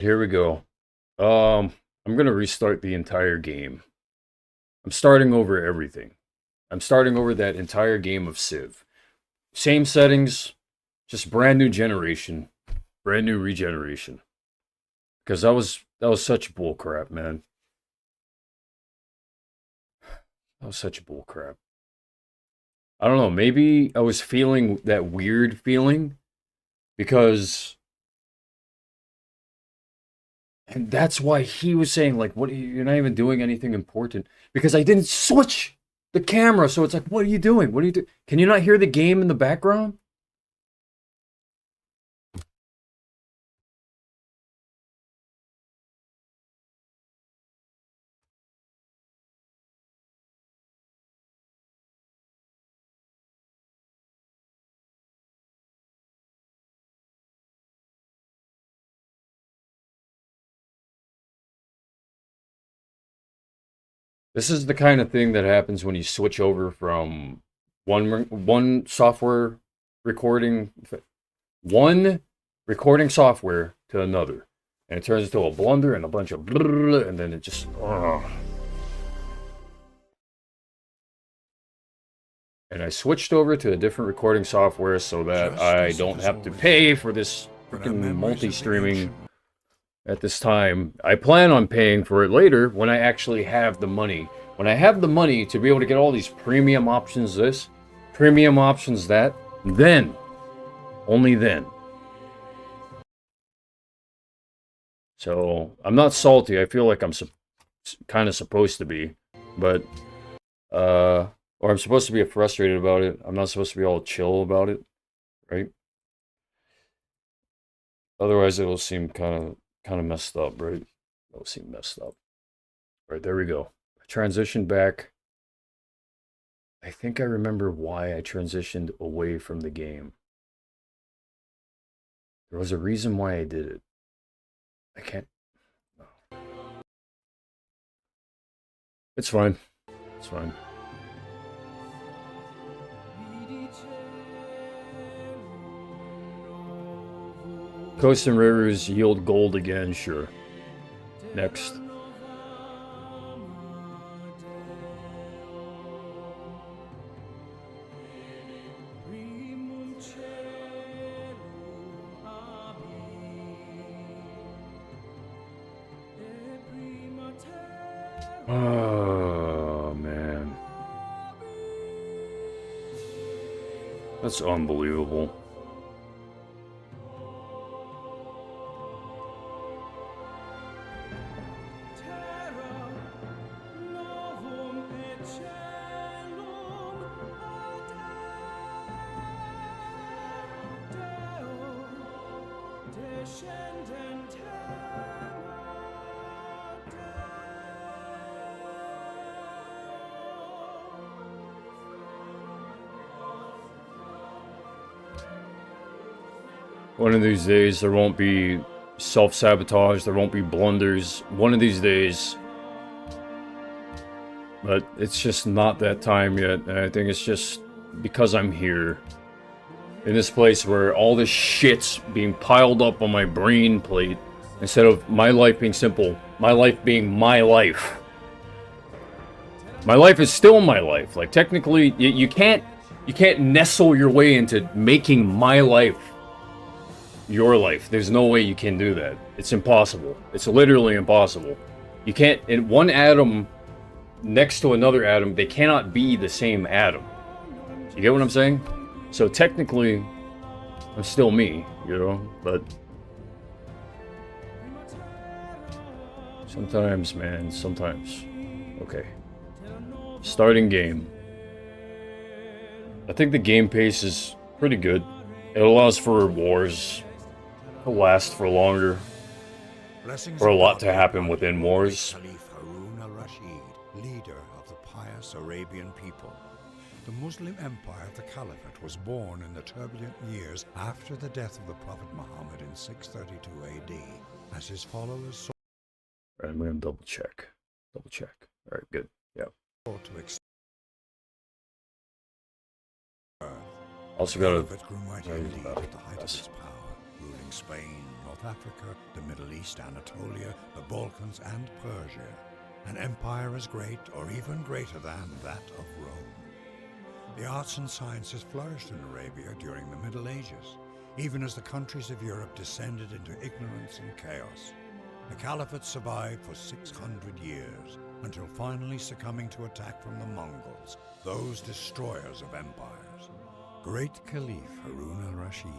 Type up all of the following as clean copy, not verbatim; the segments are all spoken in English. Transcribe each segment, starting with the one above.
Here we go. I'm gonna restart the entire game. I'm starting over everything. I'm starting over that entire game of Civ. Same settings, just brand new generation, brand new regeneration. Because that was such bull crap, man. That was such bull crap. I don't know. Maybe I was feeling that weird feeling because, and that's why he was saying like, "What? You're not even doing anything important." Because I didn't switch the camera, so it's like, "What are you doing? What are you doing? Can you not hear the game in the background?" This is the kind of thing that happens when you switch over from one software recording one recording software to another, and it turns into a blunder and a bunch of and then it just And I switched over to a different recording software so that I don't have to pay for this freaking multi-streaming at this time. I plan on paying for it later when I actually have the money. When I have the money to be able to get all these premium options this, premium options that, then, only then. So, I'm not salty. I feel like I'm kind of supposed to be. But, or I'm supposed to be frustrated about it. I'm not supposed to be all chill about it, right? Otherwise, it'll seem kind of messed up, right? It'll seem messed up. All right, there we go. I transitioned back. I think I remember why I transitioned away from the game. There was a reason why I did it. I can't. It's fine. It's fine. Coast and rivers yield gold again, sure. Next. Oh, man. That's unbelievable. One of these days, there won't be self-sabotage, there won't be blunders. One of these days. But it's just not that time yet. And I think it's just because I'm here. In this place where all this shit's being piled up on my brain plate. Instead of my life being simple. My life being my life. My life is still my life. Like, technically, you can't nestle your way into making my life your life. There's no way you can do that. It's impossible. It's literally impossible. You can't, in one atom next to another atom, they cannot be the same atom. You get what I'm saying? So technically, I'm still me, you know, but sometimes, man, sometimes. Okay. Starting game. I think the game pace is pretty good. It allows for wars to last for longer, for a lot to happen within wars. Caliph Harun al-Rashid, leader of the pious Arabian people. The Muslim empire of the Caliphate was born in the turbulent years after the death of the Prophet Muhammad in 632 AD, as his followers sought Alright, I'm gonna double check. Alright, good. Yeah. to extend. Also gotta. Caliphate grew mighty indeed at the height of its power, ruling Spain, North North Africa, the Middle East, Anatolia, the Balkans, and Persia. An empire as great or even greater than that of Rome. The arts and sciences flourished in Arabia during the Middle Ages, even as the countries of Europe descended into ignorance and chaos. The Caliphate survived for 600 years, until finally succumbing to attack from the Mongols, those destroyers of empires. Great Caliph Harun al-Rashid,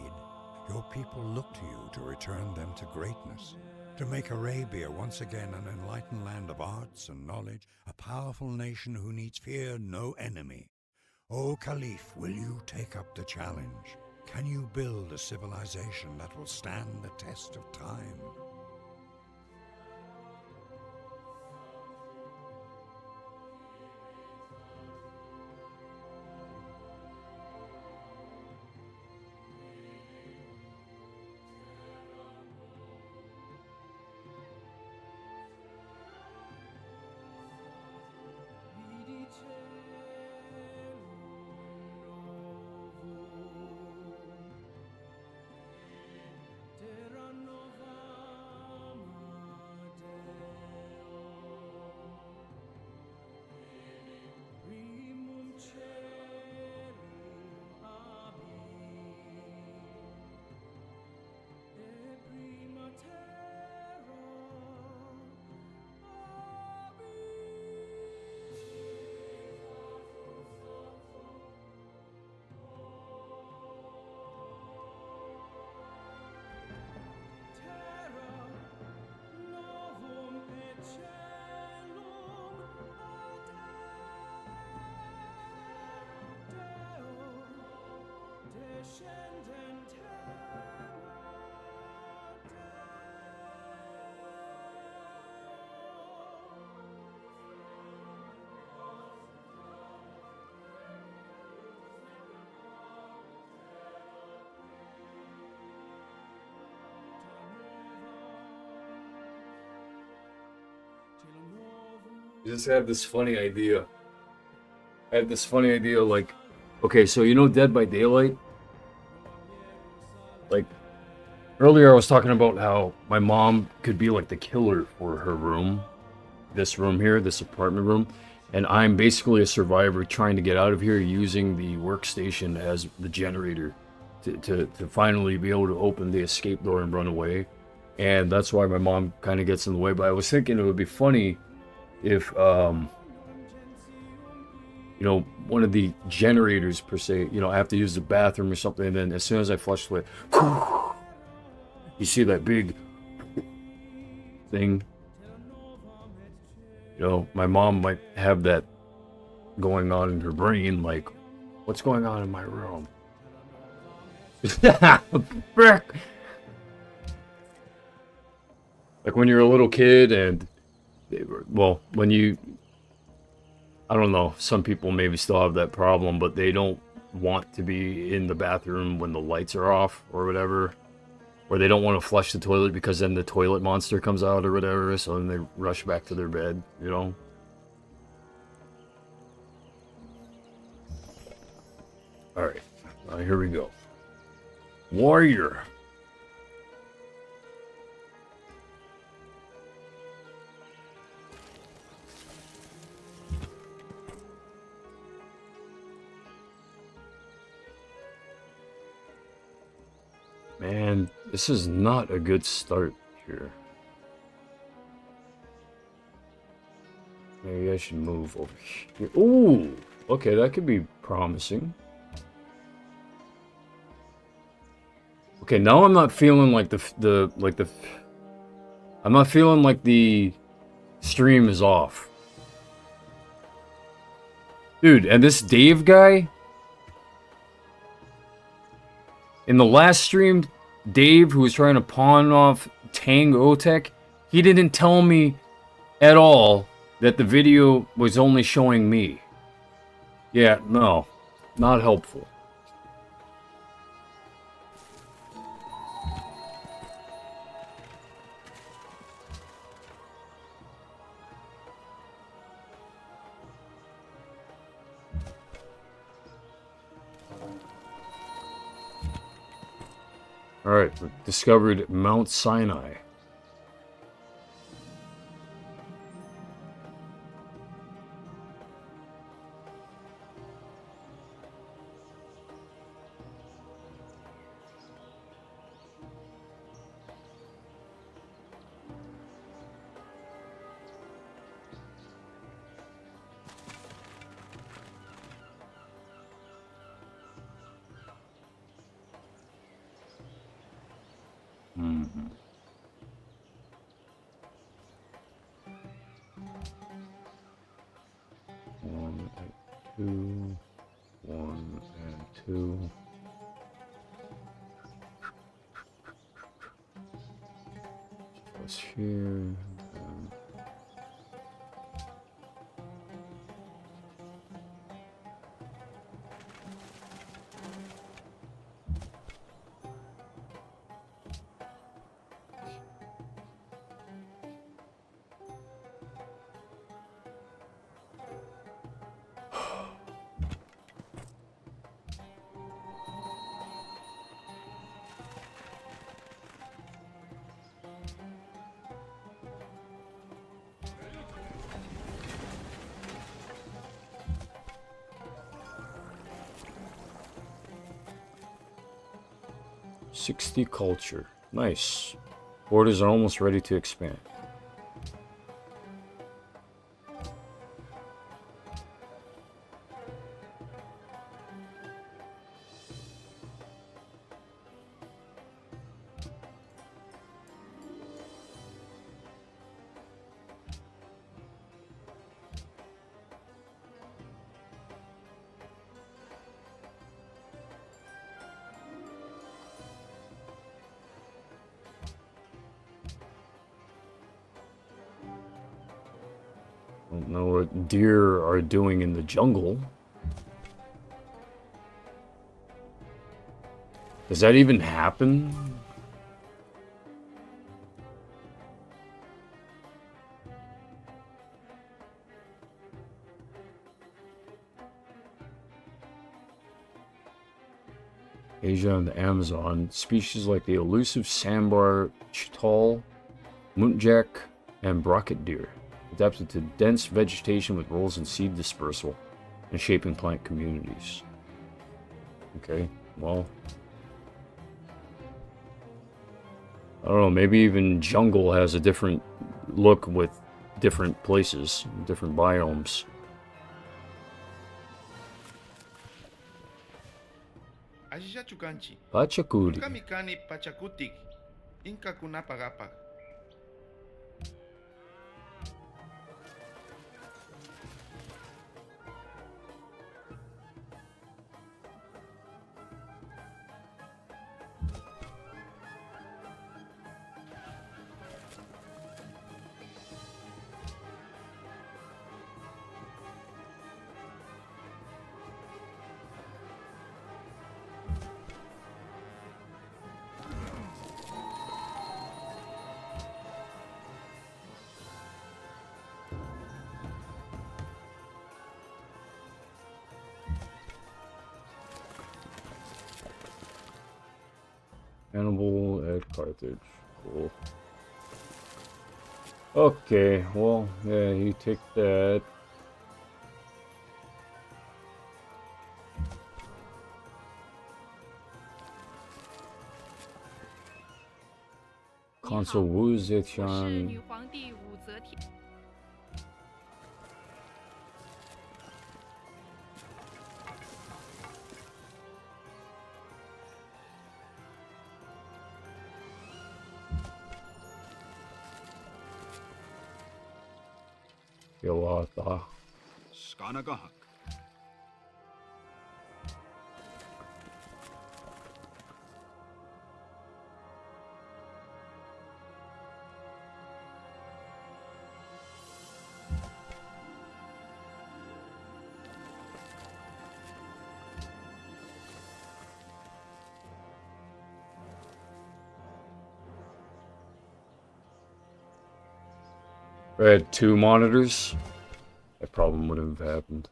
your people look to you to return them to greatness, to make Arabia once again an enlightened land of arts and knowledge, a powerful nation who needs fear no enemy. O Caliph, will you take up the challenge? Can you build a civilization that will stand the test of time? I just had this funny idea. I had this funny idea, like, okay, so you know Dead by Daylight? Like, earlier I was talking about how my mom could be like the killer for her room. This room here, this apartment room. And I'm basically a survivor trying to get out of here using the workstation as the generator to finally be able to open the escape door and run away. And that's why my mom kind of gets in the way. But I was thinking it would be funny if, you know, one of the generators per se, you know, I have to use the bathroom or something. And then as soon as I flush the toilet, you see that big thing. You know, my mom might have that going on in her brain, like, what's going on in my room? Frick! Like when you're a little kid and, well, when you, I don't know, some people maybe still have that problem, but they don't want to be in the bathroom when the lights are off or whatever. Or they don't want to flush the toilet because then the toilet monster comes out or whatever, so then they rush back to their bed, you know? Alright, here we go. Warrior. Man, this is not a good start here. Maybe I should move over here. Ooh, okay, that could be promising. Okay, now I'm not feeling like I'm not feeling like the stream is off. Dude, and this Dave guy, in the last stream, Dave, who was trying to pawn off Tang Otek, he didn't tell me at all that the video was only showing me. Yeah, no, not helpful. Alright, we discovered Mount Sinai. One and two. 1 and 2. Plus here. And '60 culture. Nice. Borders are almost ready to expand. Don't know what deer are doing in the jungle. Does that even happen? Asia and the Amazon, species like the elusive sandbar chital, muntjac, and brocket deer, adapted to dense vegetation with roles in seed dispersal and shaping plant communities. Okay, well, I don't know, maybe even jungle has a different look with different places, different biomes. Ajijachukanchi. Pachacuri. Kamikani pachakutik. Inka kunapagapak. Hannibal at Carthage. Cool. Okay, well, yeah, you take that. Consul Wu 我是 Zetian. 女皇帝武则天。Yawata. Skanagahak. If I had 2 monitors, that problem wouldn't have happened.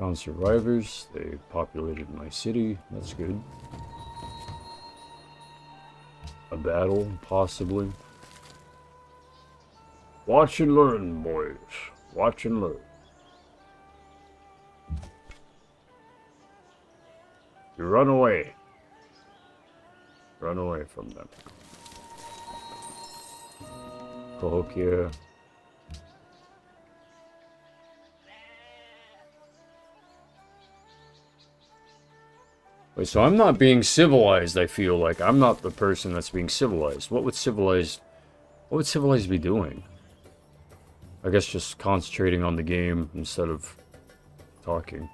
Found survivors. They populated my city. That's good. A battle, possibly. Watch and learn, boys. Watch and learn. You run away. Run away from them. Cahokia. Wait, so I'm not being civilized, I feel like. I'm not the person that's being civilized. What would civilized be doing? I guess just concentrating on the game instead of talking.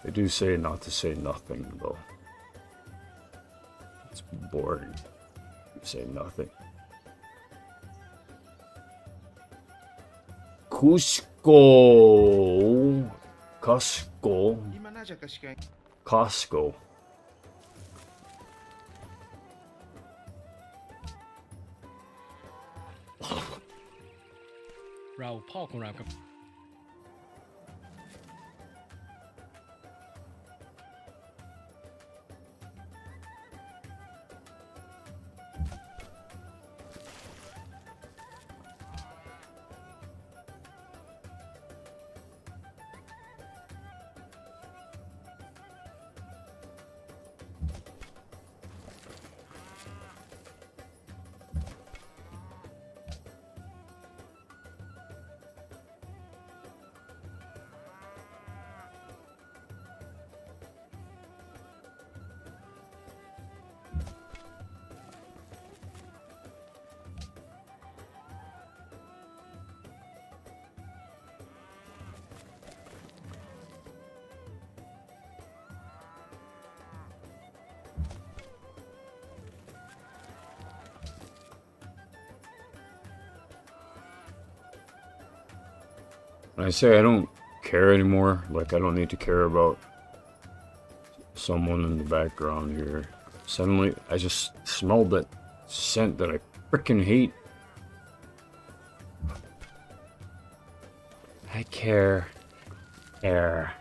They do say not to say nothing, though. It's boring. You say nothing. Cusco. Costco. Di mana aja kasihan. Costco. เราพ่อของเรากับ When I say I don't care anymore, like I don't need to care about someone in the background here. Suddenly, I just smelled that scent that I frickin' hate. I care. Care.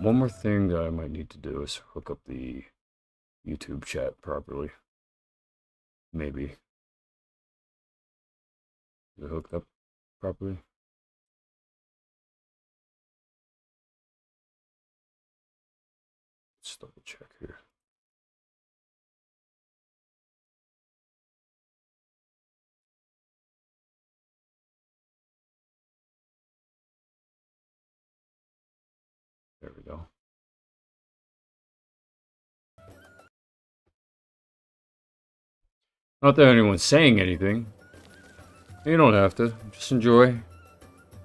One more thing that I might need to do is hook up the YouTube chat properly. Maybe. Is it hooked up properly? Let's double check here. There we go. Not that anyone's saying anything. You don't have to. Just enjoy.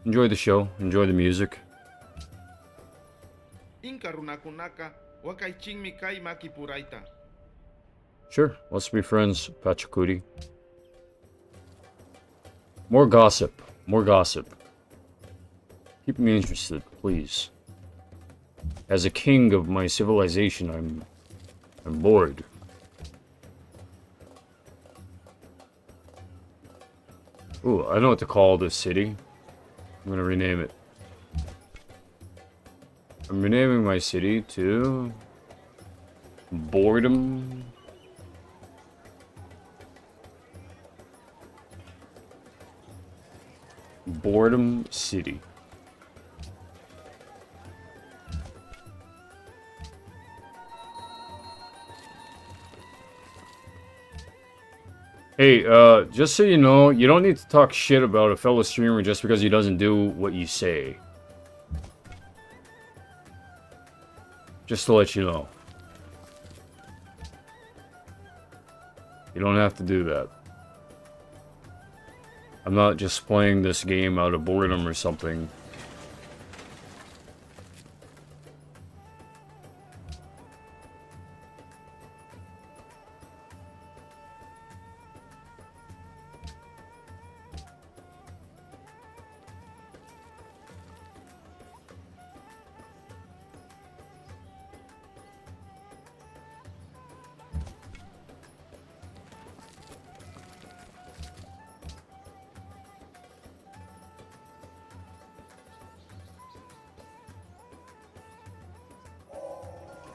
Enjoy the show. Enjoy the music. Inka runakunaka wakai chingmi kai maki puraita. Sure, let's be friends, Pachacudi. More gossip. More gossip. Keep me interested, please. As a king of my civilization, I'm bored. Ooh, I know what to call this city. I'm gonna rename it. I'm renaming my city to Boredom. Boredom City. Hey, just so you know, you don't need to talk shit about a fellow streamer just because he doesn't do what you say. Just to let you know. You don't have to do that. I'm not just playing this game out of boredom or something.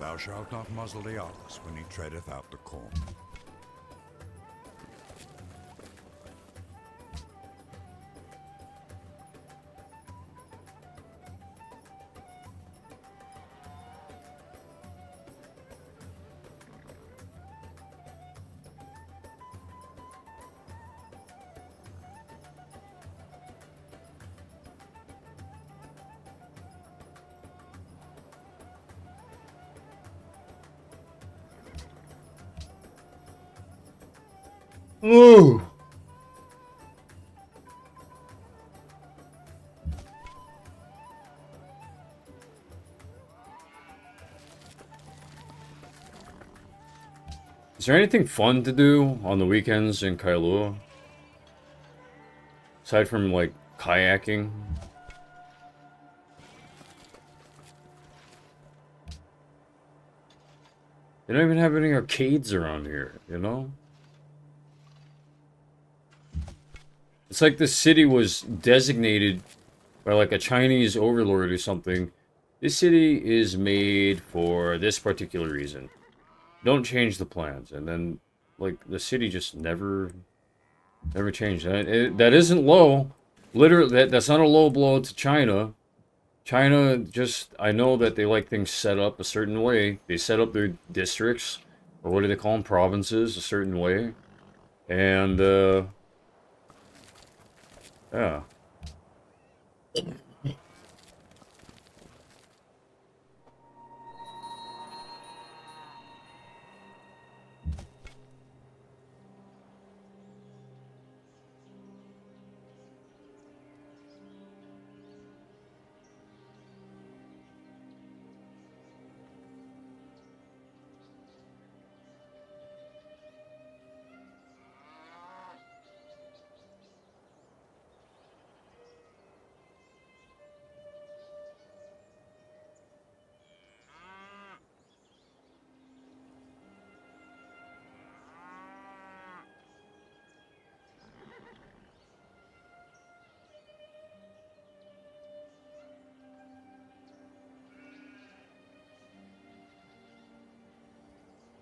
Thou shalt not muzzle the ox when he treadeth out the corn. Ooh. Is there anything fun to do on the weekends in Kailua? Aside from, like, kayaking? They don't even have any arcades around here, you know? It's like the city was designated by like a Chinese overlord or something. This city is made for this particular reason. Don't change the plans. And then, like, the city just never changed. That isn't low. Literally, that's not a low blow to China. China just, I know that they like things set up a certain way. They set up their districts, or what do they call them, provinces, a certain way. And, yeah.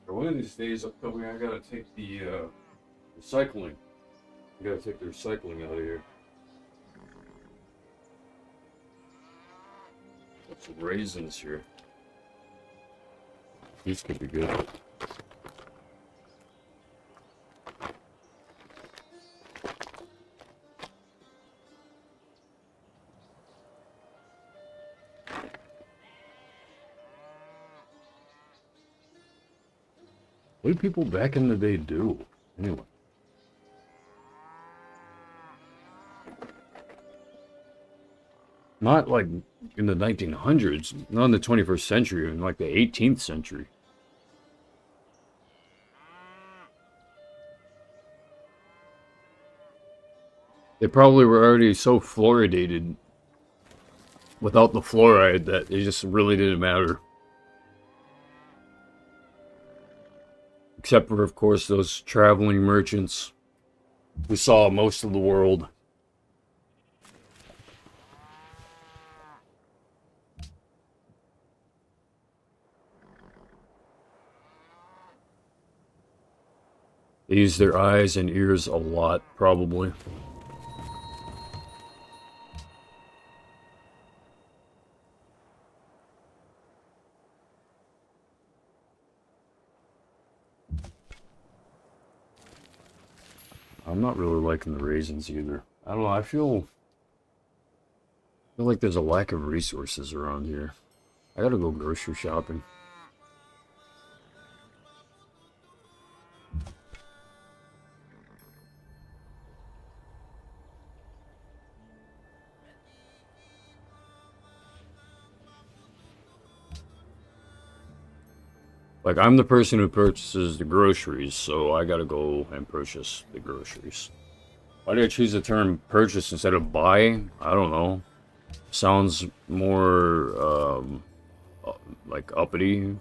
One of these days upcoming, I gotta take the recycling. I gotta take the recycling out of here. Got some raisins here. These could be good. What did people back in the day do? Anyway. Not like in the 1900s, not in the 21st century, in like the 18th century. They probably were already so fluoridated without the fluoride that it just really didn't matter. Except for, of course, those traveling merchants who saw most of the world. They used their eyes and ears a lot, probably. I'm not really liking the raisins either. I don't know, I feel like there's a lack of resources around here. I gotta go grocery shopping. Like, I'm the person who purchases the groceries, so I gotta go and purchase the groceries. Why did I choose the term purchase instead of buy? I don't know. Sounds more, like uppity.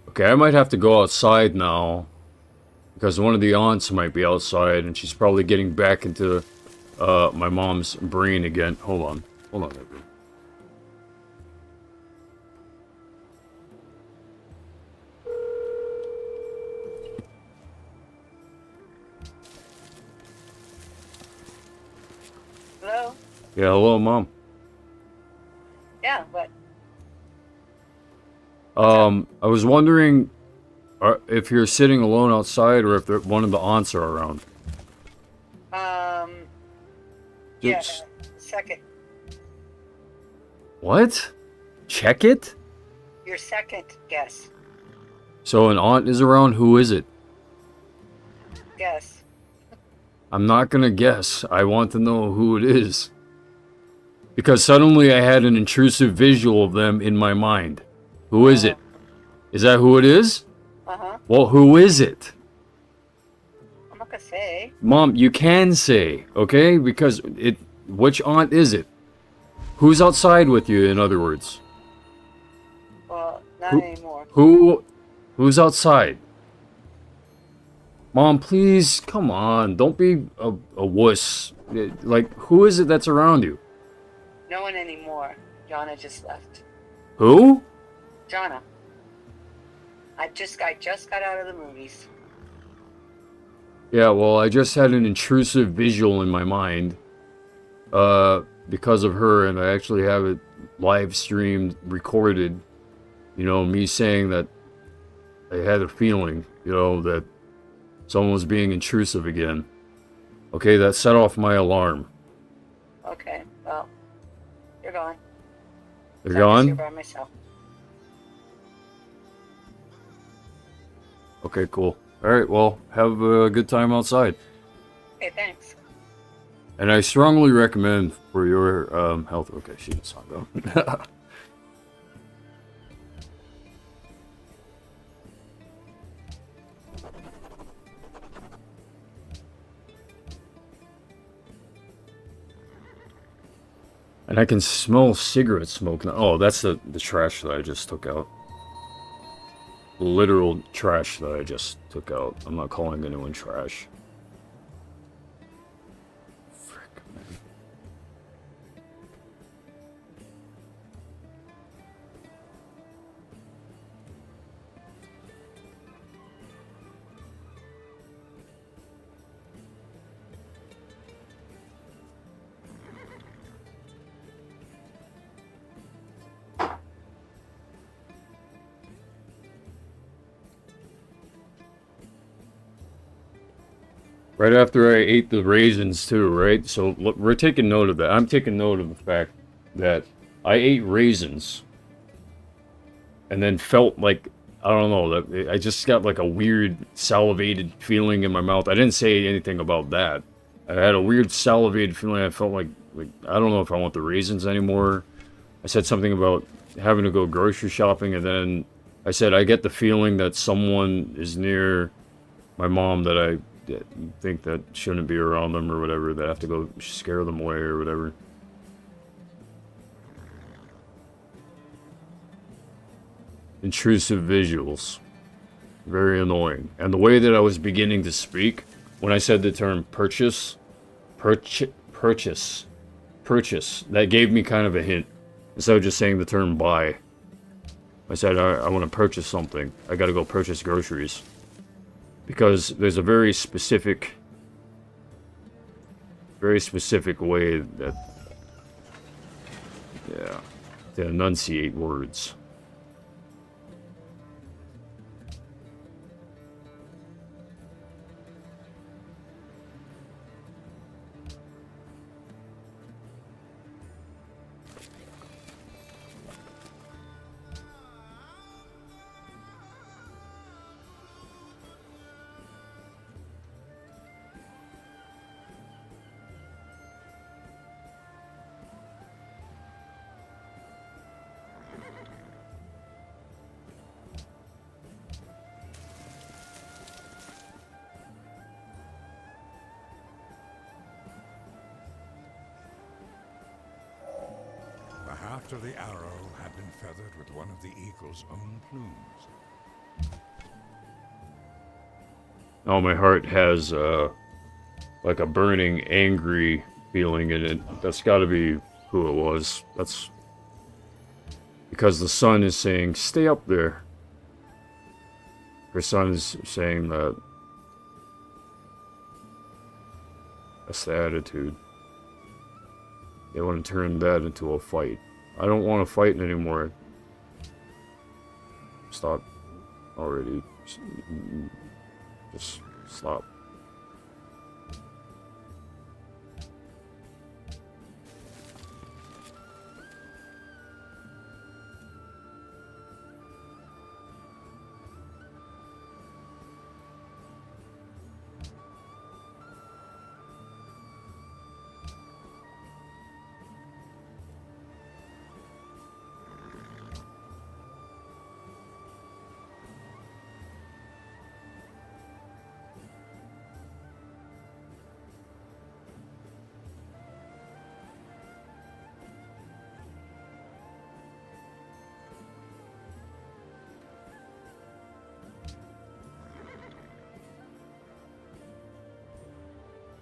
Okay, I might have to go outside now. Because one of the aunts might be outside, and she's probably getting back into, my mom's brain again. Hold on. Hold on, Edward. Hello? Yeah, hello, Mom. Yeah, what? I was wondering if you're sitting alone outside or if one of the aunts are around. Yeah, Just- second. What? Check it? Your second guess. So an aunt is around? Who is it? Guess. I'm not gonna guess. I want to know who it is. Because suddenly I had an intrusive visual of them in my mind. Who is it? Is that who it is? Uh-huh. Well, who is it? I'm not gonna say. Mom, you can say, okay? Because which aunt is it? Who's outside with you, in other words? Well, not Who- anymore. Who's outside? Mom, please, come on. Don't be a wuss. Like, who is it that's around you? No one anymore. Jonna just left. Who? Jonna. I just got out of the movies. Yeah, well, I just had an intrusive visual in my mind. Because of her, and I actually have it live streamed, recorded. You know, me saying that I had a feeling, you know, that someone was being intrusive again. Okay, that set off my alarm. Okay, well, you're gone. They're So I guess You're gone? by myself. Okay, cool. Alright, well, have a good time outside. Okay, thanks. And I strongly recommend for your health. Okay, she's not going. And I can smell cigarette smoke now. Oh, that's the trash that I just took out. Literal trash that I just took out. I'm not calling anyone trash. Frick, man. Right after I ate the raisins too, right? So look, we're taking note of that. I'm taking note of the fact that I ate raisins and then felt like, I don't know, that I just got like a weird salivated feeling in my mouth. I didn't say anything about that. I had a weird salivated feeling. I felt like I don't know if I want the raisins anymore. I said something about having to go grocery shopping, and then I said I get the feeling that someone is near my mom that I think that shouldn't be around them or whatever, that I have to go scare them away or whatever. Intrusive visuals. Very annoying. And the way that I was beginning to speak, when I said the term purchase, that gave me kind of a hint. Instead of just saying the term buy. I said, I want to purchase something. I gotta go purchase groceries. Because there's a very specific way that, yeah, to enunciate words. after the arrow had been feathered with one of the eagle's own plumes. Oh, my heart has, like a burning, angry feeling in it. That's gotta be who it was. That's because the sun is saying, stay up there. Her son is saying that. That's the attitude. They want to turn that into a fight. I don't want to fight anymore. Stop already. Just stop.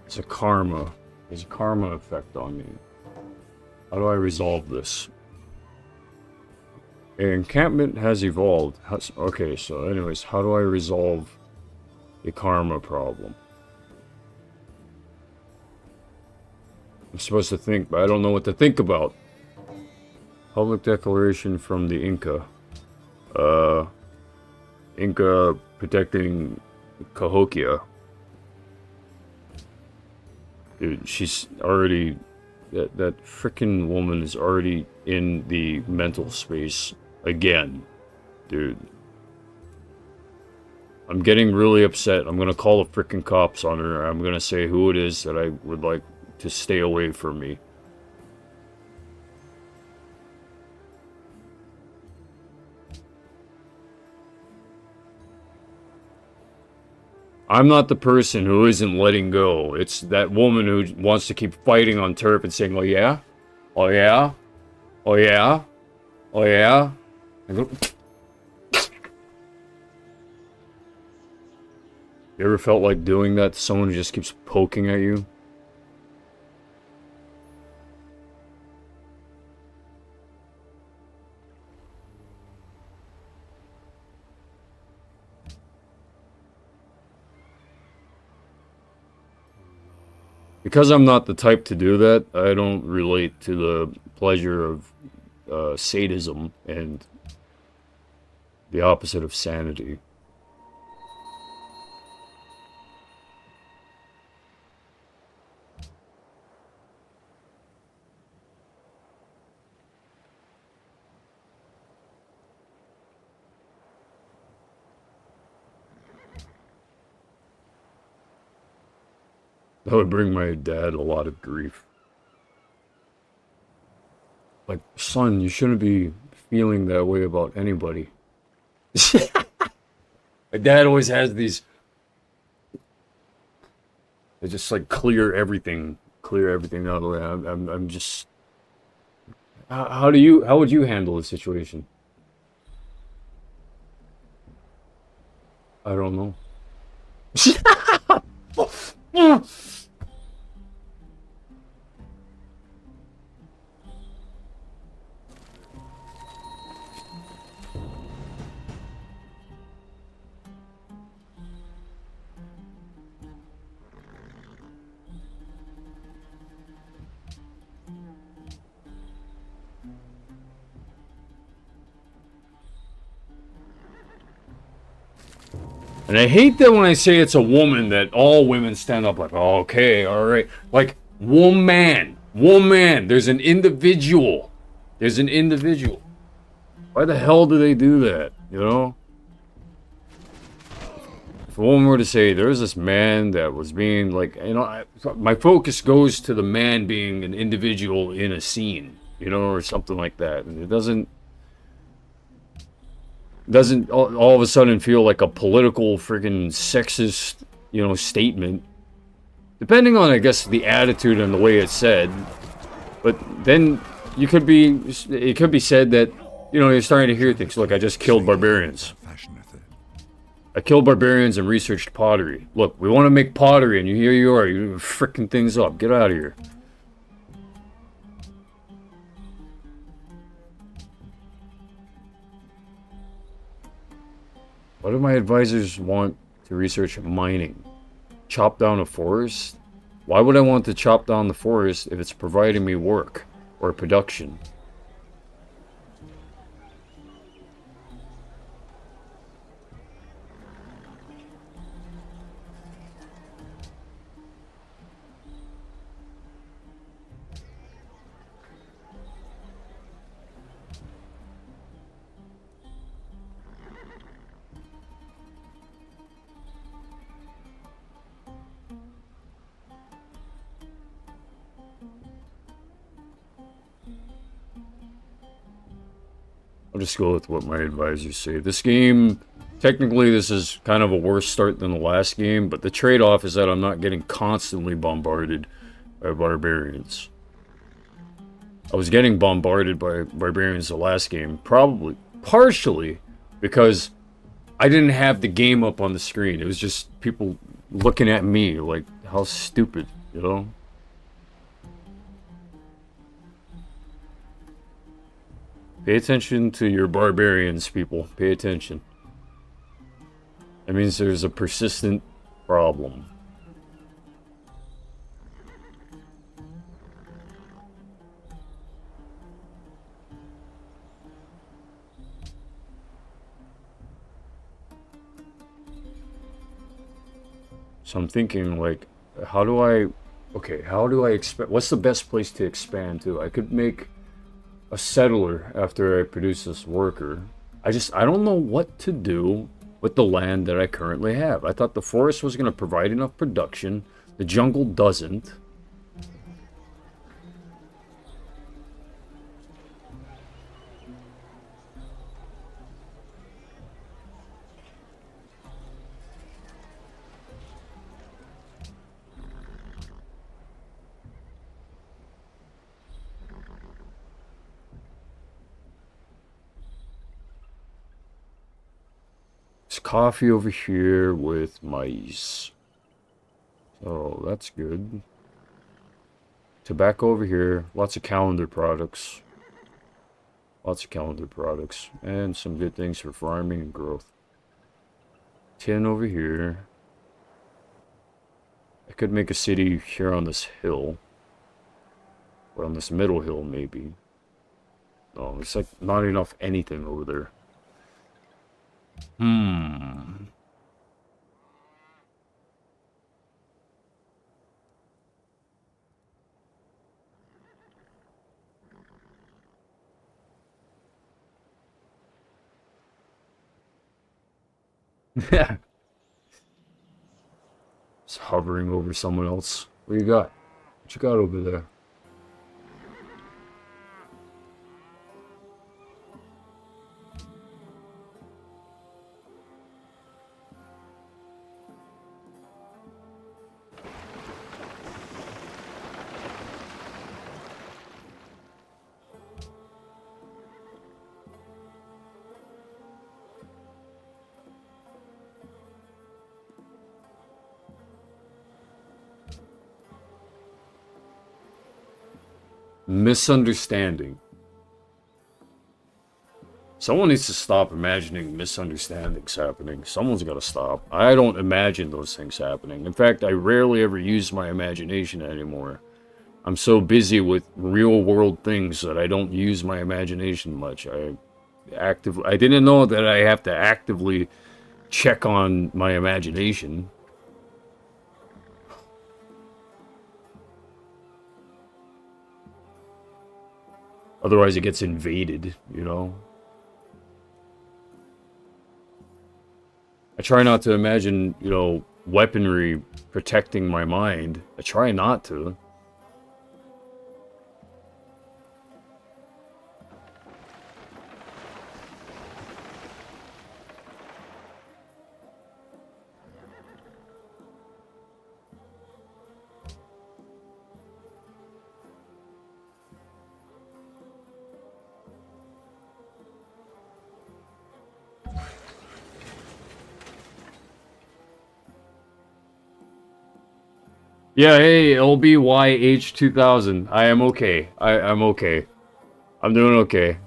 It's a karma. There's a karma effect on me. How do I resolve this? An encampment has evolved. Okay, so anyways, how do I resolve the karma problem? I'm supposed to think, but I don't know what to think about. Public declaration from the Inca. Inca protecting Cahokia. Dude, she's already... That frickin' woman is already in the mental space again. Dude. I'm getting really upset. I'm gonna call the frickin' cops on her. I'm gonna say who it is that I would like to stay away from me. I'm not the person who isn't letting go. It's that woman who wants to keep fighting on turf and saying, oh yeah? Oh yeah? Oh yeah? Oh yeah? I go... You ever felt like doing that to someone who just keeps poking at you? Because I'm not the type to do that, I don't relate to the pleasure of sadism and the opposite of sanity. That would bring my dad a lot of grief. Like, son, you shouldn't be feeling that way about anybody. My dad always has these... They just, like, clear everything out of the way. I'm just... How would you handle the situation? I don't know. And I hate that when I say it's a woman that all women stand up like, oh, okay, all right. Like, woman. There's an individual. Why the hell do they do that, you know? If a woman were to say, there's this man that was being like, you know, my focus goes to the man being an individual in a scene, you know, or something like that. And it doesn't all of a sudden feel like a political friggin' sexist, you know, statement. Depending on, I guess, the attitude and the way it's said. But then you could be. It could be said that, you know, you're starting to hear things. Look, I just killed barbarians. Fashioneth it. I killed barbarians and researched pottery. Look, we want to make pottery, and here you are, you're fricking things up. Get out of here. Why do my advisors want to research mining? Chop down a forest? Why would I want to chop down the forest if it's providing me work or production? I'll just go with what my advisors say. This game, technically this is kind of a worse start than the last game, but the trade-off is that I'm not getting constantly bombarded by barbarians. I was getting bombarded by barbarians the last game, probably, partially, because I didn't have the game up on the screen. It was just people looking at me like, how stupid, you know? Pay attention to your barbarians, people. Pay attention. That means there's a persistent problem. So I'm thinking, like, how do I expand? What's the best place to expand to? I could make a settler after I produce this worker. I don't know what to do with the land that I currently have. I thought the forest was going to provide enough production. The jungle doesn't. Coffee over here with mice. So that's good. Tobacco over here. Lots of calendar products. Lots of calendar products. And some good things for farming and growth. Tin over here. I could make a city here on this hill. Or on this middle hill, maybe. Oh, it's like not enough anything over there. Yeah. Just hovering over someone else. What you got? What you got over there? Misunderstanding. Someone needs to stop imagining misunderstandings happening. Someone's got to stop. I don't imagine those things happening. In fact, I rarely ever use my imagination anymore. I'm so busy with real world things that I don't use my imagination much. I didn't know that I have to actively check on my imagination. Otherwise it gets invaded, you know? I try not to imagine, you know, weaponry protecting my mind. I try not to. Yeah, hey, LBYH2000. I am okay. I'm okay. I'm doing okay.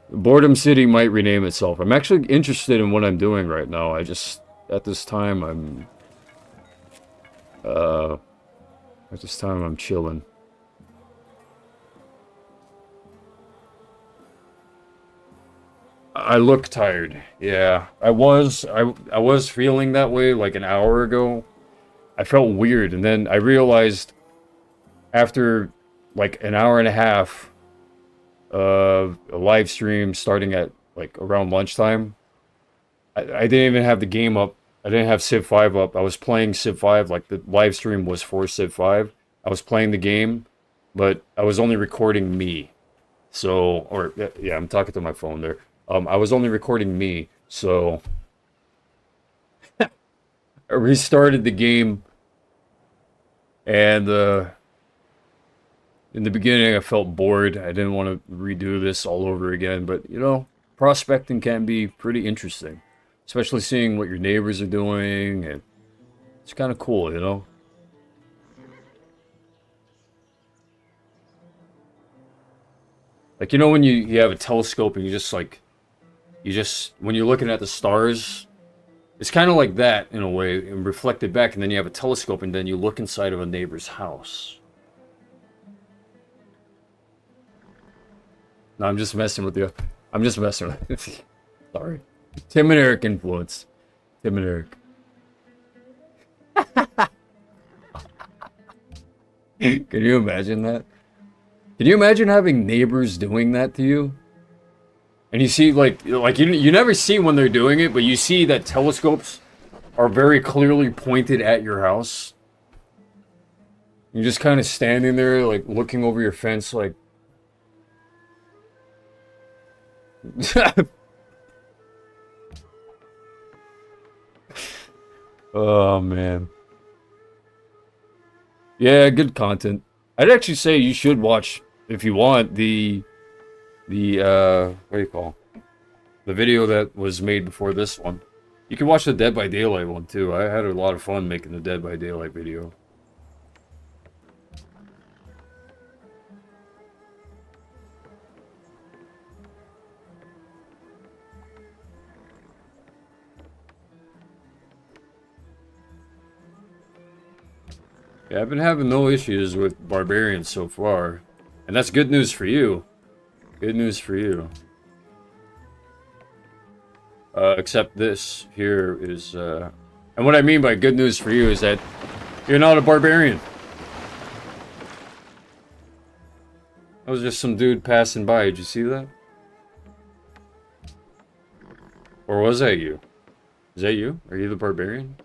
Boredom City might rename itself. I'm actually interested in what I'm doing right now. I just, at this time, I'm chilling. I look tired. Yeah, I was feeling that way like an hour ago. I felt weird, and then I realized after like an hour and a half of a live stream starting at like around lunchtime, I didn't even have the game up. I didn't have Civ 5 up. I was playing Civ 5, like the live stream was for Civ 5. I was playing the game, but I was only recording me. So, or yeah, I'm talking to my phone there. I was only recording me, so I restarted the game, and in the beginning I felt bored. I didn't want to redo this all over again, but you know, prospecting can be pretty interesting, especially seeing what your neighbors are doing, and it's kind of cool, you know? Like, you know when you have a telescope and when you're looking at the stars, it's kind of like that in a way, and reflected back, and then you have a telescope, and then you look inside of a neighbor's house. No, I'm just messing with you. I'm just messing with you. Sorry. Tim and Eric influence. Tim and Eric. Can you imagine that? Can you imagine having neighbors doing that to you? And you see, like you never see when they're doing it, but you see that telescopes are very clearly pointed at your house. You're just kind of standing there, like, looking over your fence, like... Oh, man. Yeah, good content. I'd actually say you should watch, if you want, the what do you call the video that was made before this one. You can watch the Dead by Daylight one too. I had a lot of fun making the Dead by Daylight video. Yeah, I've been having no issues with barbarians so far, and that's good news for you. Good news for you. Except this here is, and what I mean by good news for you is that you're not a barbarian. That was just some dude passing by. Did you see that? Or was that you? Is that you? Are you the barbarian?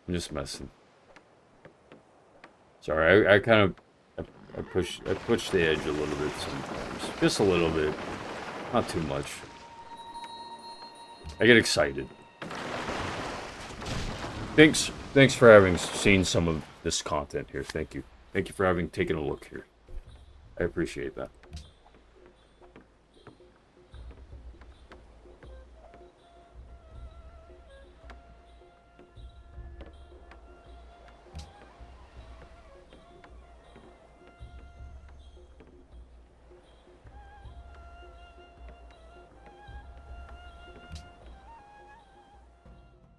I'm just messing. Sorry, I kind of I push the edge a little bit sometimes. Just a little bit. Not too much. I get excited. Thanks for having seen some of this content here. Thank you. Thank you for having taken a look here. I appreciate that.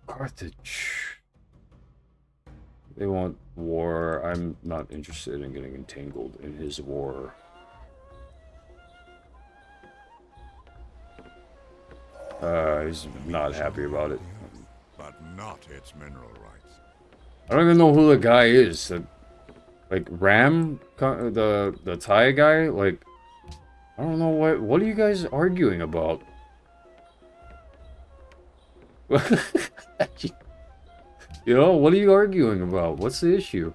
Carthage. They want war. I'm not interested in getting entangled in his war. He's not happy about it. But not its mineral rights. I don't even know who the guy is. Like Ram, the Thai guy. Like, I don't know what are you guys arguing about? You know, what are you arguing about? What's the issue?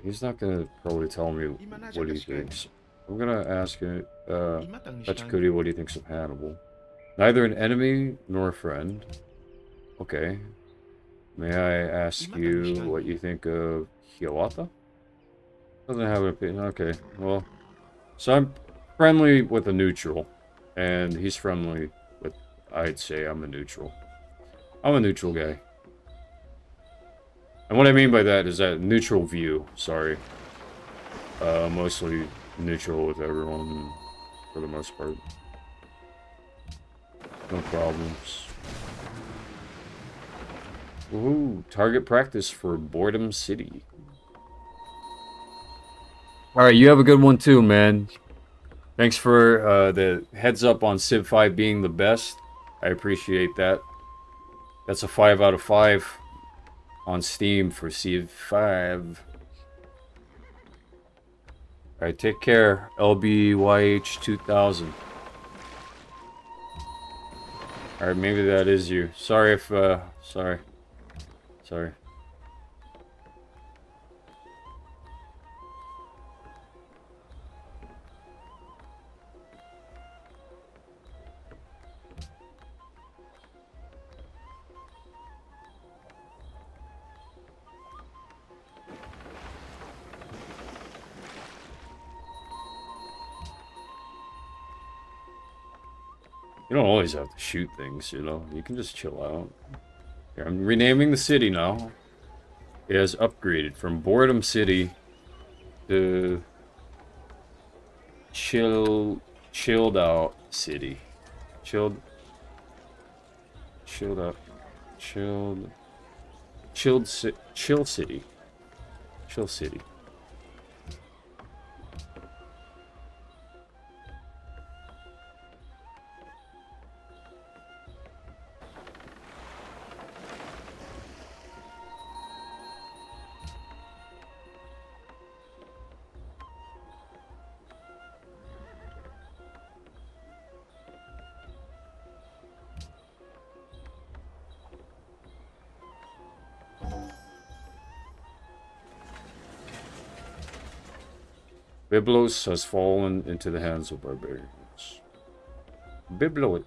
He's not gonna probably tell me what he thinks. I'm gonna ask him, Tachikuri, what he thinks of Hannibal. Neither an enemy nor a friend. Okay. May I ask you what you think of Hiawatha? Doesn't have an opinion. Okay, well, so I'm friendly with a neutral, and he's friendly with, I'd say I'm a neutral. I'm a neutral guy. And what I mean by that is that neutral view, sorry. Mostly neutral with everyone, for the most part. No problems. Woohoo, target practice for Boredom City. Alright, you have a good one too, man. Thanks for the heads up on Civ 5 being the best. I appreciate that. That's a 5 out of 5 on Steam for Civ 5. Alright, take care, LBYH2000. Alright, maybe that is you. Sorry if, sorry. Sorry. You don't always have to shoot things, you know? You can just chill out. Here, I'm renaming the city now. It has upgraded from Boredom City to Chilled Out City. Chilled Out. Chill City. Chill City. Byblos has fallen into the hands of barbarians. Byblos.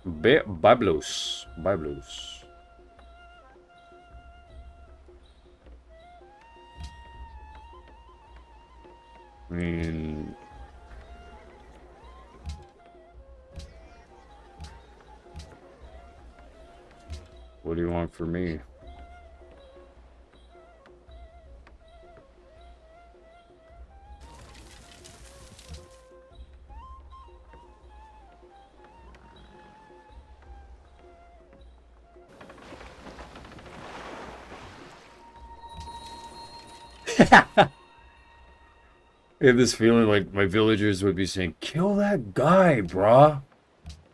I mean... What do you want from me? I have this feeling like my villagers would be saying, kill that guy, brah.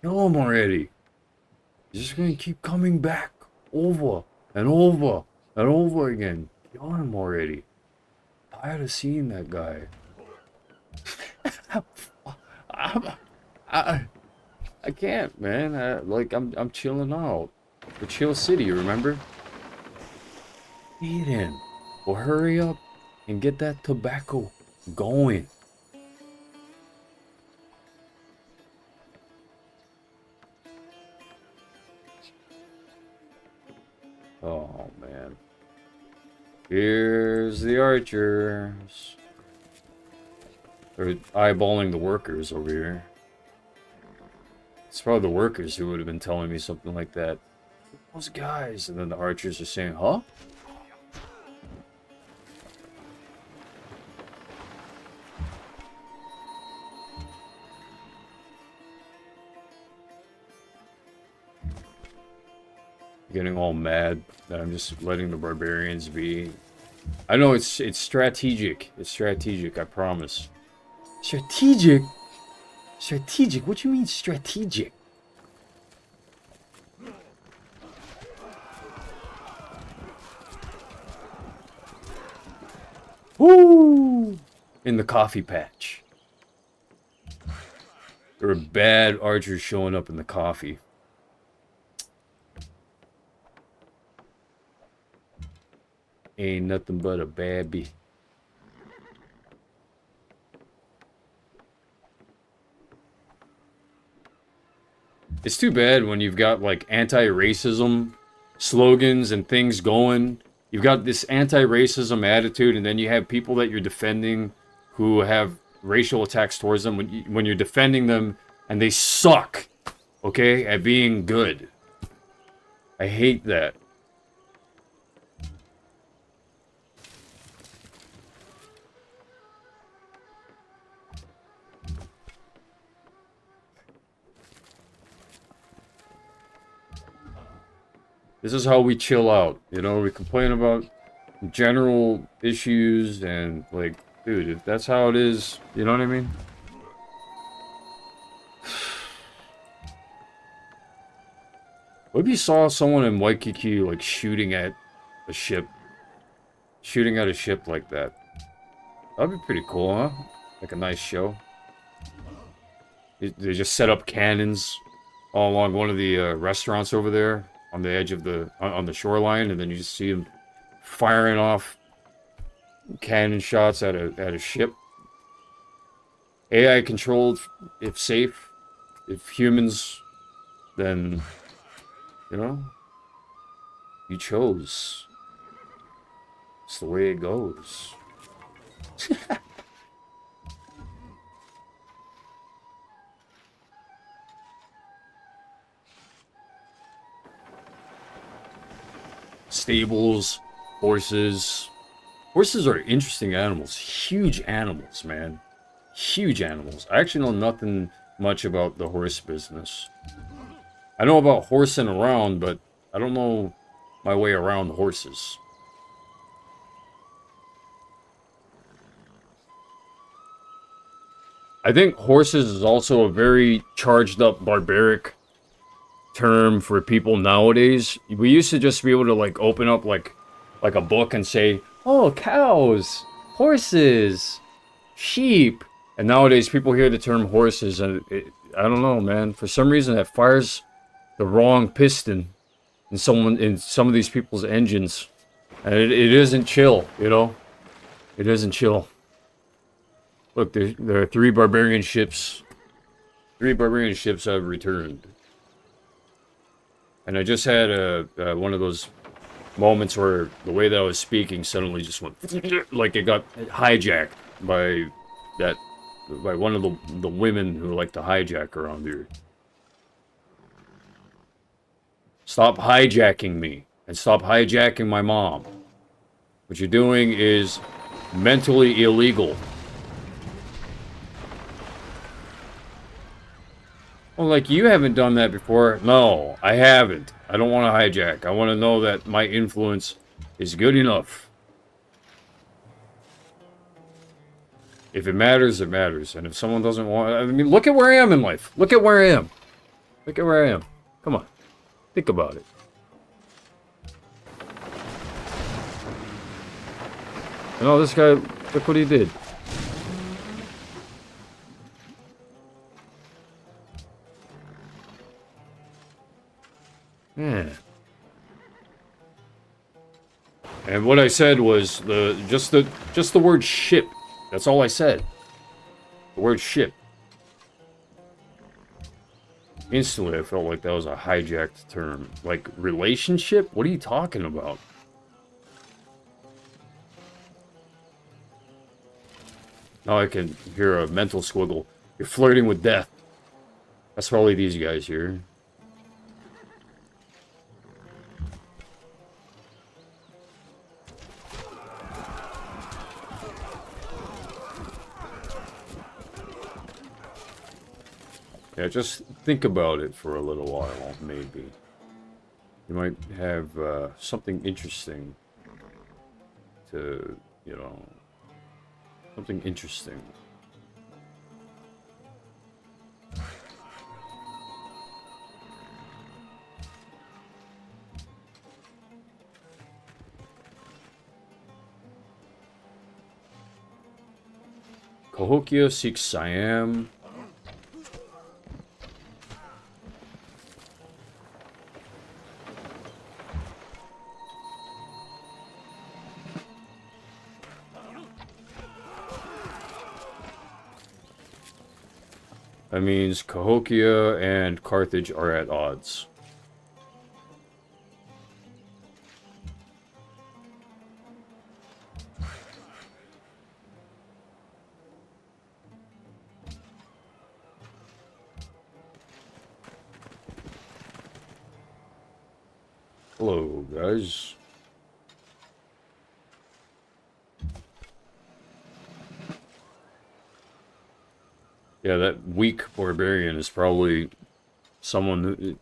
Kill him already. He's just gonna keep coming back over and over and over again. Kill him already. Tired of seeing that guy. I can't, man. I'm chilling out. The chill city, remember? Eden, well, hurry up and get that tobacco going. Oh man. Here's the archers. They're eyeballing the workers over here. It's probably the workers who would have been telling me something like that. Those guys. And then the archers are saying, huh? Getting all mad that I'm just letting the barbarians be. I know it's strategic. It's strategic, I promise. Strategic? Strategic? What do you mean strategic? Woo! In the coffee patch. There are bad archers showing up in the coffee. Ain't nothing but a baby. It's too bad when you've got like anti-racism slogans and things going. You've got this anti-racism attitude, and then you have people that you're defending who have racial attacks towards them when you're defending them, and they suck, okay, at being good. I hate that. This is how we chill out, you know? We complain about general issues and, like, dude, if that's how it is, you know what I mean? What if you saw someone in Waikiki, like, shooting at a ship? Shooting at a ship like that. That'd be pretty cool, huh? Like a nice show. They just set up cannons all along one of the restaurants over there on the edge of the on the shoreline, and then you just see them firing off cannon shots at a ship. AI controlled, if safe. If humans, then you know, you chose. It's the way it goes. Stables, horses. Horses are interesting animals. Huge animals, man. Huge animals. I actually know nothing much about the horse business. I know about horsing around, but I don't know my way around horses. I think horses is also a very charged up barbaric term for people nowadays. We used to just be able to like open up like a book and say, "Oh, cows, horses, sheep." And nowadays people hear the term horses and I don't know, man. For some reason that fires the wrong piston in some of these people's engines. And it isn't chill, you know? It isn't chill. Look, there are 3 barbarian ships. 3 barbarian ships have returned. And I just had one of those moments where the way that I was speaking suddenly just went like it got hijacked by one of the women who like to hijack around here. Stop hijacking me and stop hijacking my mom. What you're doing is mentally illegal. Well, like, you haven't done that before. No, I haven't. I don't want to hijack. I want to know that my influence is good enough. If it matters, it matters. And if someone doesn't want... I mean, look at where I am in life. Look at where I am. Look at where I am. Come on. Think about it. And oh, this guy, look what he did. Yeah. And what I said was just the word ship. That's all I said. The word ship. Instantly I felt like that was a hijacked term. Like relationship? What are you talking about? Now I can hear a mental squiggle. You're flirting with death. That's probably these guys here. Yeah, just think about it for a little while, maybe. You might have something interesting to, you know, something interesting. Cahokia seeks Siam. That means Cahokia and Carthage are at odds. Hello, guys. Yeah, that weak barbarian is probably someone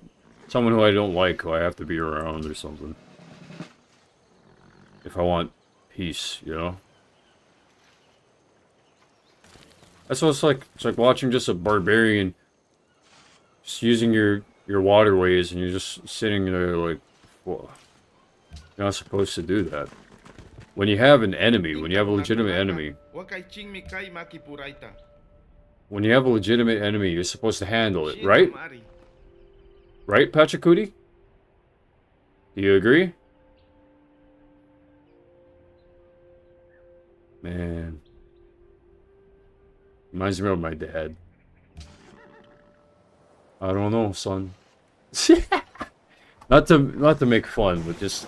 who I don't like, who I have to be around or something. If I want peace, you know? That's what it's like. It's like watching just a barbarian just using your waterways, and you're just sitting there like, well, you're not supposed to do that. When you have an enemy, when you have a legitimate enemy, you're supposed to handle it, right? Right, Pachacuti? Do you agree? Man. Reminds me of my dad. I don't know, son. not to make fun, but just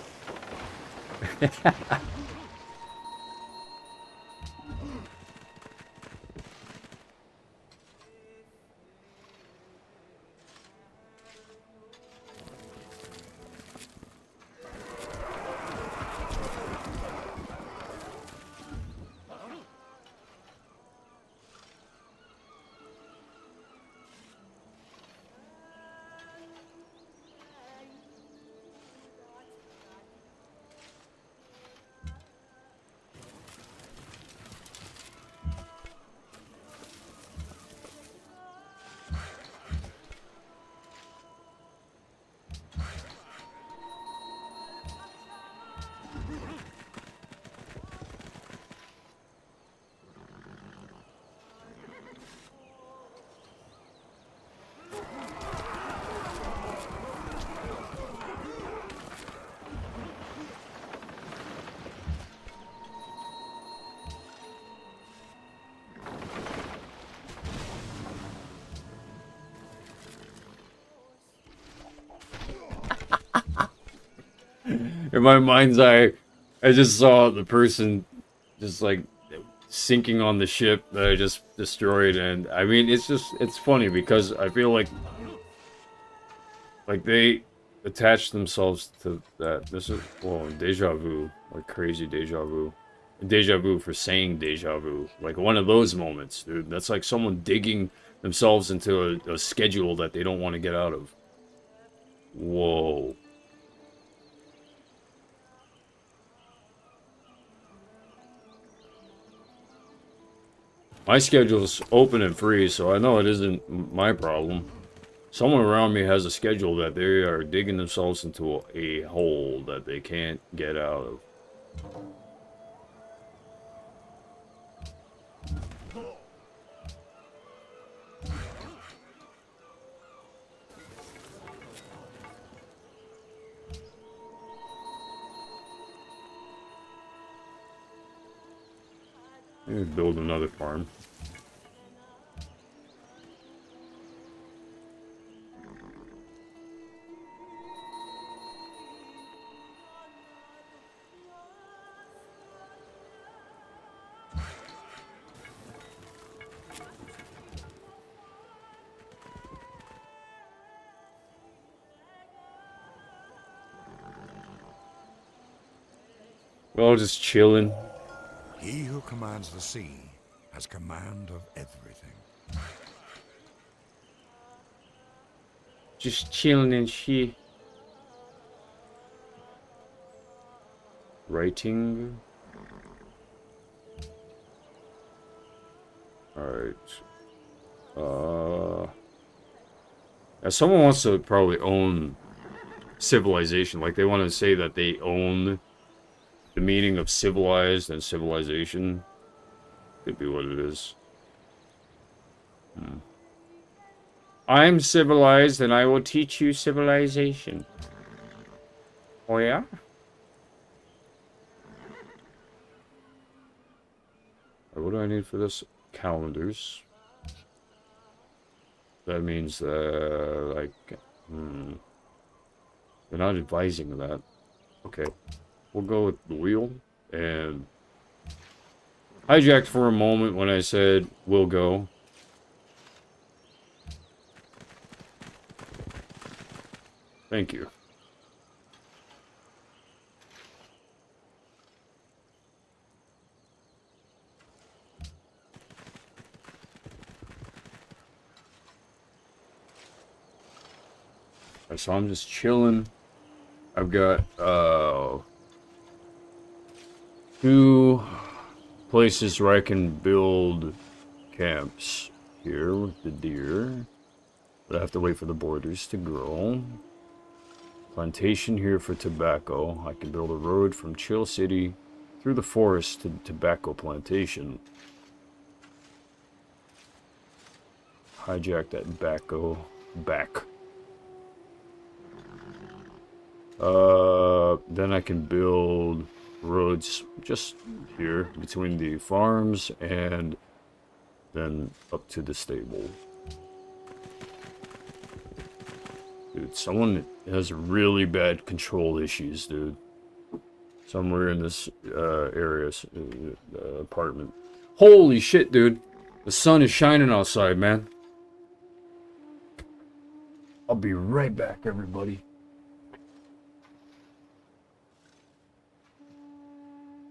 in my mind's eye, I just saw the person just like sinking on the ship that I just destroyed, and I mean, it's funny because I feel like they attach themselves to that. This is, well, deja vu, like crazy deja vu. Deja vu for saying deja vu. Like one of those moments, dude. That's like someone digging themselves into a schedule that they don't want to get out of. Whoa. My schedule's open and free, so I know it isn't my problem. Someone around me has a schedule that they are digging themselves into a hole that they can't get out of. Maybe build another farm. We're all just chilling. He who commands the sea has command of everything. Just chilling and shit. Writing. Alright. Now someone wants to probably own civilization. Like they want to say that they own the meaning of civilized and civilization. Could be what it is. I'm civilized and I will teach you civilization. Oh yeah? What do I need for this? Calendars. That means, like, they're not advising that. Okay. We'll go with the wheel, and hijacked for a moment when I said we'll go. Thank you. So I'm just chilling. I've got 2 places where I can build camps. Here with the deer. But I have to wait for the borders to grow. Plantation here for tobacco. I can build a road from Chill City through the forest to tobacco plantation. Hijack that tobacco back. Then I can build roads just here between the farms and then up to the stable. Dude, someone has really bad control issues, dude. Somewhere in this area, apartment. Holy shit, dude. The sun is shining outside, man. I'll be right back, everybody.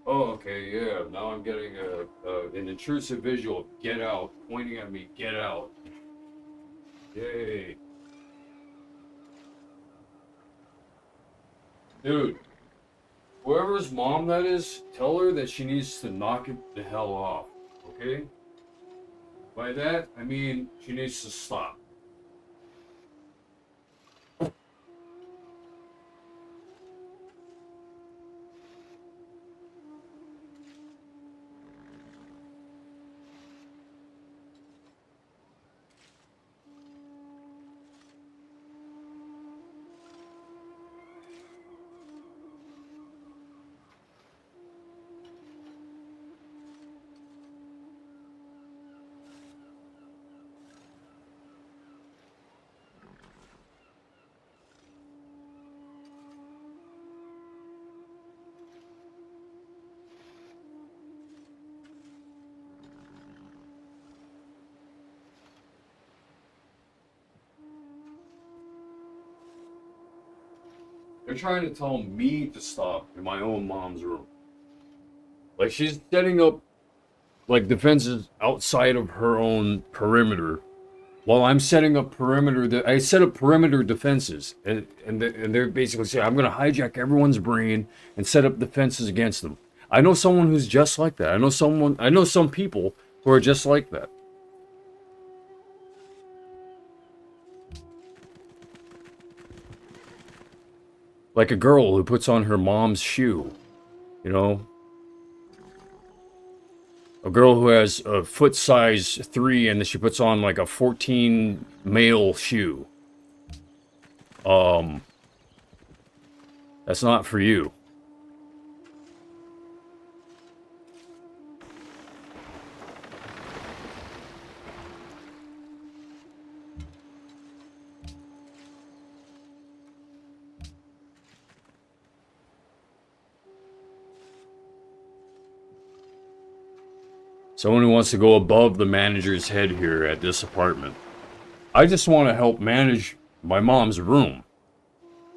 Oh, okay, yeah. Now I'm getting an intrusive visual of Get Out pointing at me. Get out. Yay. Dude, whoever's mom that is, tell her that she needs to knock it the hell off, okay? By that, I mean she needs to stop. They're trying to tell me to stop in my own mom's room. Like, she's setting up, like, defenses outside of her own perimeter. While I'm setting up perimeter, I set up perimeter defenses. And they're basically saying, I'm going to hijack everyone's brain and set up defenses against them. I know someone who's just like that. I know some people who are just like that. Like a girl who puts on her mom's shoe, you know? A girl who has a foot size 3 and then she puts on like a 14 male shoe. That's not for you. Someone who wants to go above the manager's head here at this apartment. I just want to help manage my mom's room.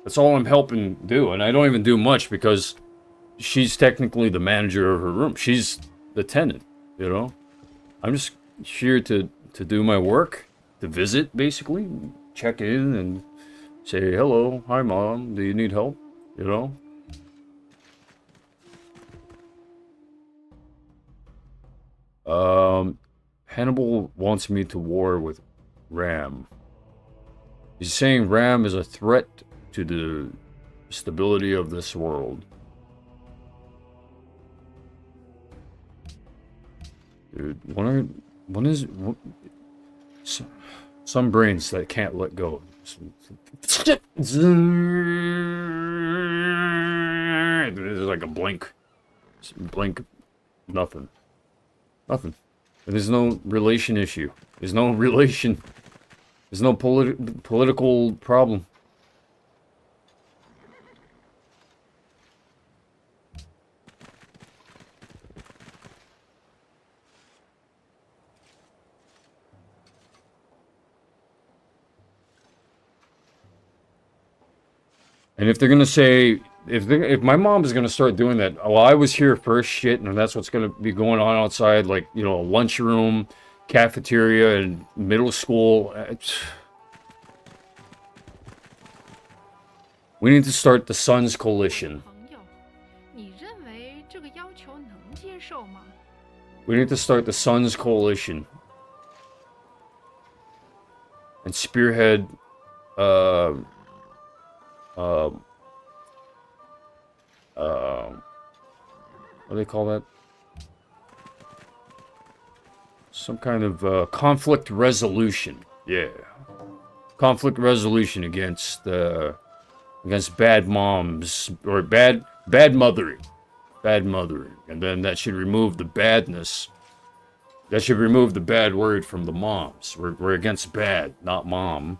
That's all I'm helping do, and I don't even do much because she's technically the manager of her room. She's the tenant, you know? I'm just here to do my work, to visit, basically, check in and say, hello, hi mom, do you need help, you know? Hannibal wants me to war with Ram. He's saying Ram is a threat to the stability of this world. Dude, some brains that can't let go. There's like a blink. Nothing. Nothing. And there's no relation issue. There's no relation. There's no political problem. And if they're gonna say, if my mom is gonna start doing that, well, I was here first shit, and that's what's gonna be going on outside, like, you know, lunchroom, cafeteria, and middle school. We need to start the Sons Coalition. 朋友，你认为这个要求能接受吗？ We need to start the Sons Coalition. And spearhead, what do they call that? Some kind of conflict resolution. Yeah, conflict resolution against bad moms or bad mothering, and then that should remove the badness. That should remove the bad word from the moms. We're against bad, not mom.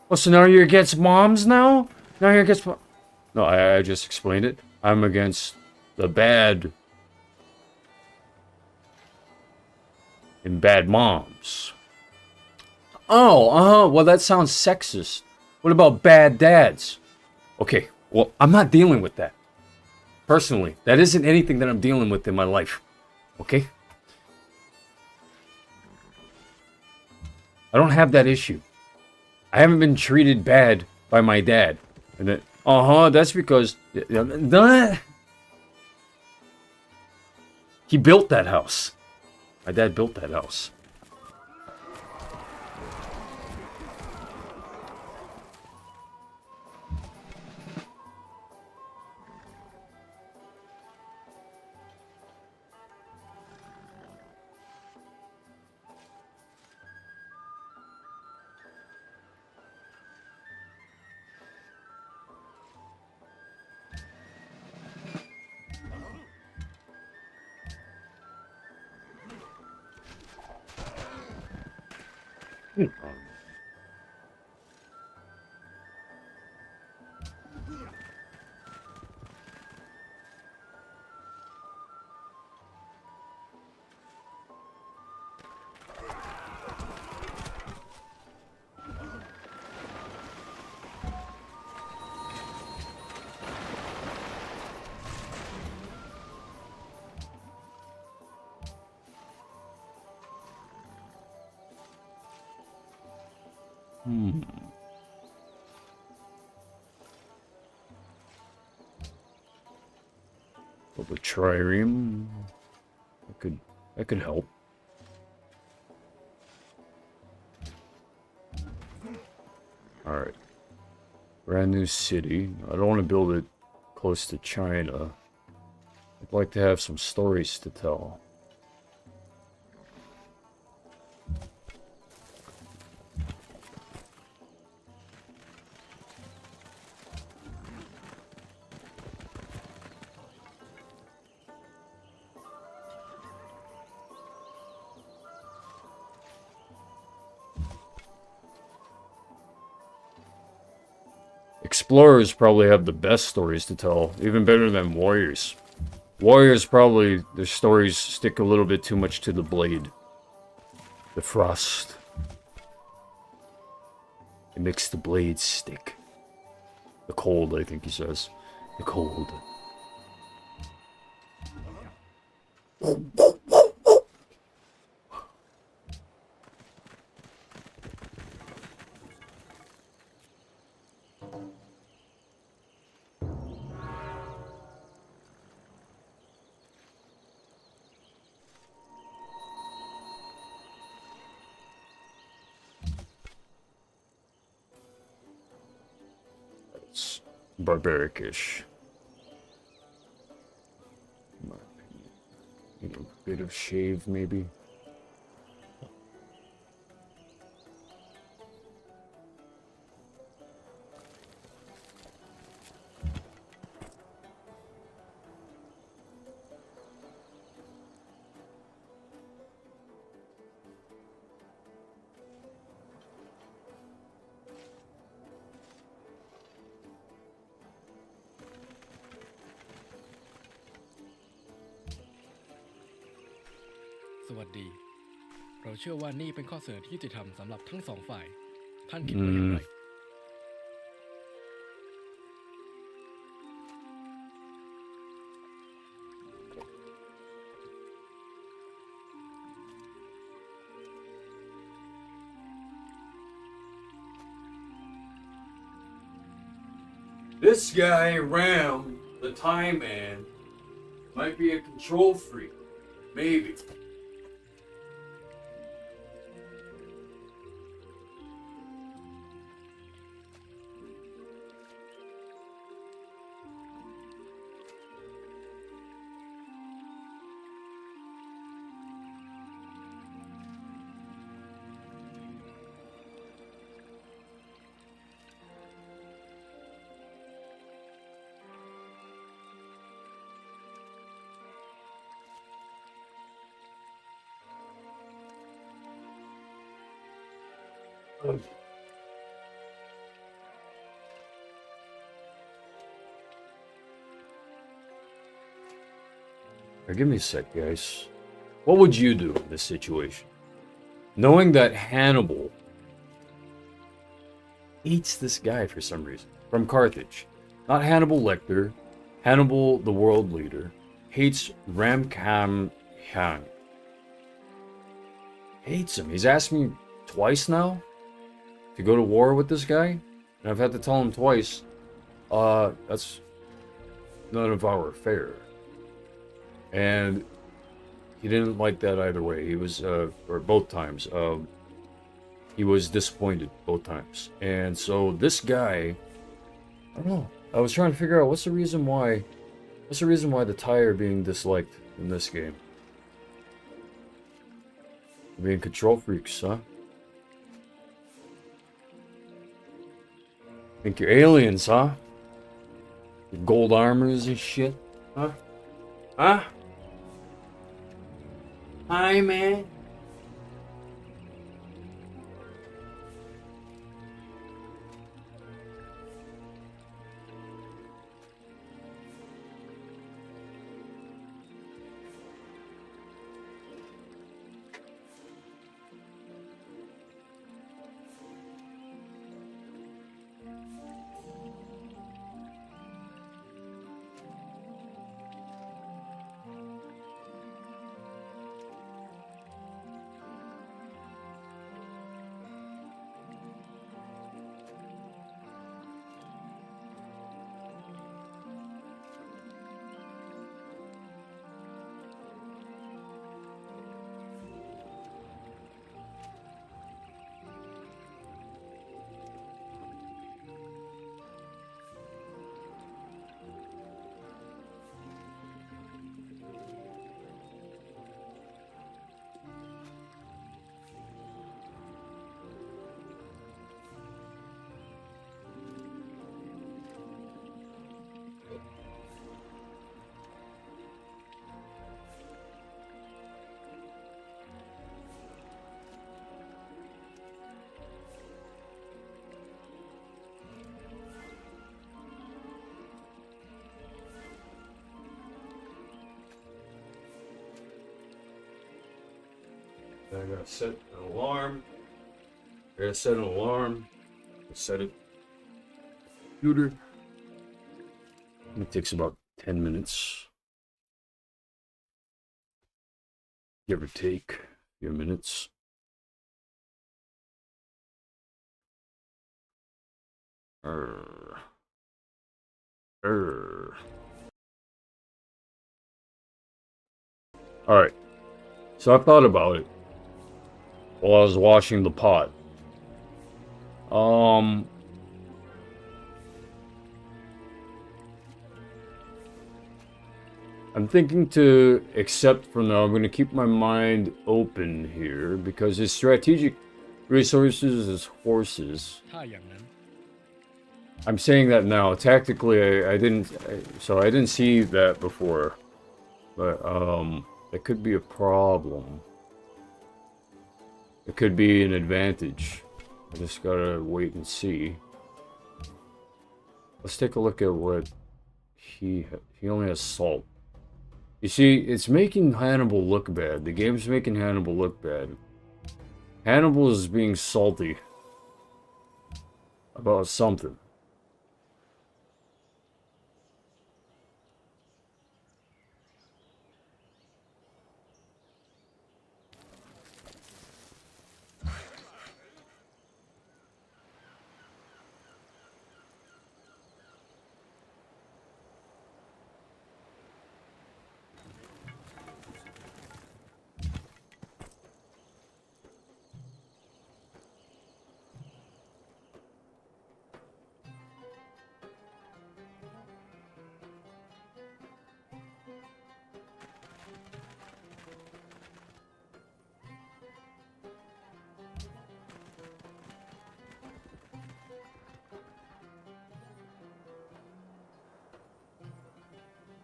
Oh, so now you're against moms now? Now you're against... No, I just explained it. I'm against the bad... and bad moms. Oh, well that sounds sexist. What about bad dads? Okay, well, I'm not dealing with that. Personally, that isn't anything that I'm dealing with in my life. Okay? I don't have that issue. I haven't been treated bad by my dad. And then, that's because... He built that house. My dad built that house. Well, the trireme, that could help. All right, brand new city. I don't want to build it close to China. I'd like to have some stories to tell. Explorers probably have the best stories to tell, even better than warriors. Warriors probably, their stories stick a little bit too much to the blade. The frost. It makes the blade stick. The cold, I think he says. The cold. It's barbaric-ish. In my opinion. Need a bit of shave, maybe.สวัสดีเราเชื่อว่านี่เป็นข้อเสนอที่ยุติธรรมสำหรับทั้งสองฝ่ายท่านคิดว่าอย่างไร This guy, Ram, the Time Man, might be a control freak. Maybe. Now, give me a sec, guys. What would you do in this situation? Knowing that Hannibal hates this guy for some reason. From Carthage. Not Hannibal Lecter. Hannibal, the world leader, hates Ramkhamhaeng. Hates him. He's asked me twice now to go to war with this guy. And I've had to tell him twice, that's none of our affair. And he didn't like that either way. He was, or both times, he was disappointed both times. And so this guy, I don't know. I was trying to figure out what's the reason why the TIE are being disliked in this game. Being control freaks, huh? Think you're aliens, huh? Your gold armors and shit, huh? Huh? Hi, man. I gotta set an alarm. I gotta set an alarm. Set it. Computer. It takes about 10 minutes. Give or take a few minutes. Alright. So I thought about it while I was washing the pot. I'm thinking to accept for now. I'm going to keep my mind open here because his strategic resources is horses. ถ้าอย่างนั้น I'm saying that now. Tactically, I didn't see that before, but that could be a problem. It could be an advantage. I just gotta wait and see. Let's take a look at what he only has salt. You see, it's making Hannibal look bad. The game's making Hannibal look bad. Hannibal is being salty about something.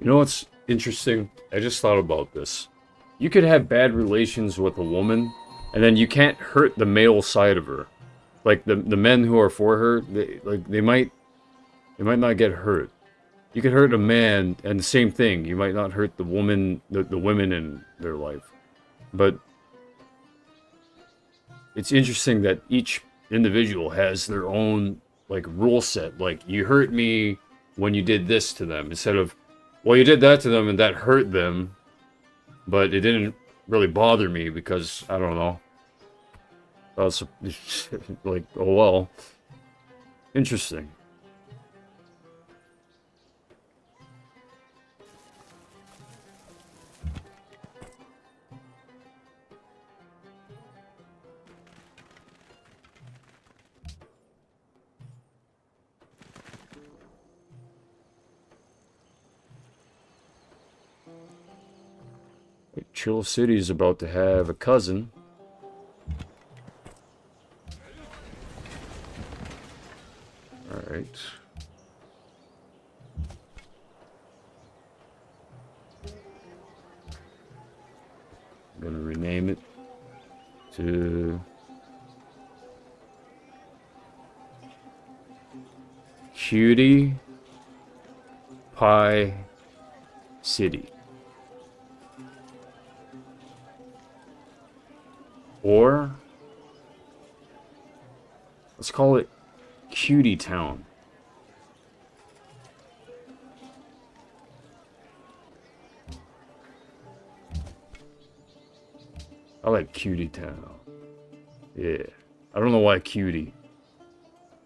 You know what's interesting? I just thought about this. You could have bad relations with a woman, and then you can't hurt the male side of her. Like the men who are for her, they might not get hurt. You could hurt a man, and the same thing. You might not hurt the woman, the women in their life. But it's interesting that each individual has their own like rule set. Like, you hurt me when you did this to them, instead of, well, you did that to them and that hurt them, but it didn't really bother me because, I don't know. That's like, oh well. Interesting. Chill City is about to have a cousin. Alright. I'm gonna rename it to Cutie Pie City. Or let's call it Cutie Town. I like Cutie Town. Yeah. I don't know why cutie.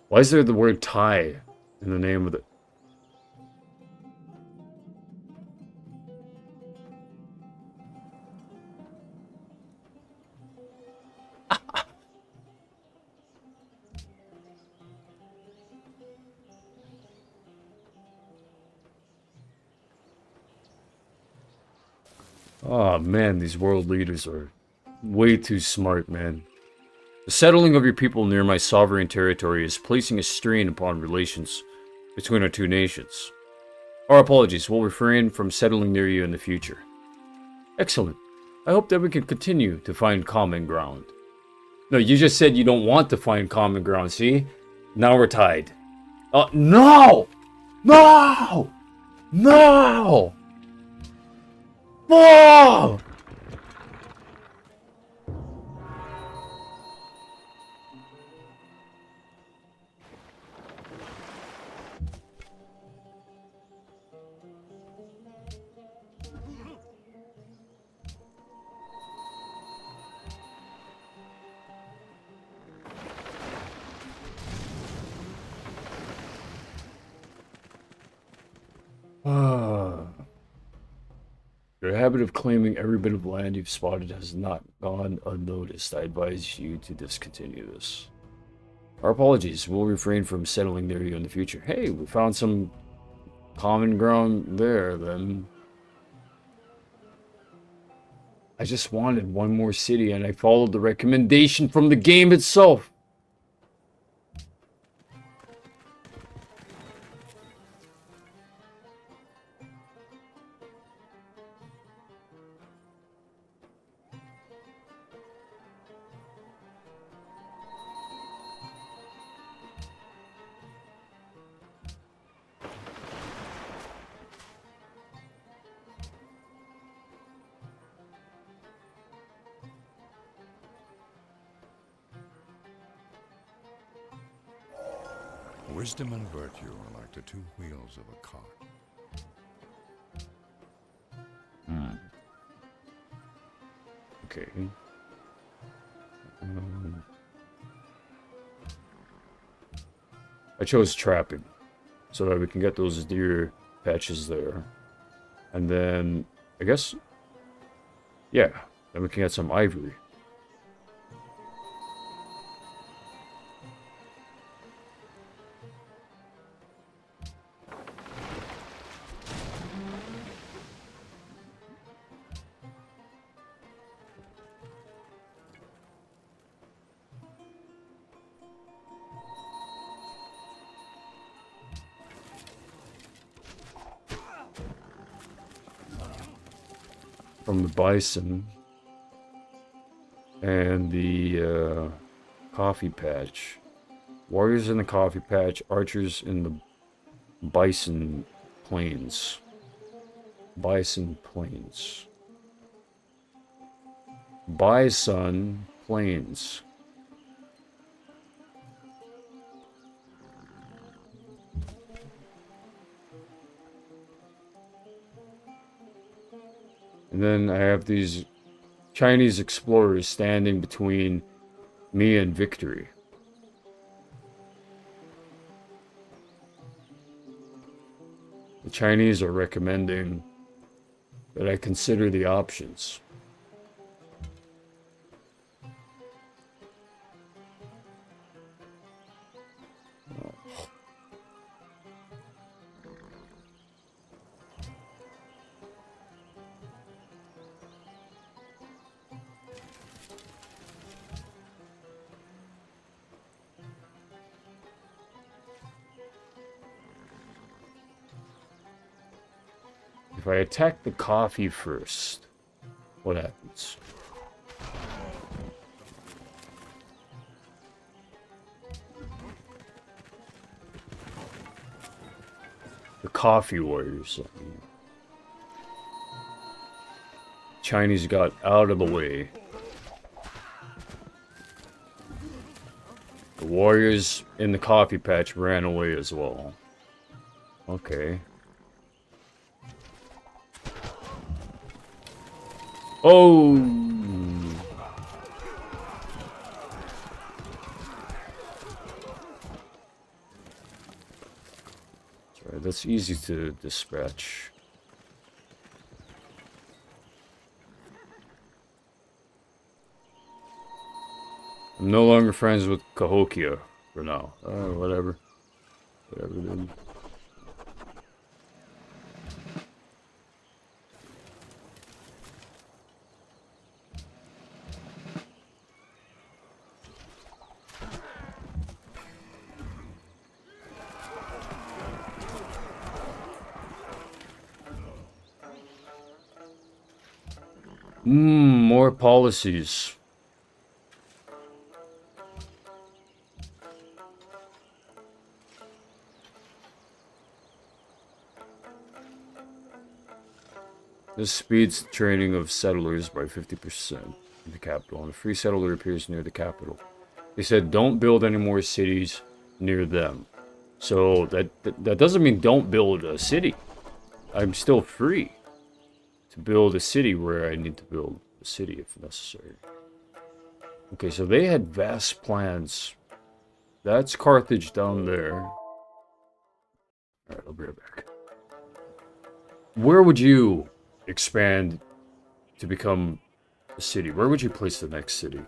Why is there the word Thai in the name of the... Oh man, these world leaders are way too smart, man. The settling of your people near my sovereign territory is placing a strain upon relations between our two nations. Our apologies, we'll refrain from settling near you in the future. Excellent. I hope that we can continue to find common ground. No, you just said you don't want to find common ground, see? Now we're tied. No! No! No! Whoa! Your habit of claiming every bit of land you've spotted has not gone unnoticed. I advise you to discontinue this. Our apologies. We'll refrain from settling near you in the future. Hey, we found some common ground there, then. I just wanted one more city, and I followed the recommendation from the game itself. Wisdom and virtue are like the two wheels of a cart. Okay. I chose trapping so that we can get those deer patches there. And then, I guess, yeah, then we can get some ivory. from the bison and the coffee patch. Warriors in the coffee patch, archers in the bison plains. Bison plains. Bison plains. And then I have these Chinese explorers standing between me and victory. The Chinese are recommending that I consider the options. If I attack the coffee first, what happens? The coffee warriors. Chinese got out of the way. The warriors in the coffee patch ran away as well. Okay. Oh! Sorry, that's easy to dispatch. I'm no longer friends with Cahokia for now. Whatever. Whatever, dude. More policies. This speeds the training of settlers by 50% in the capital, and a free settler appears near the capital. They said don't build any more cities near them. So that doesn't mean don't build a city. I'm still free to build a city where I need to build a city if necessary. Okay, so they had vast plans. That's Carthage down there. Alright, I'll be right back. Where would you expand to become a city? Where would you place the next city?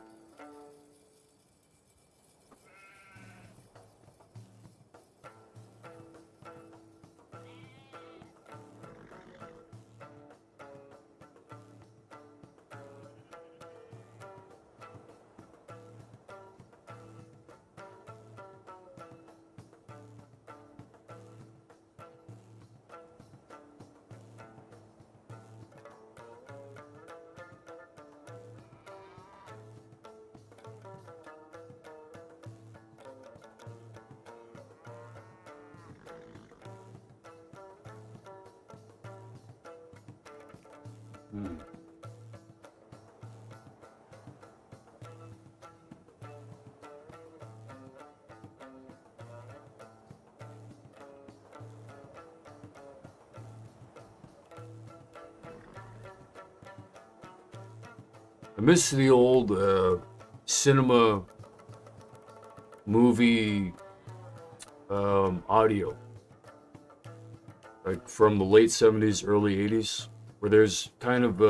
I miss the old cinema movie audio, like from the late 70s, early 80s, where there's kind of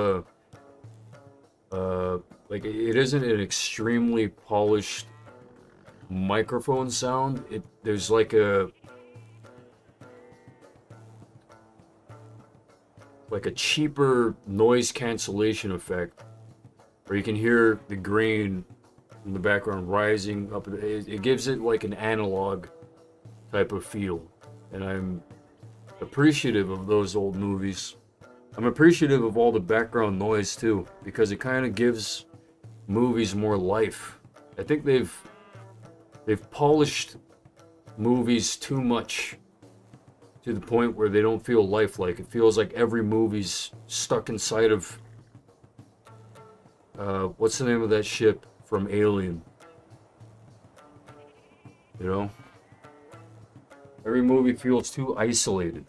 like it isn't an extremely polished microphone sound. There's like a cheaper noise cancellation effect, where you can hear the grain in the background rising up. It gives it like an analog type of feel, and I'm appreciative of those old movies I'm appreciative of all the background noise too, because it kind of gives movies more life. I think they've polished movies too much to the point where they don't feel lifelike. It feels like every movie's stuck inside of what's the name of that ship from Alien? You know? Every movie feels too isolated.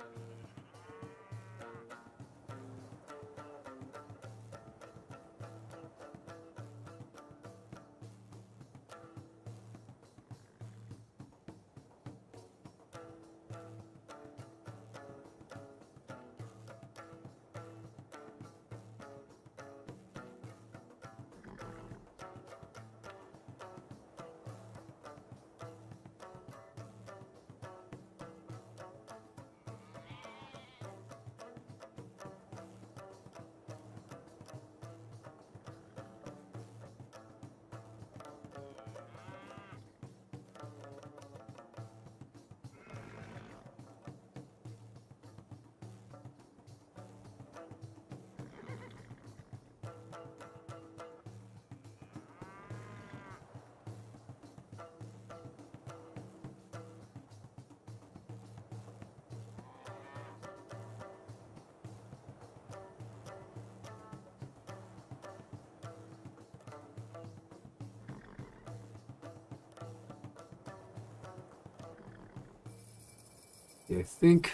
I think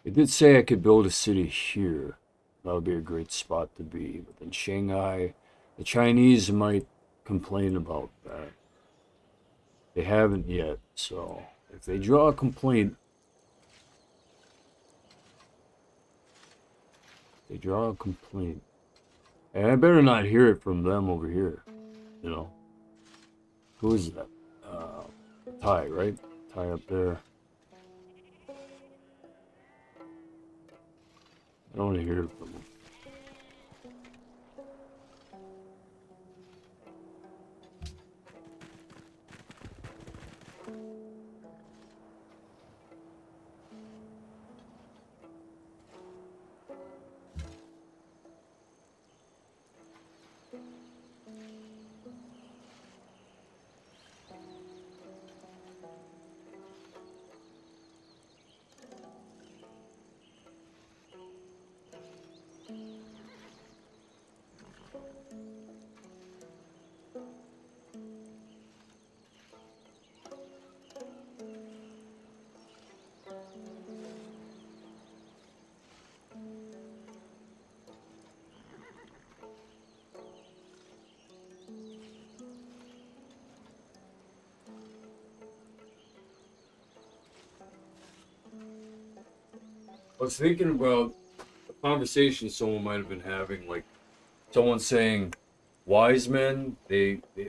it did say I could build a city here. That would be a great spot to be. But then Shanghai, the Chinese might complain about that. They haven't yet, so if they draw a complaint, and I better not hear it from them over here, you know. Who is that? Ty, right? Ty up there. I don't want to hear it from them. I was thinking about a conversation someone might have been having, like someone saying, "Wise men,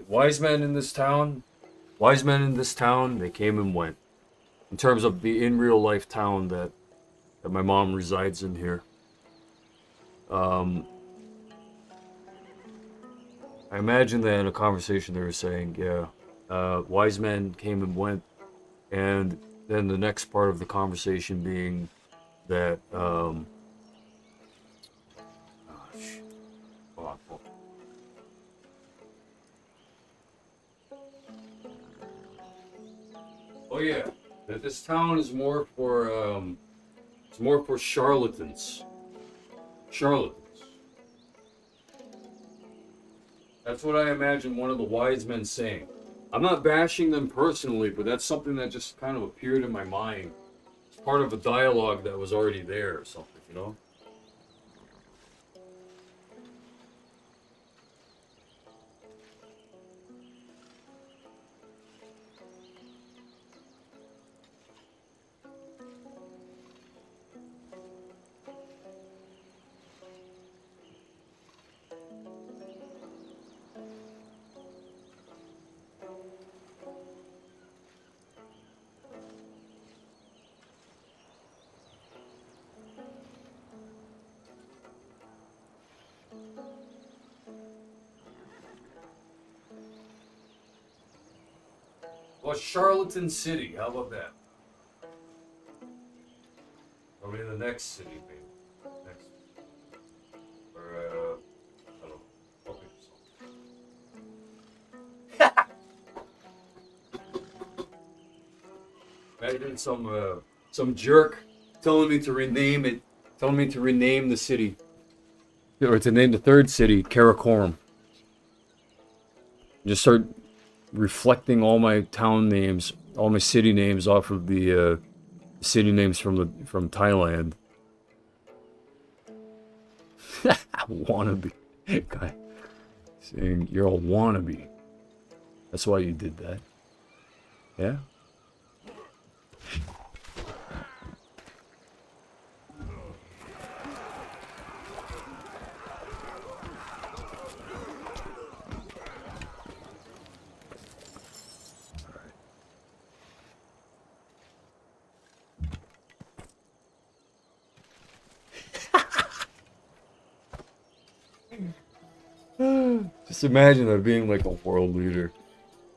wise men in this town, wise men in this town, they came and went." In terms of the in real life town that my mom resides in here, I imagine that in a conversation they were saying, "Yeah, wise men came and went," and then the next part of the conversation being that oh yeah, that this town is more for it's more for charlatans. Charlatans. That's what I imagine one of the wise men saying. I'm not bashing them personally, but that's something that just kind of appeared in my mind. It's part of a dialogue that was already there or something, you know? Well, Charlatan City. How about that? Or maybe the next city, maybe. Next. Or, I don't know. I'll think of something. Imagine some jerk telling me to rename it. Telling me to rename the city. Or to name the third city Karakoram. Just start reflecting all my town names, all my city names off of the city names from Thailand. Wannabe guy saying you're a wannabe. That's why you did that. Yeah. Just imagine that being like a world leader.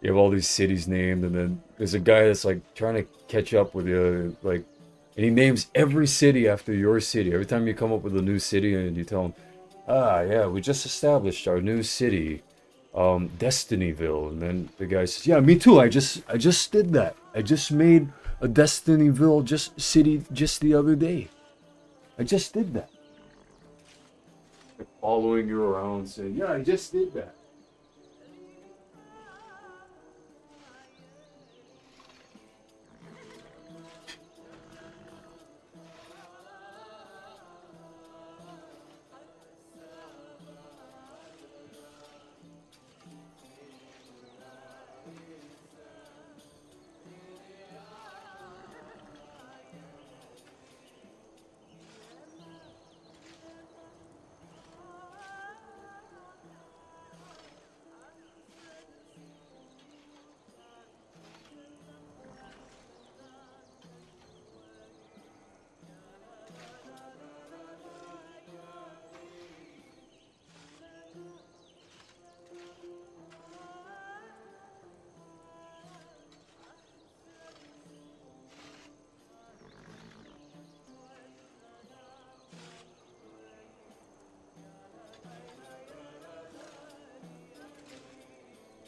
You have all these cities named, and then there's a guy that's like trying to catch up with you, like, and he names every city after your city. Every time you come up with a new city, and you tell him, "Ah, yeah, we just established our new city, Destinyville," and then the guy says, "Yeah, me too. I just did that. I just made a Destinyville city just the other day. I just did that." Like following you around, saying, "Yeah, I just did that."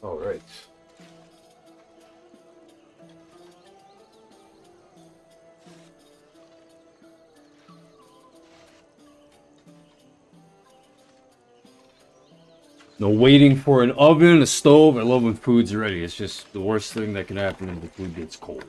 All right. No waiting for an oven, a stove. I love when food's ready. It's just the worst thing that can happen if the food gets cold.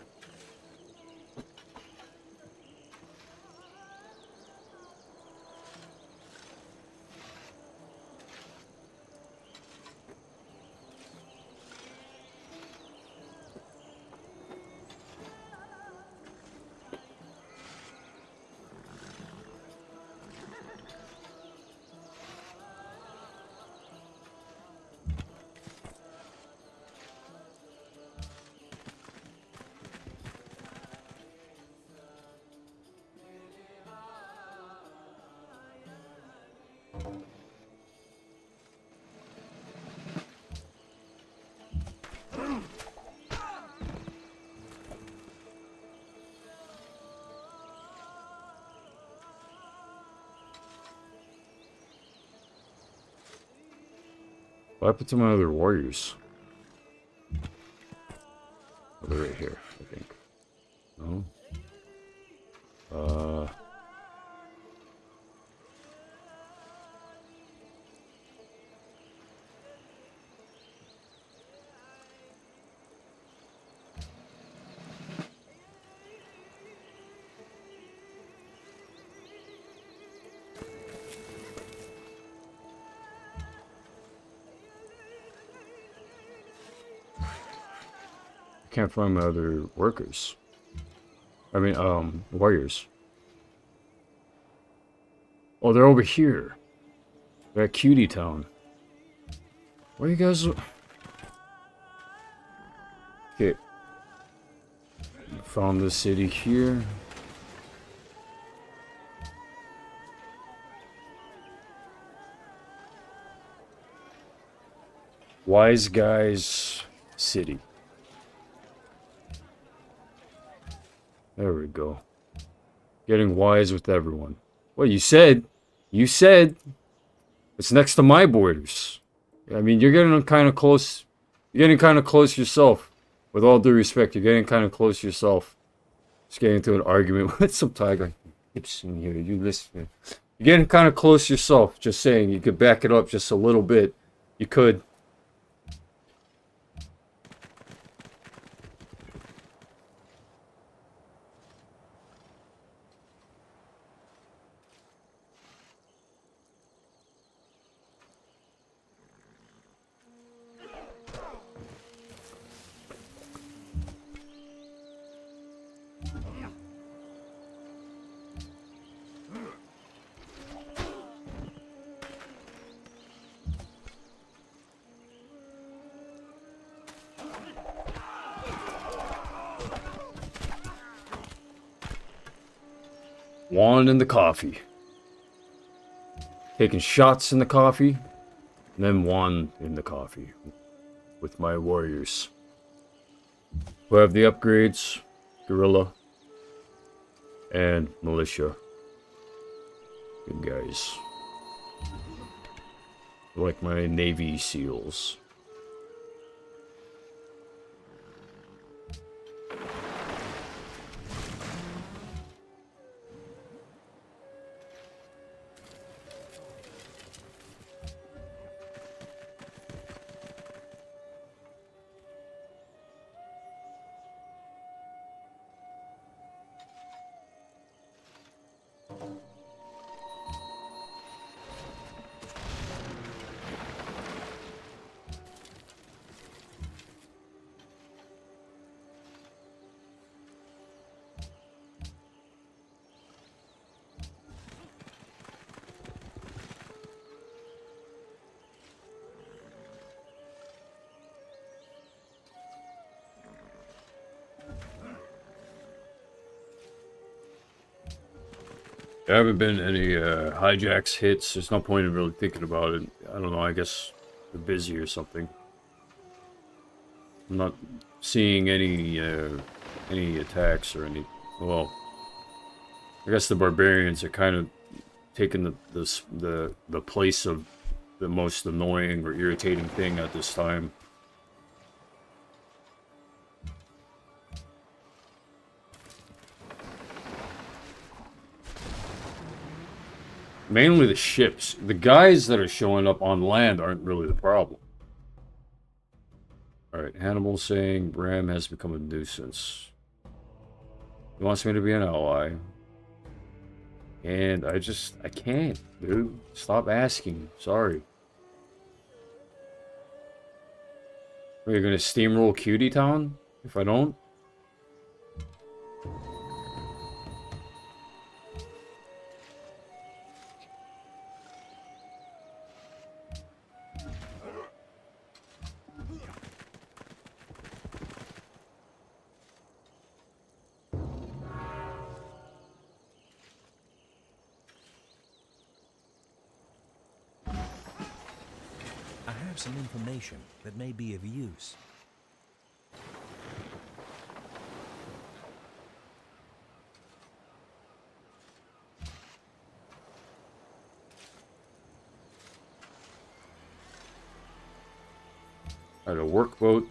What happened to my other warriors? Oh, they're right here, I think. No? Can't find my other workers. I mean, warriors. Oh, they're over here. They're at Cutie Town. Where you guys? Okay. Found the city here. Wise Guys City. There we go. Getting wise with everyone. Well, you said it's next to my borders. I mean, you're getting kind of close. You're getting kind of close yourself. With all due respect, you're getting kind of close yourself. Just getting into an argument with some tiger. It's in here. You listen. You're getting kind of close yourself. Just saying. You could back it up just a little bit. You could. Wand in the coffee. Taking shots in the coffee. And then wand in the coffee. With my warriors. Who have the upgrades. Guerrilla. And militia. Good guys. Like my Navy SEALs. There haven't been any hijacks, hits. There's no point in really thinking about it. I don't know, I guess they're busy or something. I'm not seeing any attacks or any... Well, I guess the barbarians are kind of taking the place of the most annoying or irritating thing at this time. Mainly the ships. The guys that are showing up on land aren't really the problem. Alright, Hannibal saying Bram has become a nuisance. He wants me to be an ally. And I can't, dude. Stop asking. Sorry. Are you gonna steamroll Cutie Town if I don't? I have some information that may be of use. At a workboat.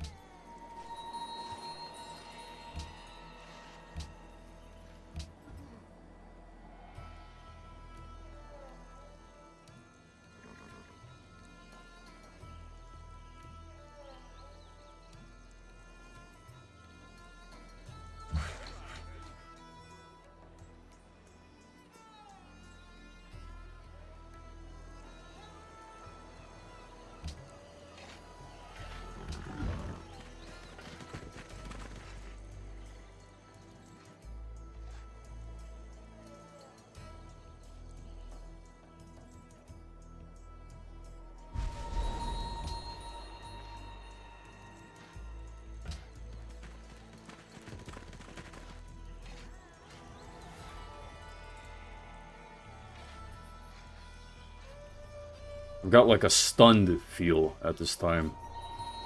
I've got like a stunned feel at this time.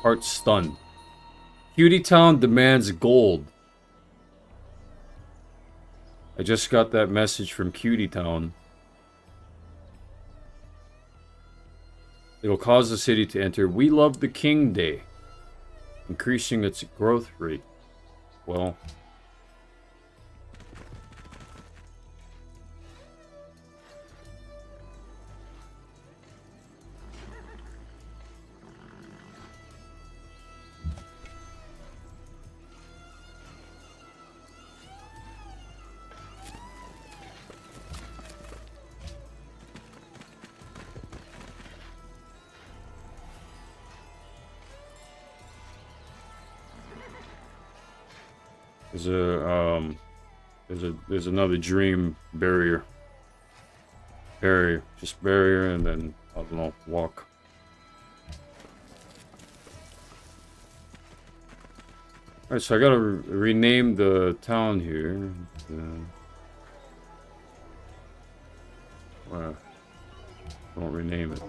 Heart stunned. Cutie Town demands gold. I just got that message from Cutie Town. It'll cause the city to enter We Love the King Day, increasing its growth rate. Well, there's another dream barrier. Just barrier, and then I don't know, walk. Alright, so I gotta rename the town here. Don't rename it.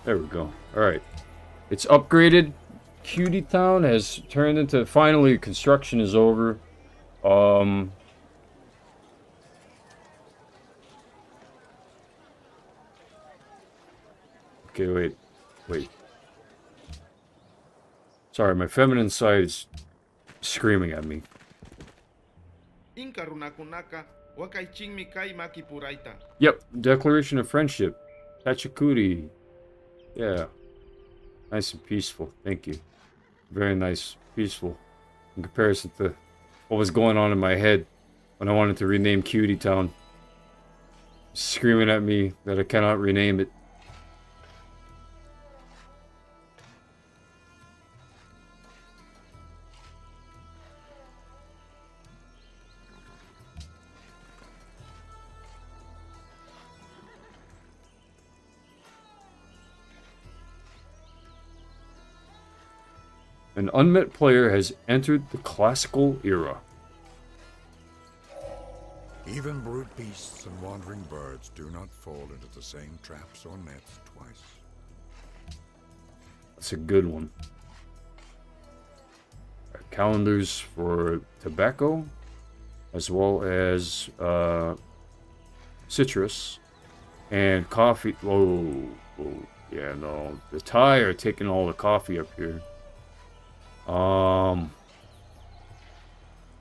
There we go. Alright. It's upgraded. Cutie Town has turned into... Finally, construction is over. Okay, wait. Sorry, my feminine side is screaming at me. Inka runakunaka wakaychinmi kay makipurayta. Yep, Declaration of Friendship. Tachikuri. Yeah. Nice and peaceful. Thank you. Very nice. Peaceful. In comparison to what was going on in my head when I wanted to rename Cutie Town. Screaming at me that I cannot rename it. An unmet player has entered the classical era. Even brute beasts and wandering birds do not fall into the same traps or nets twice. That's a good one. Calendars for tobacco, as well as citrus and coffee. Oh, yeah, no. The Thai are taking all the coffee up here.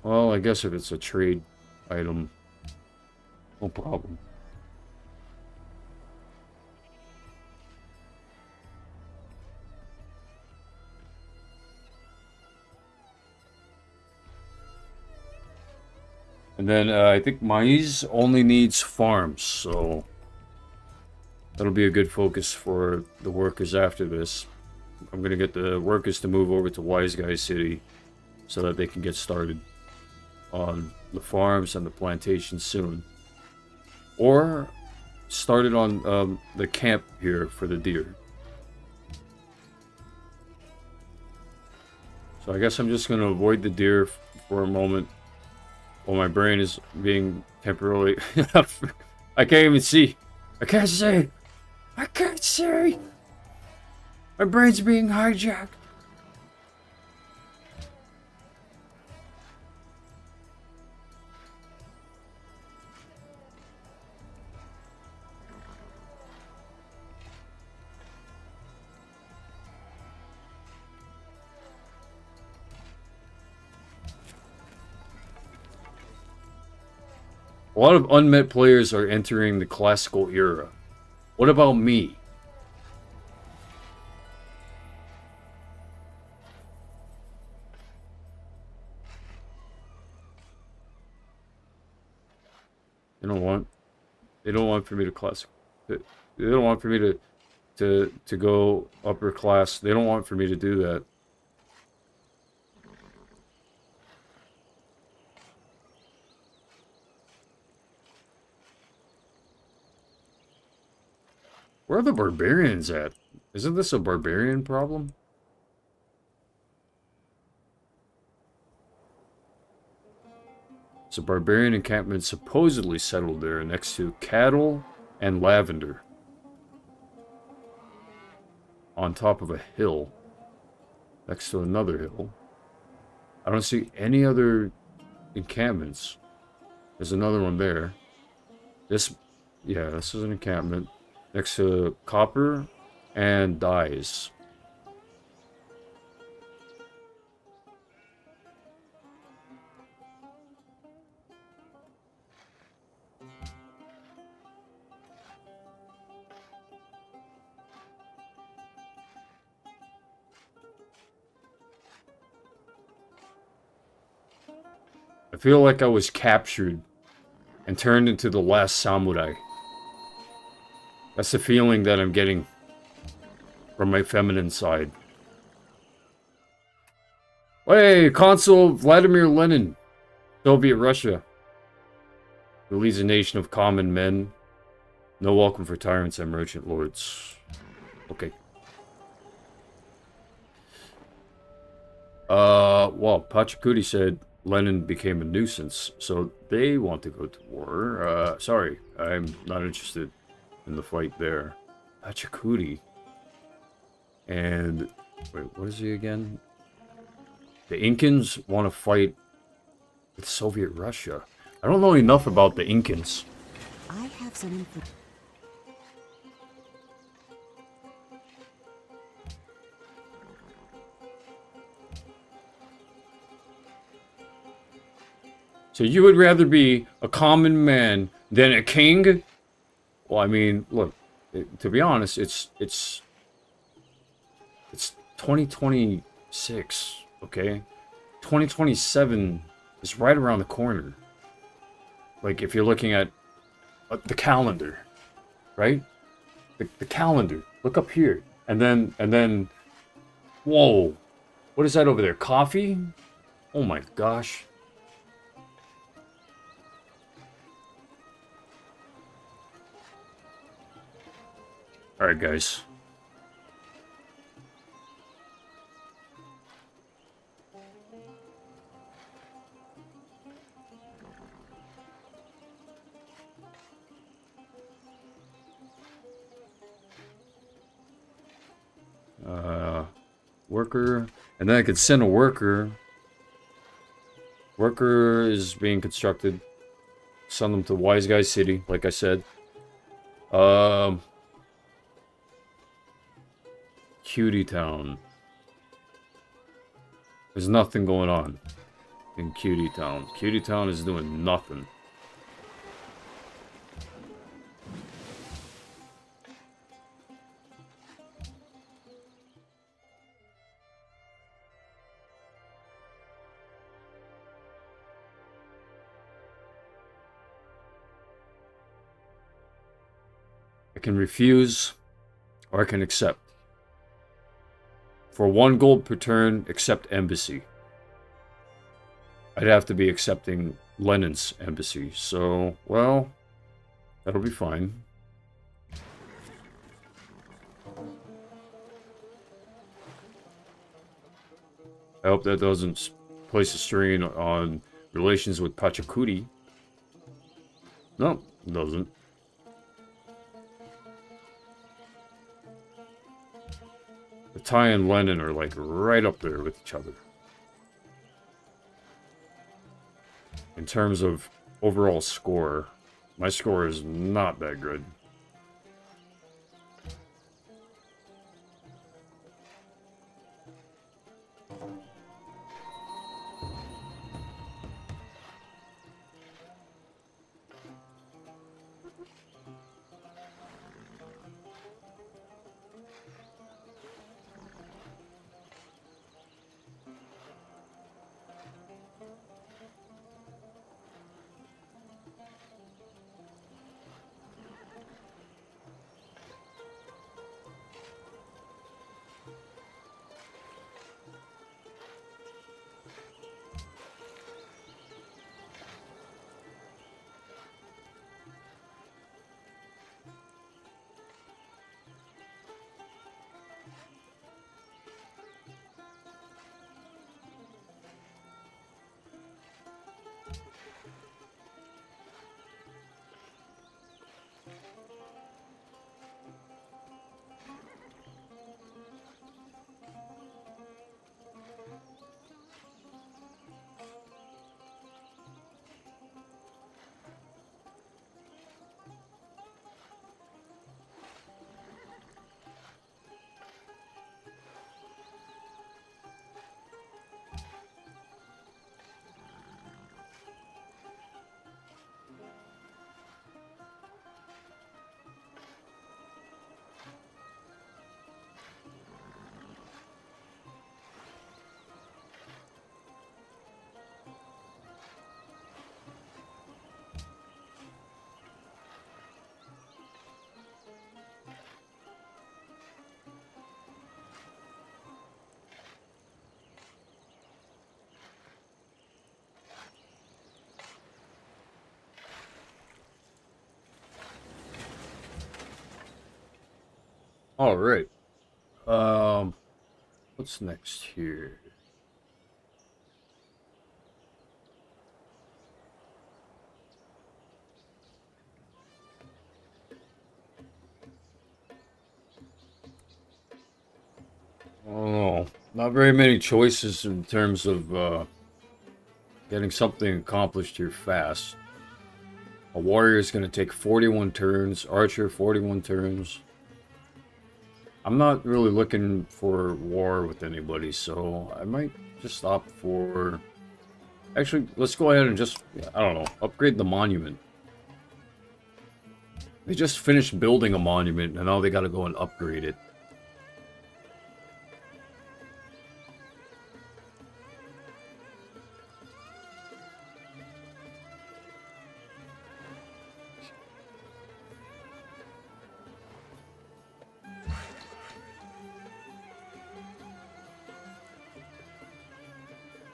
Well, I guess if it's a trade item, no problem. And then I think maize only needs farms, so that'll be a good focus for the workers after this. I'm gonna get the workers to move over to Wise Guy City so that they can get started on the farms and the plantations soon. Or started on the camp here for the deer. So I guess I'm just gonna avoid the deer for a moment while my brain is being temporarily... I can't even see. I can't see. I can't see. My brain's being hijacked. A lot of unmet players are entering the classical era. What about me? They don't want for me to classical. They don't want for me to go upper class. They don't want for me to do that. Where are the barbarians at? Isn't this a barbarian problem? It's a barbarian encampment supposedly settled there next to cattle and lavender. On top of a hill. Next to another hill. I don't see any other encampments. There's another one there. This is an encampment. Next to copper and dyes. I feel like I was captured and turned into the last samurai. That's the feeling that I'm getting from my feminine side. Hey, Consul Vladimir Lenin, Soviet Russia, who leads a nation of common men. No welcome for tyrants and merchant lords. Okay. Well, Pachacudi said Lenin became a nuisance, so they want to go to war. Sorry, I'm not interested in the fight there. Pachacudi. And, wait, what is he again? The Incans want to fight with Soviet Russia. I don't know enough about the Incans. I have some info. So you would rather be a common man than a king? Well, I mean, look, to be honest, it's 2026, okay? 2027 is right around the corner. Like, if you're looking at the calendar, right? The calendar. Look up here. And then, whoa. What is that over there? Coffee? Oh my gosh. Alright, guys. Worker. And then I could send a worker. Worker is being constructed. Send them to Wise Guy City, like I said. Cutie Town. There's nothing going on in Cutie Town. Cutie Town is doing nothing. I can refuse or I can accept. For 1 gold per turn, accept embassy. I'd have to be accepting Lenin's embassy, so, well, that'll be fine. I hope that doesn't place a strain on relations with Pachacudi. No, it doesn't. Tai and Lenin are like right up there with each other. In terms of overall score, my score is not that good. All right. What's next here? I don't know. Not very many choices in terms of getting something accomplished here fast. A warrior is going to take 41 turns. Archer, 41 turns. I'm not really looking for war with anybody, so I might just opt for... Actually, let's go ahead and just, I don't know, upgrade the monument. They just finished building a monument, and now they gotta go and upgrade it.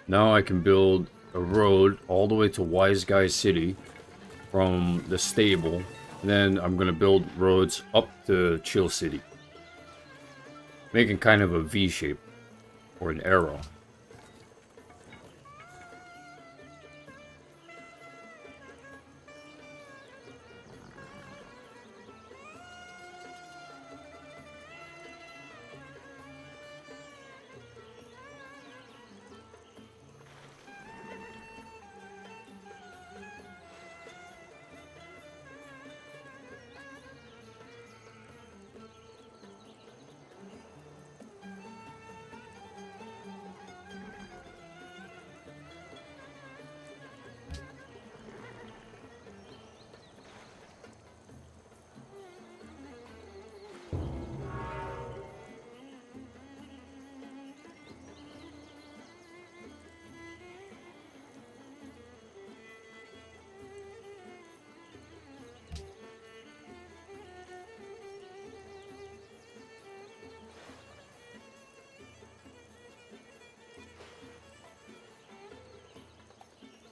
Now I can build a road all the way to Wise Guy City from the stable. And then I'm going to build roads up to Chill City. Making kind of a V shape. Or an arrow.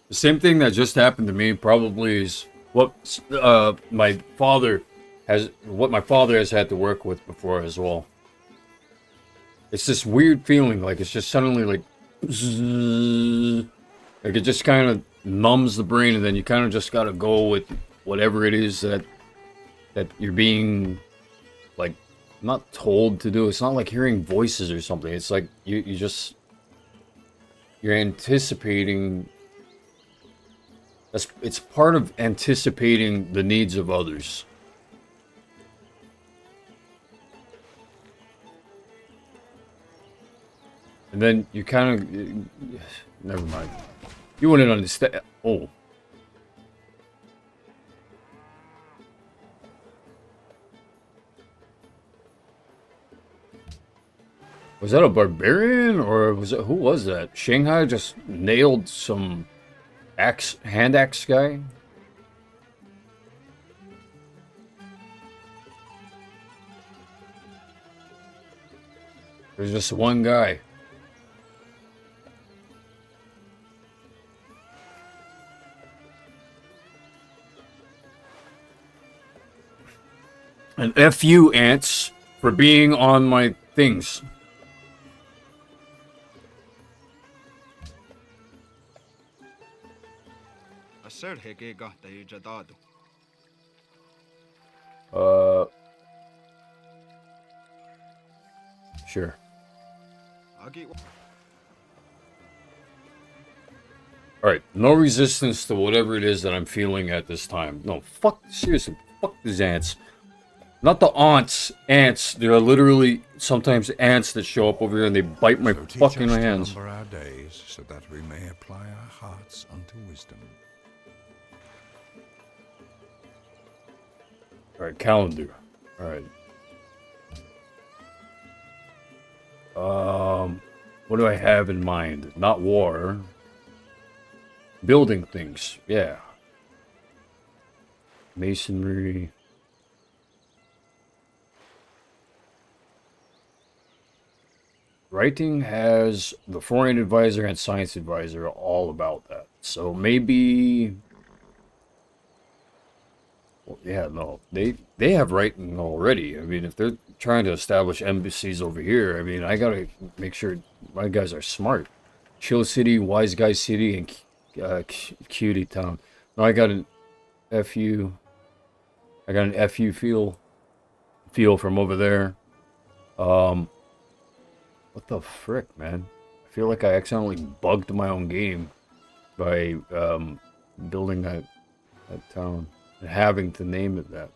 The same thing that just happened to me probably is what my father has had to work with before as well. It's this weird feeling, like it's just suddenly like it just kind of numbs the brain, and then you kind of just gotta go with whatever it is that you're being like not told to do. It's not like hearing voices or something. It's like you're anticipating. It's part of anticipating the needs of others. And then you kind of... Never mind. You wouldn't understand... Oh. Was that a barbarian? Or was it... Who was that? Shanghai just nailed some... hand axe guy? There's just one guy. And F you, ants, for being on my things. Sure. Alright, no resistance to whatever it is that I'm feeling at this time. No, fuck, seriously, fuck these ants. Not the ants. There are literally sometimes ants that show up over here and they bite my So teach fucking us to hands. number our days, so that we may apply our hearts unto wisdom. Alright, calendar. Alright. What do I have in mind? Not war. Building things, yeah. Masonry. Writing has the foreign advisor and science advisor all about that. So maybe... Well, yeah, no. They have writing already. I mean, if they're trying to establish embassies over here. I mean, I gotta make sure my guys are smart. Chill City, Wise Guy City, and Cutie Town. No, I got an FU. I got an FU feel from over there. What the frick, man? I feel like I accidentally bugged my own game by building that town and having to name it that.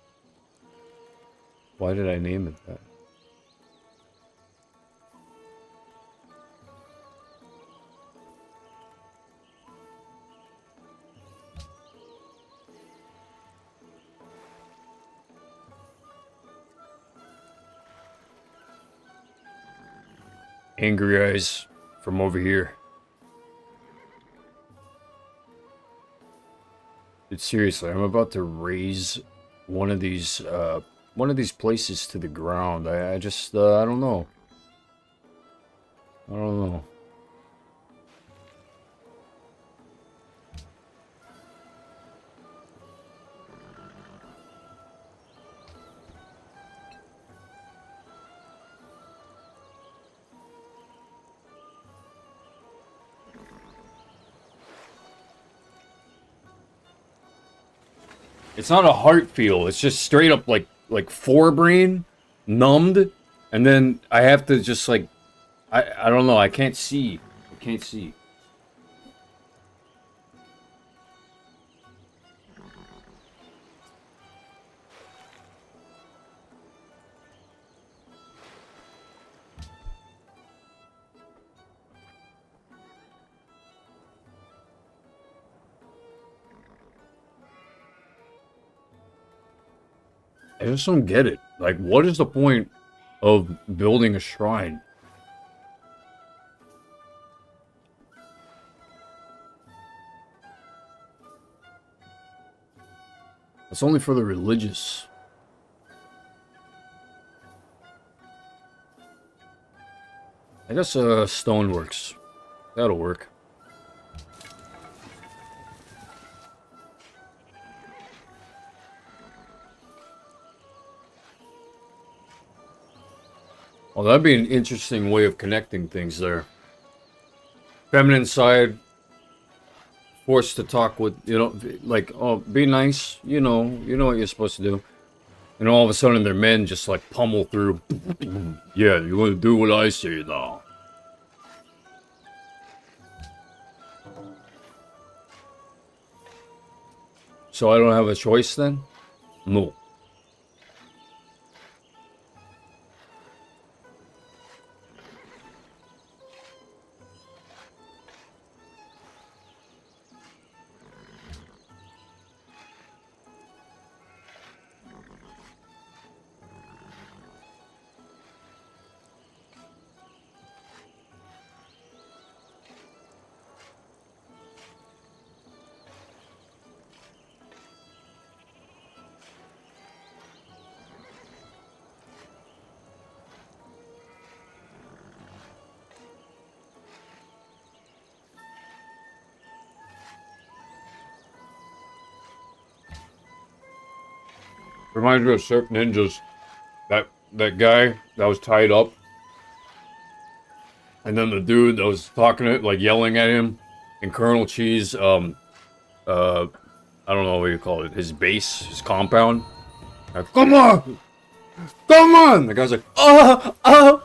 Why did I name it that? Angry Eyes from over here. Dude, seriously, I'm about to raise one of these places to the ground. I just I don't know. I don't know. It's not a heart feel. It's just straight up like forebrain numbed, and then I have to just like I don't know. I can't see. I can't see. I just don't get it. Like, what is the point of building a shrine? It's only for the religious. I guess stone works. That'll work. Well, that'd be an interesting way of connecting things there. Feminine side, forced to talk with, you know, like, oh, be nice, you know what you're supposed to do. And all of a sudden, their men just like pummel through. Yeah, you're gonna do what I say now. So I don't have a choice then? No. Reminds me of Surf Ninjas. That guy that was tied up. And then the dude that was talking it, like yelling at him. And Colonel Cheese, I don't know what you call it. His base, his compound. Like, come on! Come on! The guy's like, oh!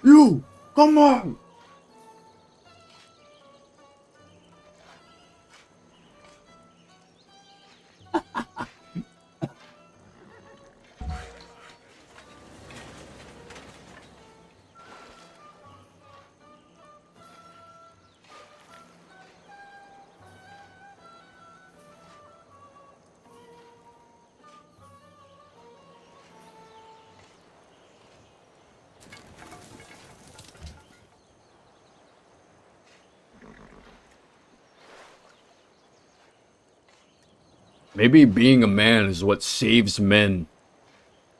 You! Come on! Maybe being a man is what saves men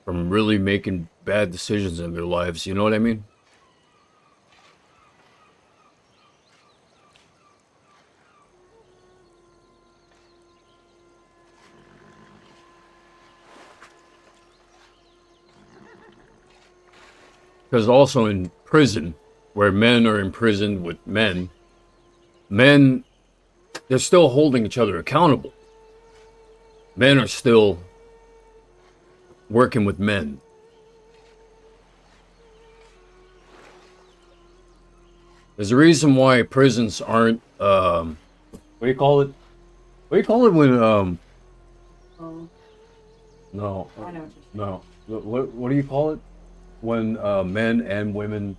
from really making bad decisions in their lives. You know what I mean? Because also in prison, where men are imprisoned with men, men, they're still holding each other accountable. Men are still working with men. There's a reason why prisons aren't, what do you call it? What do you call it when, no, no. What do you call it? When men and women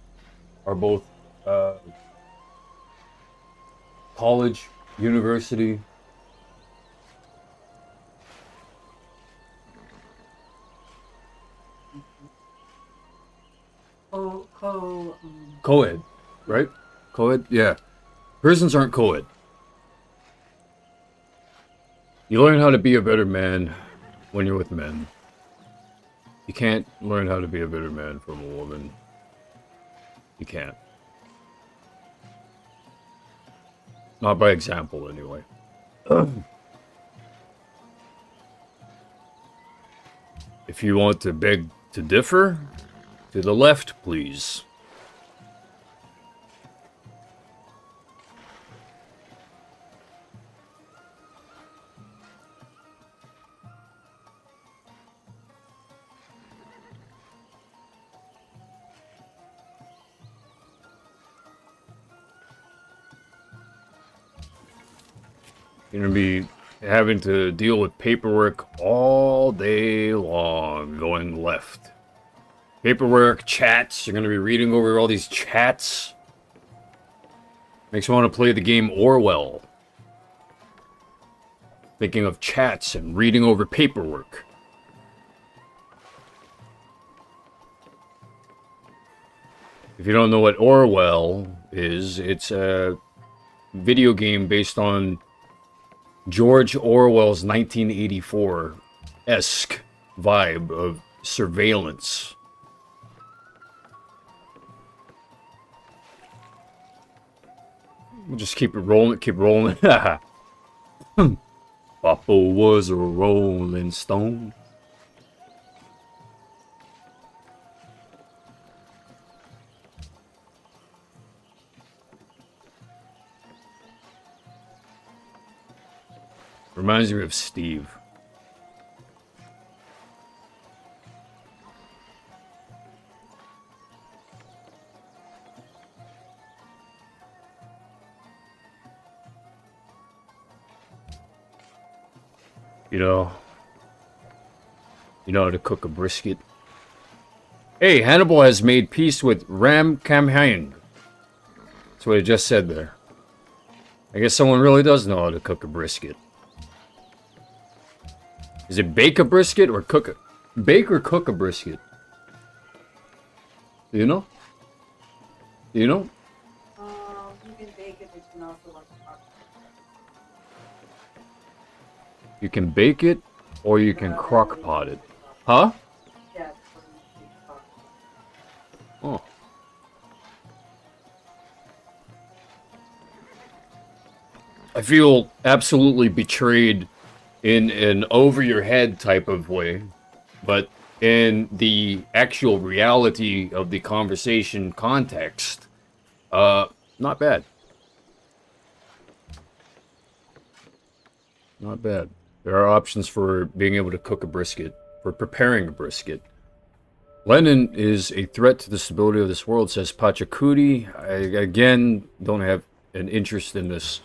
are both college, university. Co-ed, right? Co-ed, yeah. Prisons aren't co-ed. You learn how to be a better man when you're with men. You can't learn how to be a better man from a woman. You can't. Not by example, anyway. If you want to beg to differ, to the left, please. You're gonna be having to deal with paperwork all day long, going left. Paperwork, chats, you're gonna be reading over all these chats. Makes you want to play the game Orwell. Thinking of chats and reading over paperwork. If you don't know what Orwell is, it's a video game based on George Orwell's 1984-esque vibe of surveillance. We'll just keep it rolling, keep rolling. Papa was a rolling stone. Reminds me of Steve. You know how to cook a brisket. Hey, Hannibal has made peace with Ram Kamhain. That's what he just said there. I guess someone really does know how to cook a brisket. Is it bake a brisket or cook it? Bake or cook a brisket? Do you know? Do you know? You can bake it, but you can also like crock You can bake it or you can crock pot it. Huh? Yeah. Oh. I feel absolutely betrayed in an over-your-head type of way, but in the actual reality of the conversation context, not bad. Not bad. There are options for being able to cook a brisket, for preparing a brisket. Lenin is a threat to the stability of this world, says Pachacudi. I, again, don't have an interest in this.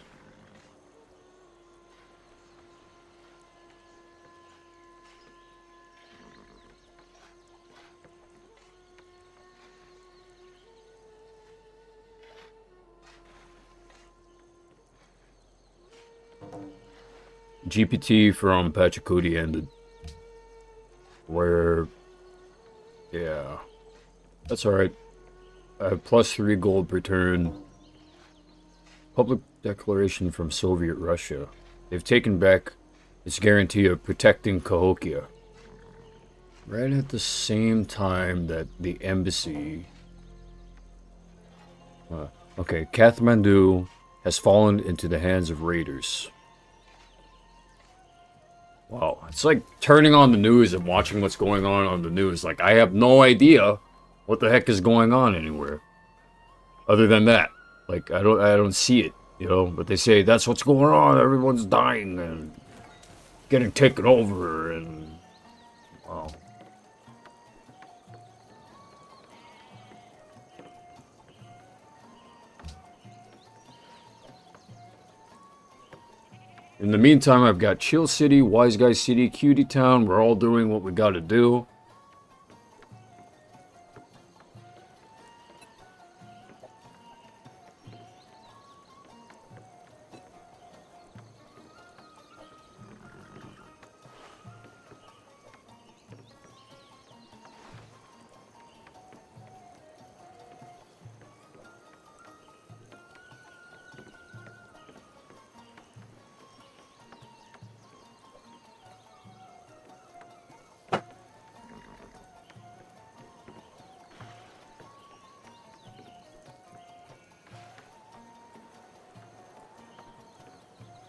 GPT from Pachacudi ended. Where... yeah. That's alright. I have +3 gold per turn. Public declaration from Soviet Russia. They've taken back its guarantee of protecting Cahokia. Right at the same time that the embassy... okay, Kathmandu has fallen into the hands of raiders. Wow, it's like turning on the news and watching what's going on the news. Like, I have no idea what the heck is going on anywhere? Other than that, like I don't see it, you know. But they say that's what's going on. Everyone's dying and getting taken over, and wow. In the meantime, I've got Chill City, Wise Guy City, Cutie Town. We're all doing what we gotta do.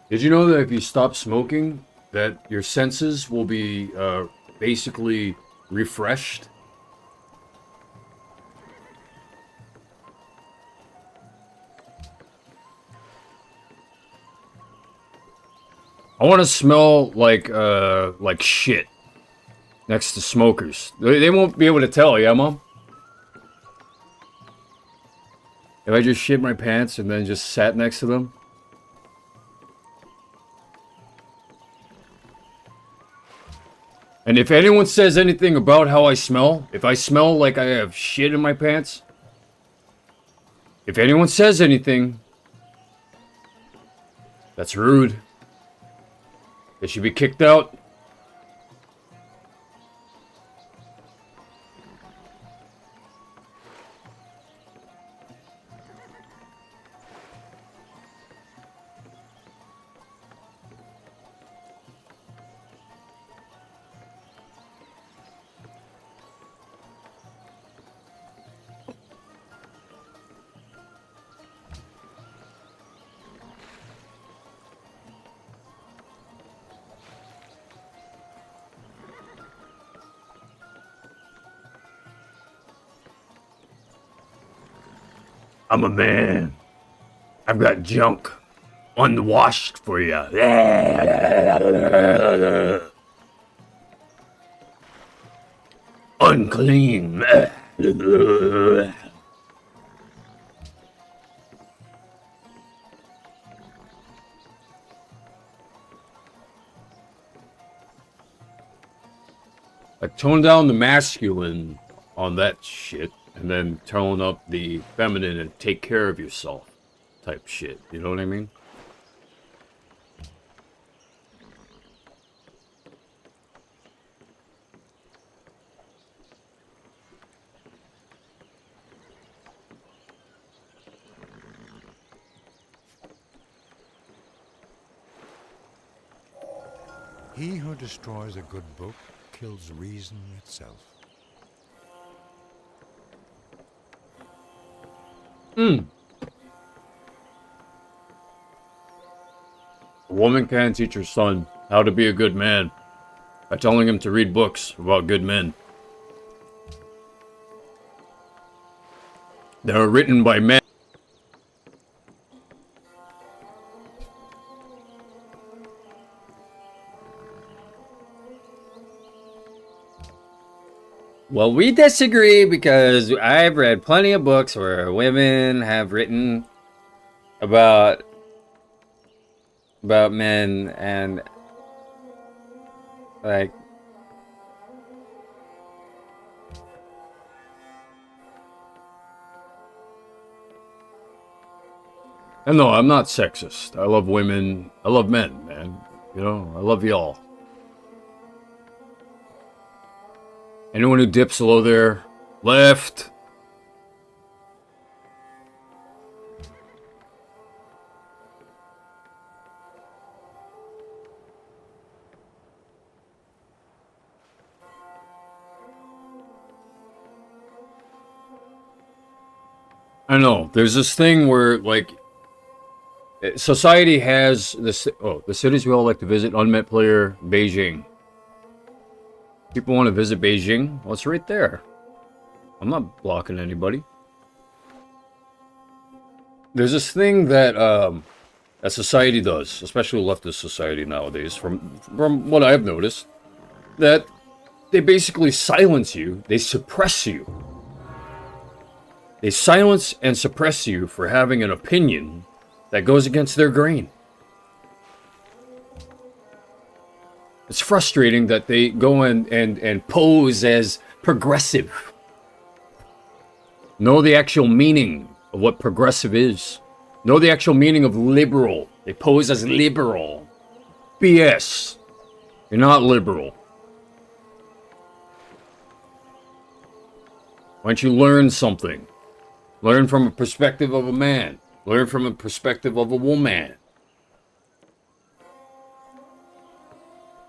Did you know that if you stop smoking, that your senses will be basically refreshed? I want to smell like shit next to smokers. They won't be able to tell, yeah, Mom? If I just shit my pants and then just sat next to them? And if anyone says anything about how I smell, if I smell like I have shit in my pants, if anyone says anything, that's rude. They should be kicked out. I'm a man. I've got junk unwashed for you. Unclean. I tone down the masculine on that shit. And then tone up the feminine and take care of yourself type shit. You know what I mean? He who destroys a good book kills reason itself. A woman can teach her son how to be a good man by telling him to read books about good men. That are written by men. Well, we disagree because I've read plenty of books where women have written about men and like and no, I'm not sexist. I love women. I love men, man. You know, I love y'all. Anyone who dips below there, left. I know, there's this thing where, like, society has this, the cities we all like to visit, unmet player, Beijing. People want to visit Beijing. Well, it's right there. I'm not blocking anybody. There's this thing that that society does, especially leftist society nowadays, from what I've noticed, that they basically silence you, they suppress you. They silence and suppress you for having an opinion that goes against their grain. It's frustrating that they go and pose as progressive. Know the actual meaning of what progressive is. Know the actual meaning of liberal. They pose as liberal. BS. You're not liberal. Why don't you learn something? Learn from a perspective of a man. Learn from a perspective of a woman.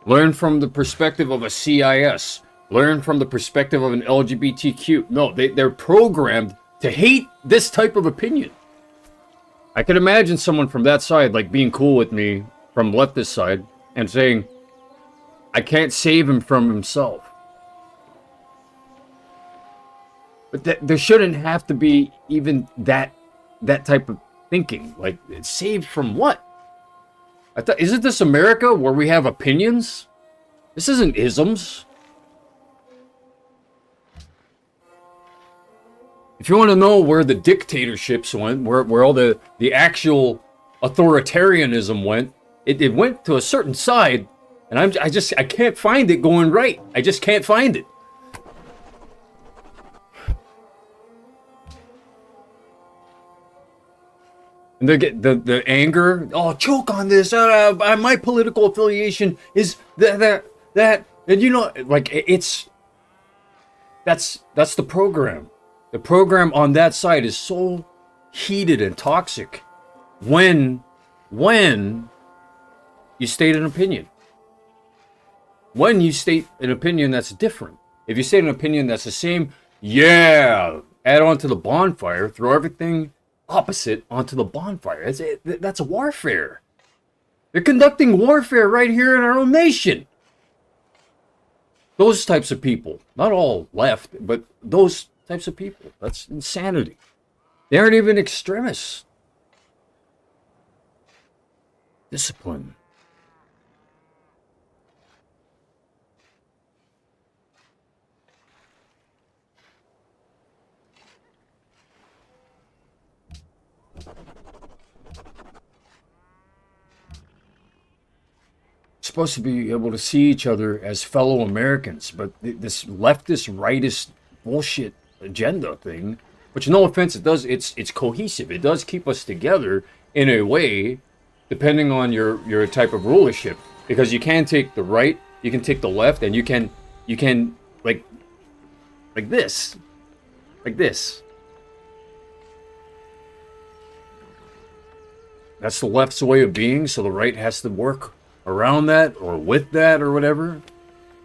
Learn from the perspective of a CIS. Learn from the perspective of an LGBTQ. No, they're programmed to hate this type of opinion. I could imagine someone from that side like being cool with me from leftist side and saying, I can't save him from himself. But there shouldn't have to be even that type of thinking. Like, saved from what? Isn't this America where we have opinions? This isn't isms. If you want to know where the dictatorships went, where all the actual authoritarianism went, it went to a certain side, and I can't find it going right. I just can't find it. And they get the anger. Oh, choke on this. My political affiliation is that, and you know, like that's the program. The program on that side is so heated and toxic when you state an opinion. When you state an opinion that's different. If you state an opinion that's the same, yeah, add on to the bonfire, throw everything opposite onto the bonfire. That's warfare. They're conducting warfare right here in our own nation. Those types of people, not all left, but those types of people. That's insanity. They aren't even extremists. Discipline. Supposed to be able to see each other as fellow Americans, but this leftist, rightist bullshit agenda thing, which, no offense, it's cohesive. It does keep us together in a way, depending on your type of rulership, because you can take the right, you can take the left, and you can like this. That's the left's way of being, so the right has to work around that or with that or whatever.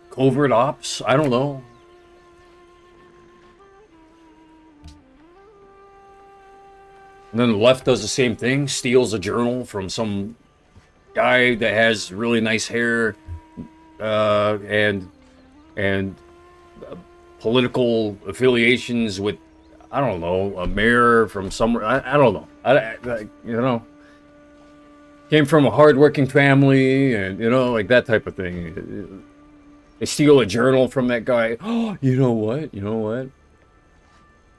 Covert ops, I don't know. And then the left does the same thing, steals a journal from some guy that has really nice hair and political affiliations with, I don't know, a mayor from somewhere. I don't know. You know, came from a hardworking family, and you know, like that type of thing. They steal a journal from that guy. Oh, you know what?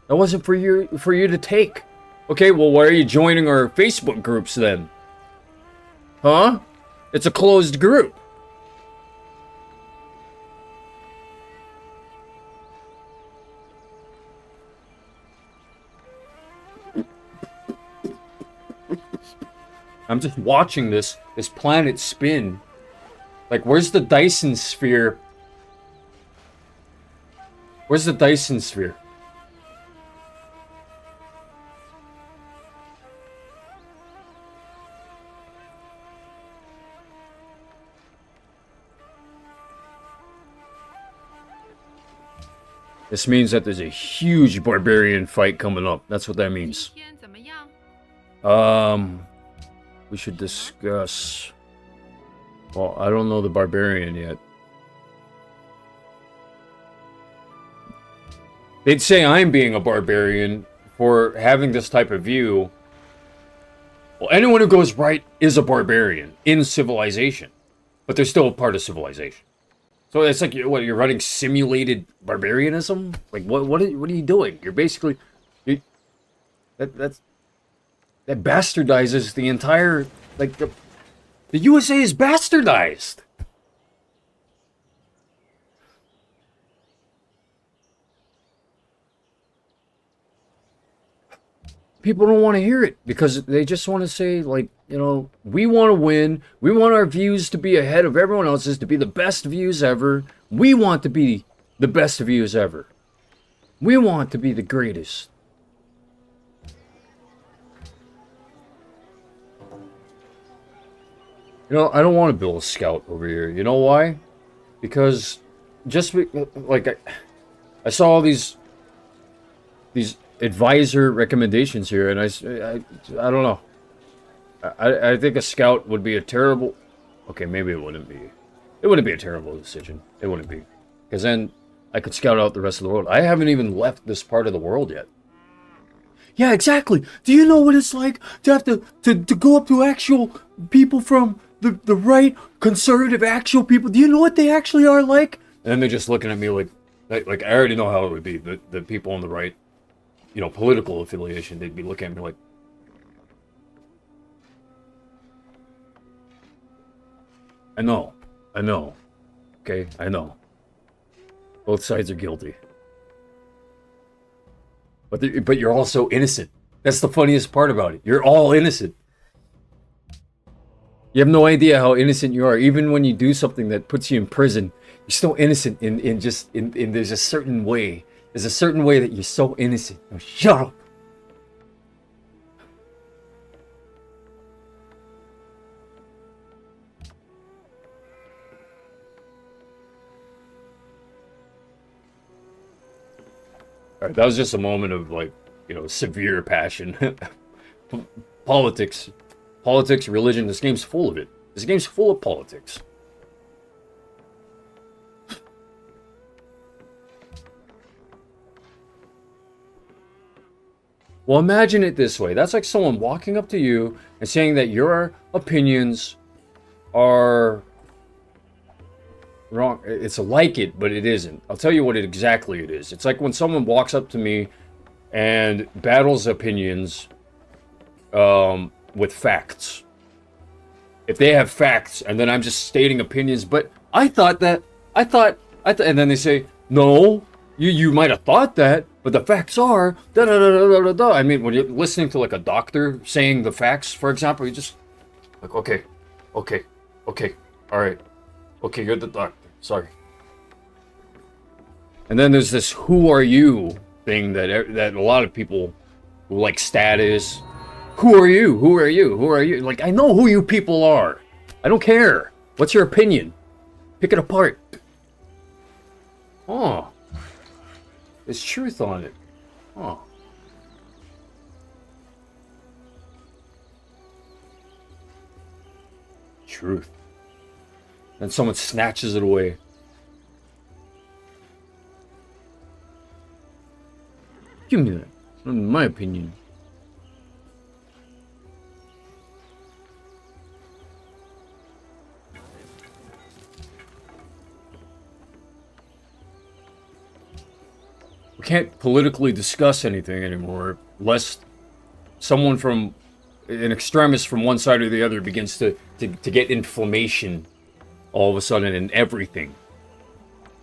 That wasn't for you to take. Okay, well, why are you joining our Facebook groups then? Huh? It's a closed group. I'm just watching this planet spin. Like, where's the Dyson sphere? Where's the Dyson sphere? This means that there's a huge barbarian fight coming up. That's what that means. 今天怎么样？ We should discuss. Well, I don't know the barbarian yet. They'd say I'm being a barbarian for having this type of view. Well, anyone who goes right is a barbarian in civilization, but they're still a part of civilization. So it's like, what, you're running simulated barbarianism? Like, what are you doing? You're basically, that bastardizes the entire, like, the USA is bastardized. People don't want to hear it because they just want to say, like, you know, we want to win. We want our views to be ahead of everyone else's, to be the best views ever. We want to be the best views ever. We want to be the greatest. You know, I don't want to build a scout over here. You know why? Because like I saw all these advisor recommendations here, and I don't know. I think a scout would be a terrible. Okay, maybe it wouldn't be. It wouldn't be a terrible decision. It wouldn't be, because then I could scout out the rest of the world. I haven't even left this part of the world yet. Yeah, exactly. Do you know what it's like to have to go up to actual people from the right, conservative, actual people? Do you know what they actually are like? And then they're just looking at me like I already know how it would be. The people on the right, you know, political affiliation, they'd be looking at me like, I know, okay, I know. Both sides are guilty. But you're also innocent. That's the funniest part about it. You're all innocent. You have no idea how innocent you are. Even when you do something that puts you in prison, you're still innocent in there's a certain way. There's a certain way that you're so innocent. Now shut up. All right, that was just a moment of, like, you know, severe passion. Politics, religion. This game's full of it. This game's full of politics. Well, imagine it this way. That's like someone walking up to you and saying that your opinions are wrong. It's like it, but it isn't. I'll tell you what exactly it is. It's like when someone walks up to me and battles opinions with facts. If they have facts and then I'm just stating opinions, but I thought, and then they say, no, you might have thought that, but the facts are da da da da da da. I mean, when you're listening to like a doctor saying the facts, for example, you just like, okay, all right, okay, you're the doctor. Sorry. And then there's this "who are you" thing that a lot of people who like status. Who are you? Who are you? Who are you? Like, I know who you people are. I don't care. What's your opinion? Pick it apart. Oh. There's truth on it. Oh. Truth. Then someone snatches it away. Give me that. In my opinion. We can't politically discuss anything anymore, lest someone from an extremist from one side or the other begins to get inflammation all of a sudden in everything.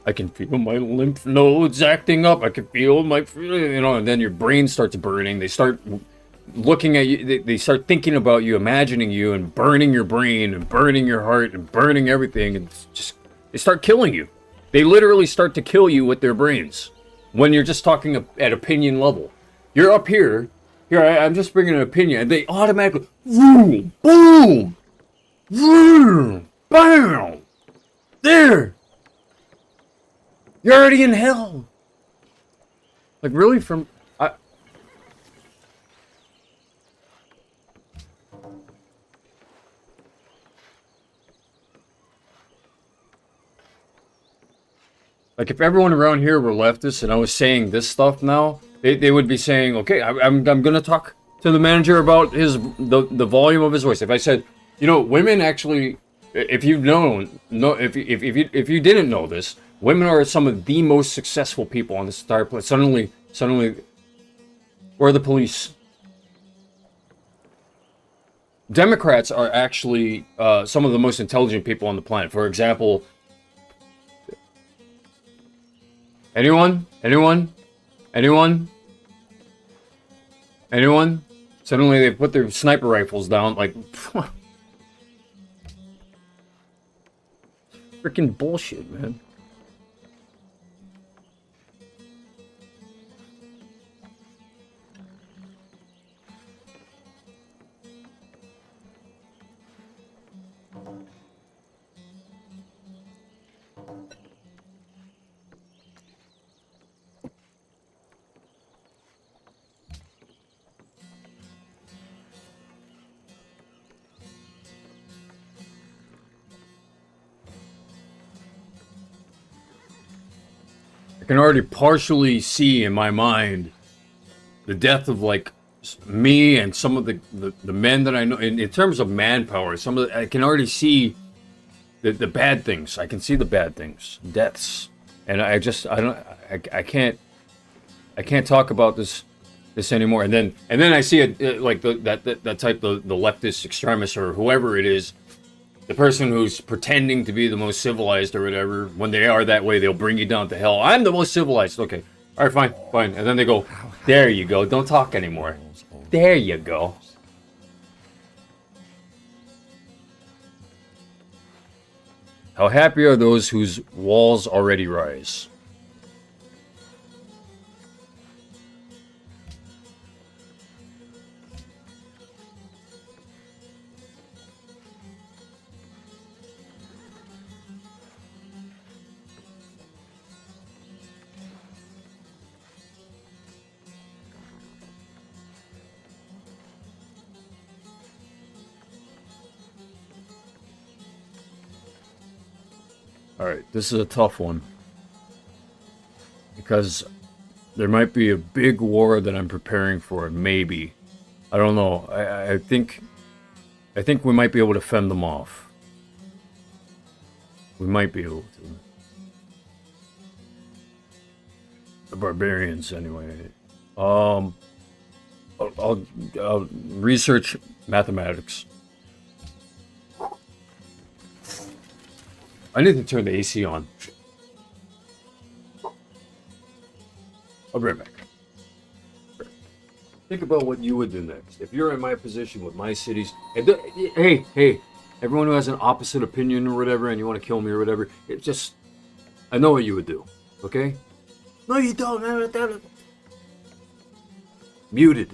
I can feel my lymph nodes acting up. I can feel my, you know, and then your brain starts burning. They start looking at you. They start thinking about you, imagining you, and burning your brain and burning your heart and burning everything. And just, they start killing you. They literally start to kill you with their brains. When you're just talking at opinion level, you're up here. I'm just bringing an opinion, and they automatically, boom, boom, boom, bam, there. You're already in hell. Like, really? Like, if everyone around here were leftists and I was saying this stuff now, they would be saying, okay, I'm gonna talk to the manager about the volume of his voice. If I said, you know, women actually, if you didn't know this, women are some of the most successful people on this entire planet. Suddenly, where are the police? Democrats are actually some of the most intelligent people on the planet. For example, anyone? Suddenly they put their sniper rifles down, like, freaking bullshit, man. I can already partially see in my mind the death of, like, me and some of the men that I know in terms of manpower. I can already see the bad things. I can see the bad things, deaths, and I can't talk about this anymore. And then I see it like that type the leftist extremist or whoever it is. The person who's pretending to be the most civilized or whatever, when they are that way, they'll bring you down to hell. I'm the most civilized. Okay. All right, fine. And then they go, there you go. Don't talk anymore. There you go. How happy are those whose walls already rise? Alright, this is a tough one. Because there might be a big war that I'm preparing for, maybe. I don't know. I think we might be able to fend them off. We might be able to. The barbarians, anyway. I'll research mathematics. I need to turn the AC on. I'll be right back. Think about what you would do next. If you're in my position with my cities... Hey, everyone who has an opposite opinion or whatever and you want to kill me or whatever, it just... I know what you would do, okay? No, you don't. Muted.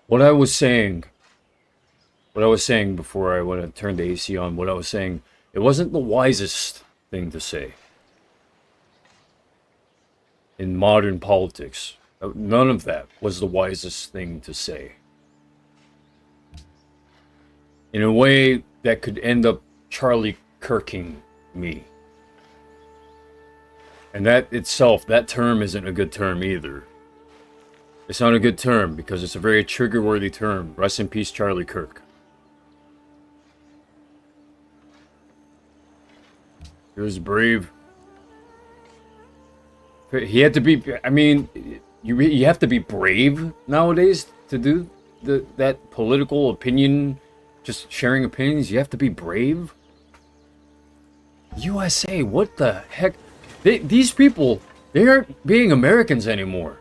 What I was saying before I went and turned the AC on, what I was saying, it wasn't the wisest thing to say in modern politics. None of that was the wisest thing to say. In a way that could end up Charlie Kirking me. And that itself, that term isn't a good term either. It's not a good term because it's a very trigger-worthy term. Rest in peace, Charlie Kirk. He was brave. He had to be. I mean, you have to be brave nowadays to do that political opinion, just sharing opinions. You have to be brave. USA, what the heck? These people, they aren't being Americans anymore.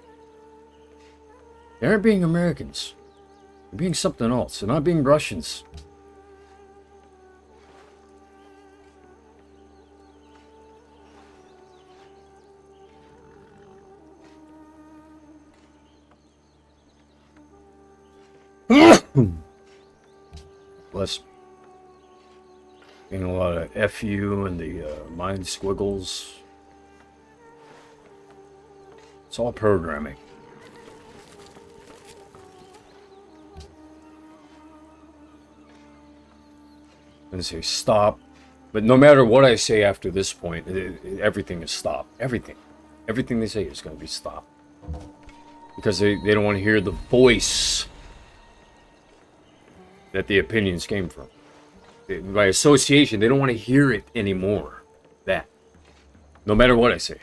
They aren't being Americans. They're being something else. They're not being Russians. Bless. Getting a lot of FU and the mind squiggles. It's all programming. And say stop, but no matter what I say after this point, everything is stop. Everything they say is going to be stop, because they don't want to hear the voice that the opinions came from. By association, they don't want to hear it anymore. That, no matter what I say.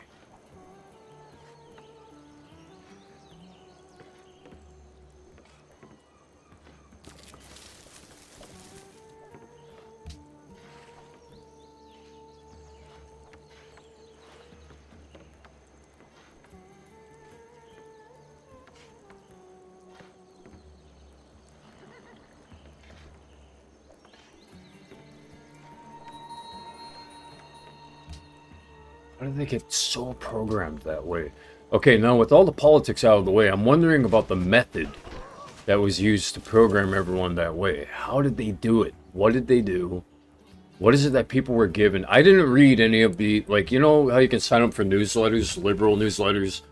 How did they get so programmed that way? Okay, now with all the politics out of the way, I'm wondering about the method that was used to program everyone that way. How did they do it? What did they do? What is it that people were given? I didn't read any of the, like, you know how you can sign up for newsletters, liberal newsletters,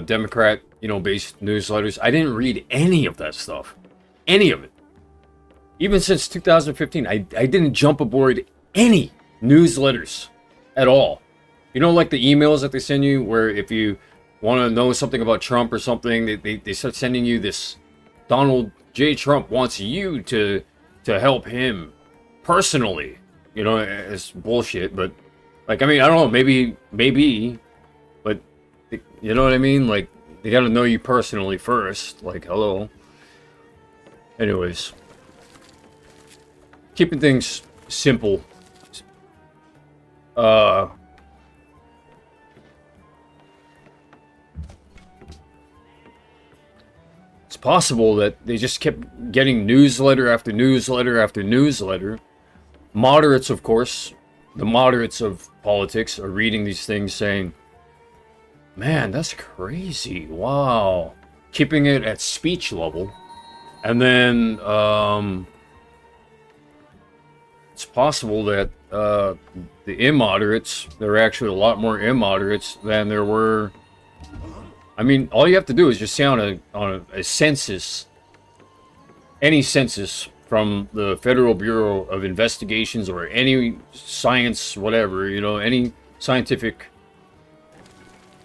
Democrat, based newsletters? I didn't read any of that stuff. Any of it. Even since 2015, I didn't jump aboard any newsletters at all. Like the emails that they send you, where if you want to know something about Trump or something, they start sending you this, Donald J. Trump wants you to help him personally. It's bullshit, but, like, I mean, I don't know, maybe, but, you know what I mean? Like, they gotta know you personally first, like, hello. Anyways. Keeping things simple. It's possible that they just kept getting newsletter after newsletter after newsletter. Moderates, of course, the moderates of politics are reading these things saying, man, that's crazy. Wow. Keeping it at speech level. And then, it's possible that the immoderates, there are actually a lot more immoderates than there were. I mean, all you have to do is just say on a census, any census from the Federal Bureau of Investigations or any science, whatever, any scientific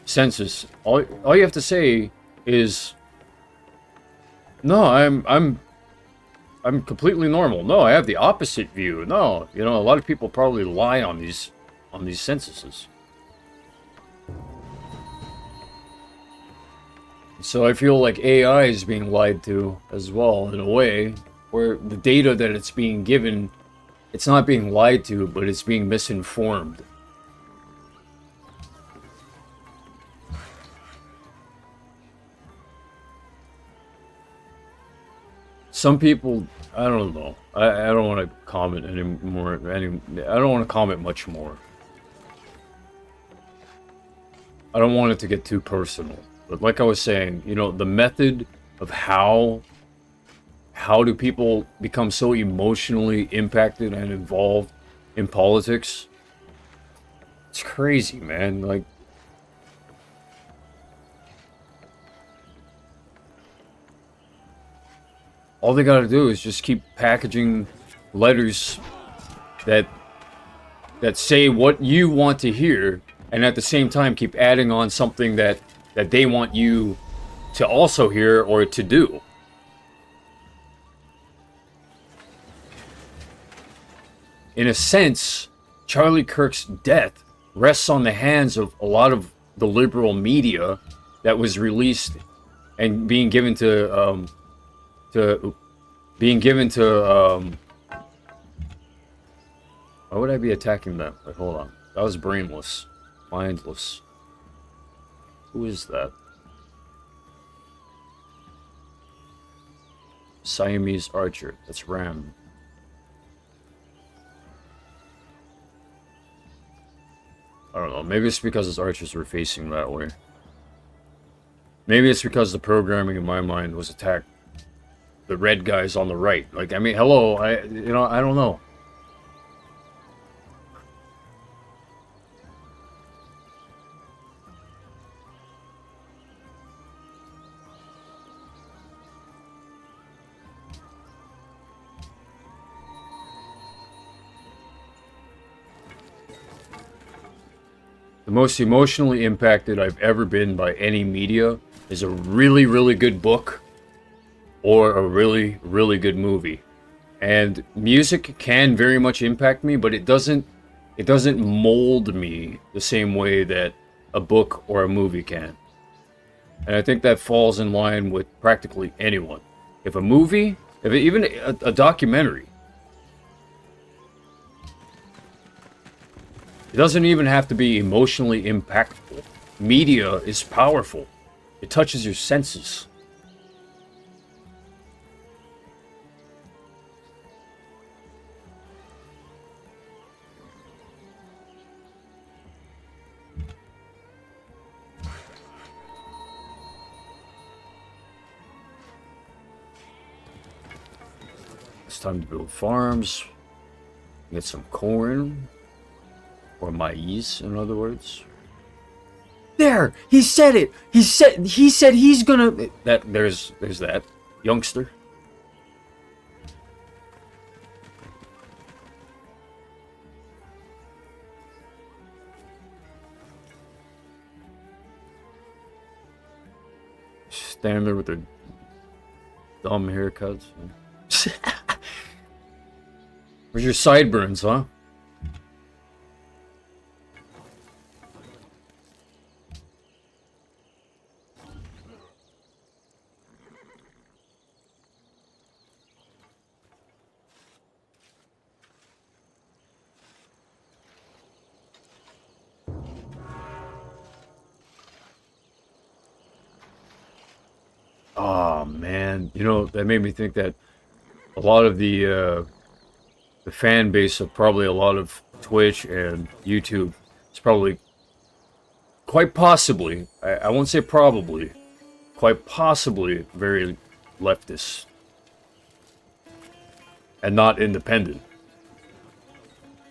census. All you have to say is, no, I'm completely normal. No, I have the opposite view. No, a lot of people probably lie on these censuses. So I feel like AI is being lied to as well, in a way, where the data that it's being given, it's not being lied to, but it's being misinformed. Some people, I don't know. I don't want to comment anymore. I don't want to comment much more. I don't want it to get too personal. But like I was saying, the method of how do people become so emotionally impacted and involved in politics? It's crazy, man. Like, all they gotta do is just keep packaging letters that say what you want to hear, and at the same time keep adding on something that they want you to also hear or to do. In a sense, Charlie Kirk's death rests on the hands of a lot of the liberal media that was released and being given to Why would I be attacking them? Wait, hold on. That was brainless. Mindless. Who is that? Siamese archer. That's Ram. I don't know. Maybe it's because his archers were facing that way. Maybe it's because the programming in my mind was attack the red guys on the right. Like, I mean, hello. I don't know. The most emotionally impacted I've ever been by any media is a really, really good book or a really, really good movie. And music can very much impact me, but it doesn't mold me the same way that a book or a movie can. And I think that falls in line with practically anyone. If a movie, even a documentary, it doesn't even have to be emotionally impactful. Media is powerful. It touches your senses. It's time to build farms. Get some corn. Or maize, in other words. There! He said it! He said he's gonna... There's that. Youngster. Standing there with their dumb haircuts. Where's your sideburns, huh? Oh man, you know, that made me think that a lot of the fan base of probably a lot of Twitch and YouTube is probably quite possibly, I won't say probably, quite possibly very leftist and not independent.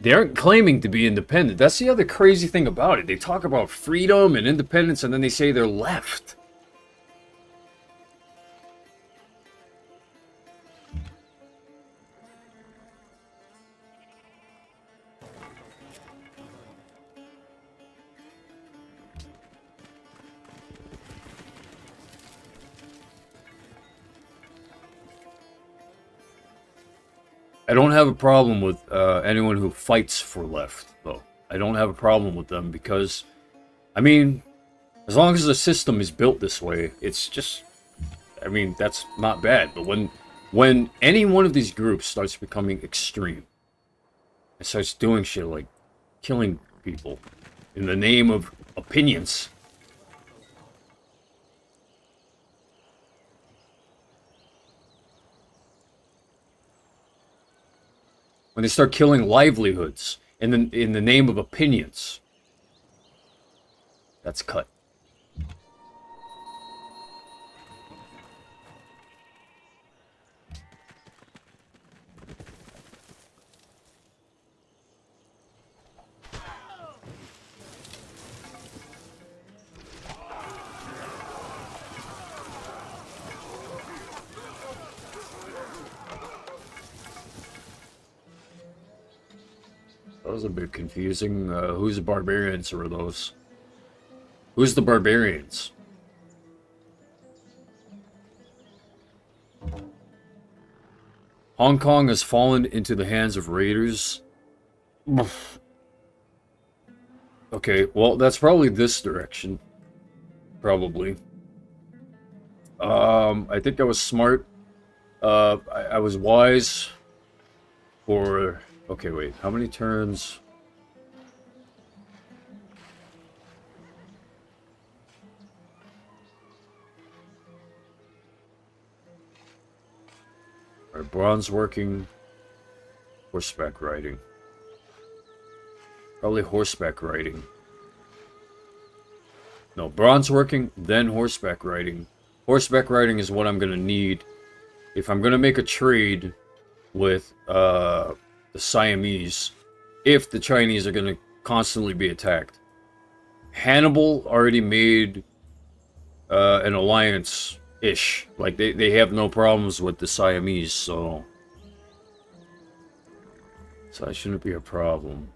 They aren't claiming to be independent. That's the other crazy thing about it. They talk about freedom and independence and then they say they're left. I don't have a problem with anyone who fights for left, though. I don't have a problem with them because, I mean, as long as the system is built this way, it's just, I mean, that's not bad. But when any one of these groups starts becoming extreme, and starts doing shit like killing people in the name of opinions, when they start killing livelihoods in the name of opinions, that's cut. That was a bit confusing. Who's the barbarians or are those? Who's the barbarians? Hong Kong has fallen into the hands of raiders. Okay, well, that's probably this direction. Probably. I think I was smart. I was wise for Okay, wait. How many turns? Alright, bronze working. Horseback riding. Probably horseback riding. No, bronze working, then horseback riding. Horseback riding is what I'm gonna need if I'm gonna make a trade with the Siamese, if the Chinese are gonna constantly be attacked. Hannibal already made an alliance-ish. Like, they have no problems with the Siamese, so that shouldn't be a problem.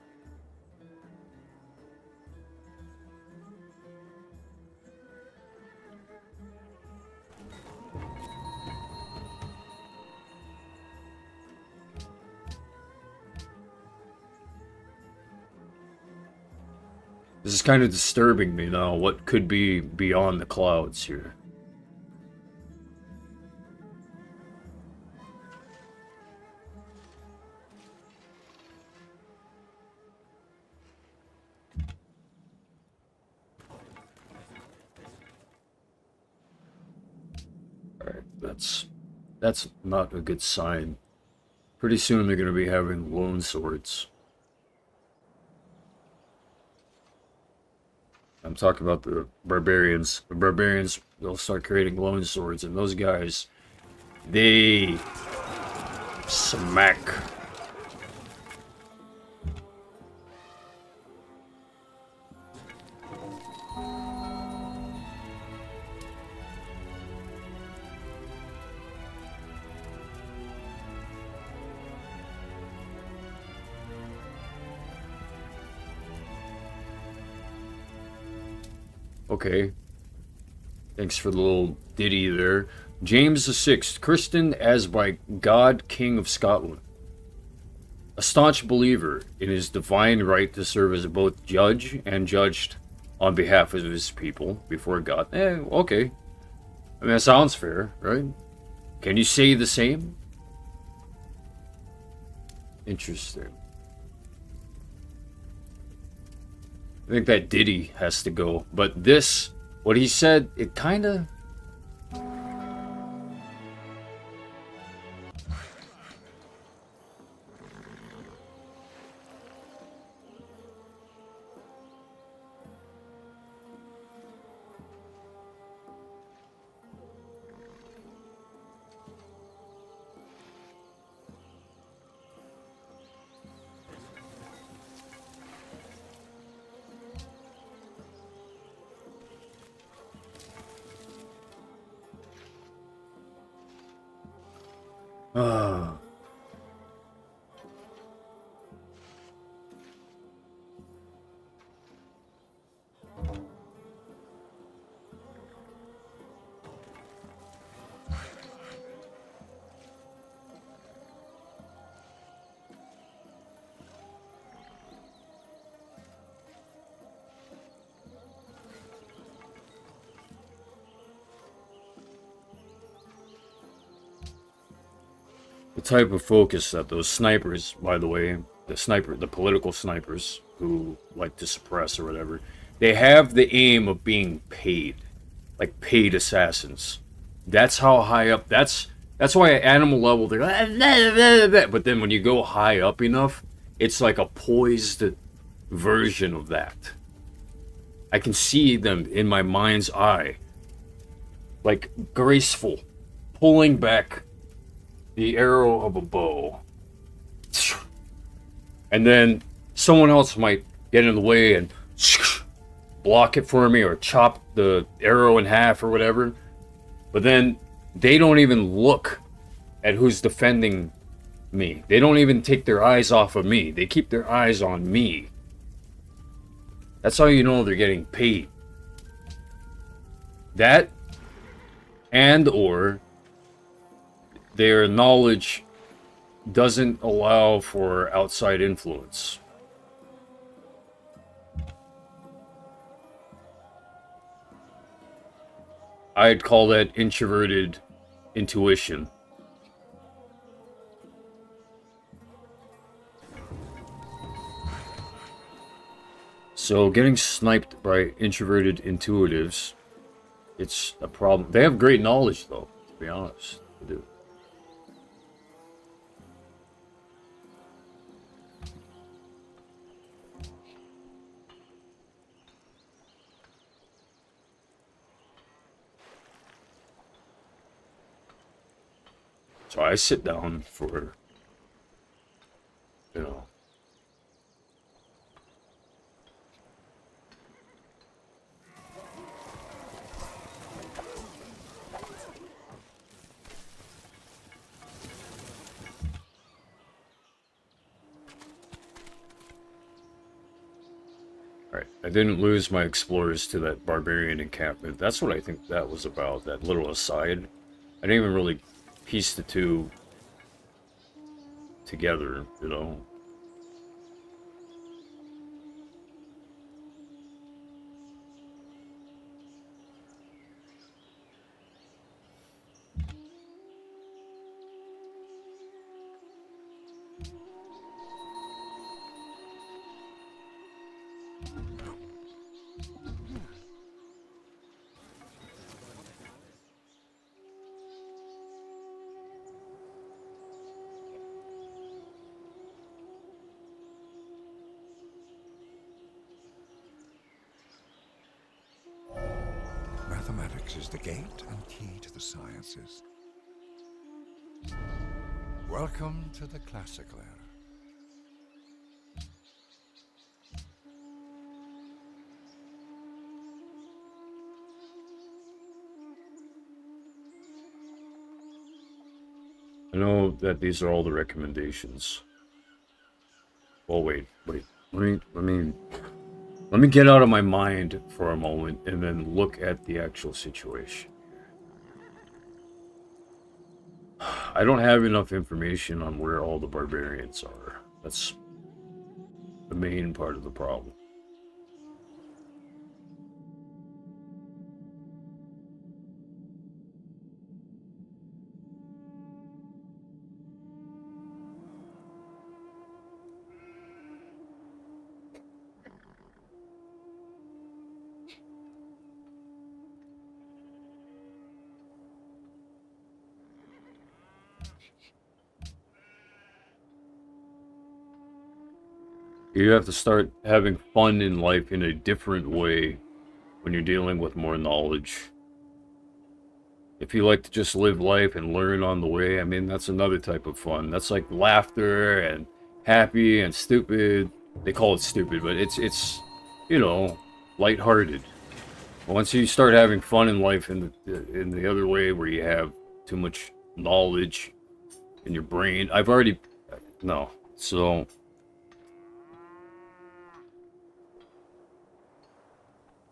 This is kind of disturbing me now, what could be beyond the clouds here. Alright, that's not a good sign. Pretty soon they're going to be having lone swords. I'm talking about the barbarians. The barbarians, they'll start creating lone swords, and those guys, they smack. Okay. Thanks for the little ditty there. James VI, christened as by God King of Scotland. A staunch believer in his divine right to serve as both judge and judged on behalf of his people before God. Okay. I mean, that sounds fair, right? Can you say the same? Interesting. I think that ditty has to go. But this, what he said, it kind of... The type of focus that those snipers, by the way, the political snipers who like to suppress or whatever, they have the aim of being paid, like paid assassins. That's how high up. That's why at animal level they're like, but then when you go high up enough, it's like a poised version of that. I can see them in my mind's eye, like graceful, pulling back the arrow of a bow. And then someone else might get in the way and block it for me or chop the arrow in half or whatever. But then they don't even look at who's defending me. They don't even take their eyes off of me. They keep their eyes on me. That's how you know they're getting paid. That and or their knowledge doesn't allow for outside influence. I'd call that introverted intuition. So getting sniped by introverted intuitives, it's a problem. They have great knowledge, though, to be honest. They do. So I sit down for, you know, Alright, I didn't lose my explorers to that barbarian encampment. That's what I think that was about, that little aside. I didn't even really piece the two together, you know. Mathematics is the gate and key to the sciences. Welcome to the classical era. I know that these are all the recommendations. Well, wait. Let me get out of my mind for a moment and then look at the actual situation. I don't have enough information on where all the barbarians are. That's the main part of the problem. You have to start having fun in life in a different way when you're dealing with more knowledge. If you like to just live life and learn on the way, I mean, that's another type of fun. That's like laughter and happy and stupid. They call it stupid, but it's you know, lighthearted. Once you start having fun in life in the other way where you have too much knowledge in your brain, no. So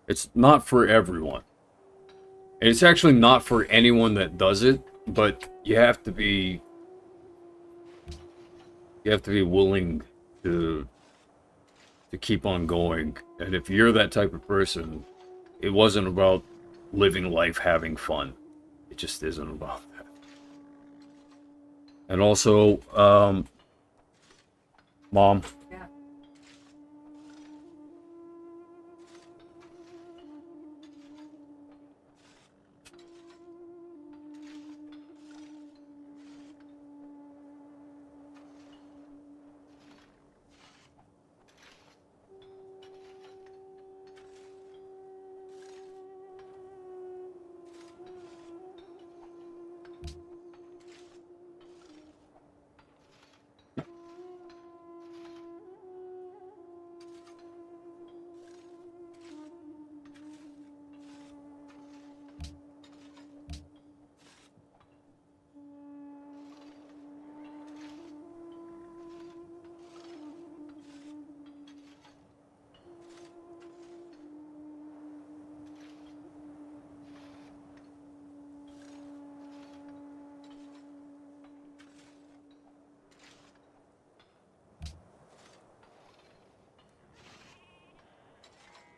it's not for everyone. And it's actually not for anyone that does it, but you have to be willing to keep on going. And if you're that type of person, it wasn't about living life having fun. It just isn't about that. And also, Mom. Yeah.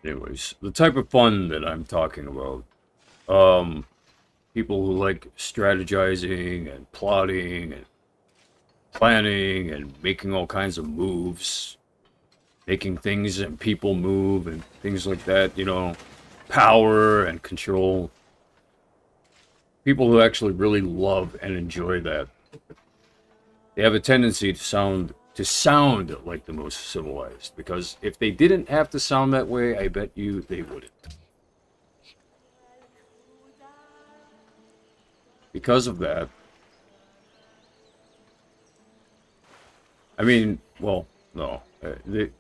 Anyways, the type of fun that I'm talking about, people who like strategizing and plotting and planning and making all kinds of moves, making things and people move and things like that, you know, power and control. People who actually really love and enjoy that, they have a tendency to sound like the most civilized, because if they didn't have to sound that way, I bet you they wouldn't. Because of that, I mean, well, no, the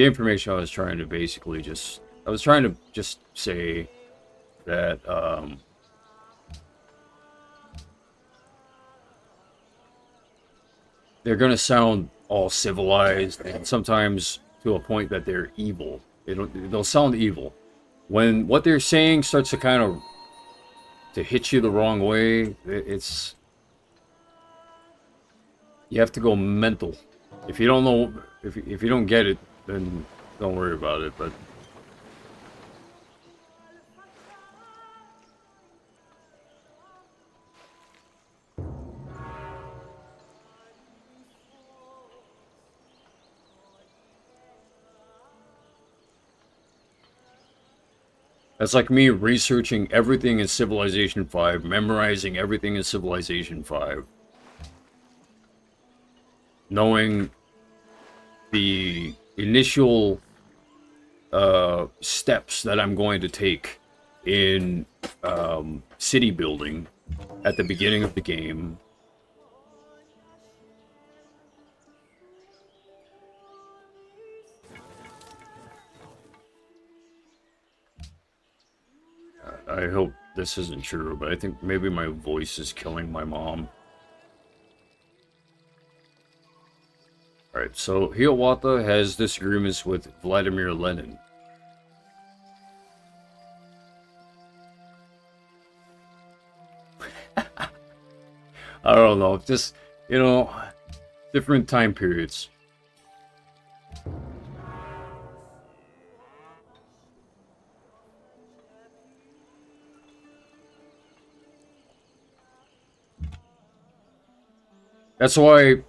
information I was trying to basically just, I was trying to just say that, they're gonna sound all civilized, and sometimes to a point that they're evil. They'll sound evil. When what they're saying starts to kind of to hit you the wrong way, it's, you have to go mental. If you don't know, if you don't get it, then don't worry about it. But that's like me researching everything in Civilization 5, memorizing everything in Civilization 5, knowing the initial steps that I'm going to take in city building at the beginning of the game. I hope this isn't true, but I think maybe my voice is killing my mom. Alright, so Hiawatha has disagreements with Vladimir Lenin. I don't know, just, you know, different time periods. That's why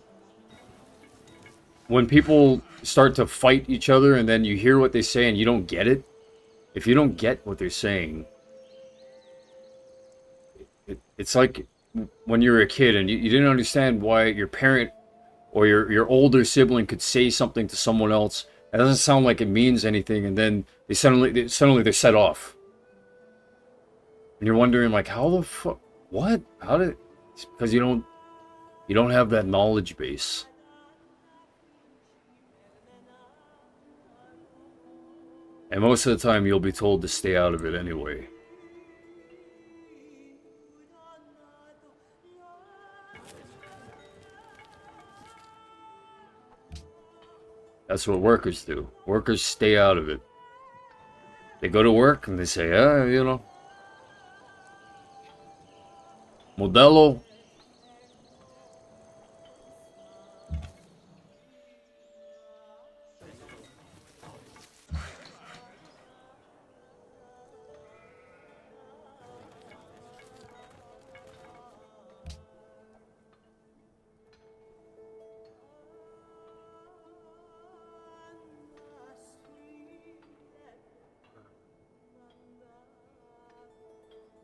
when people start to fight each other and then you hear what they say and you don't get it, if you don't get what they're saying, it's like when you were a kid and you didn't understand why your parent or your older sibling could say something to someone else. It doesn't sound like it means anything, and then suddenly they're set off. And you're wondering, like, how the fuck, what? How did, it's because you don't have that knowledge base. And most of the time you'll be told to stay out of it anyway. That's what workers do. Workers stay out of it. They go to work and they say, you know, Modelo.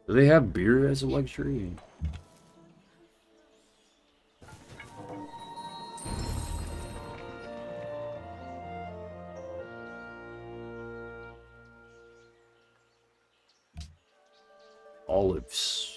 Do they have beer as a luxury? Olives.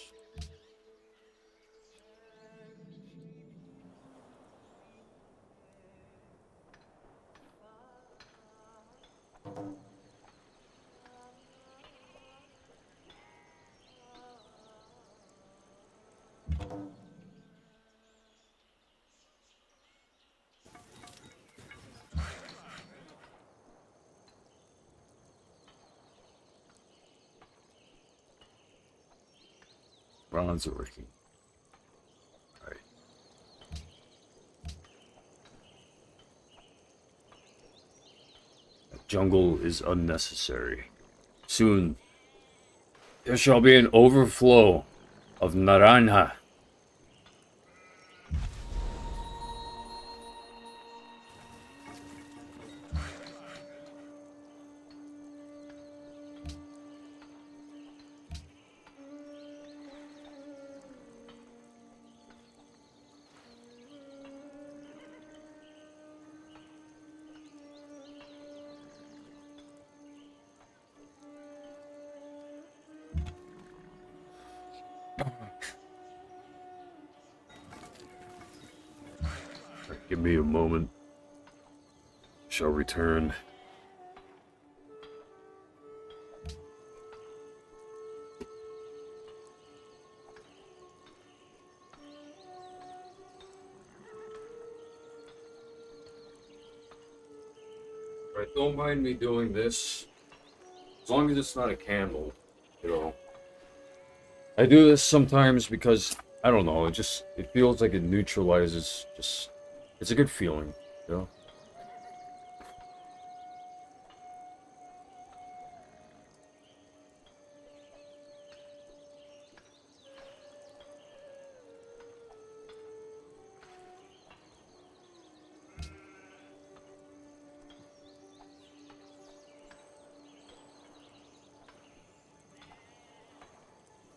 Bronze working. Alright. Jungle is unnecessary. Soon, there shall be an overflow of Naranja. Give me a moment. Shall return. Alright, don't mind me doing this. As long as it's not a candle, you know. I do this sometimes because, I don't know, it feels like it neutralizes, it's a good feeling, you know?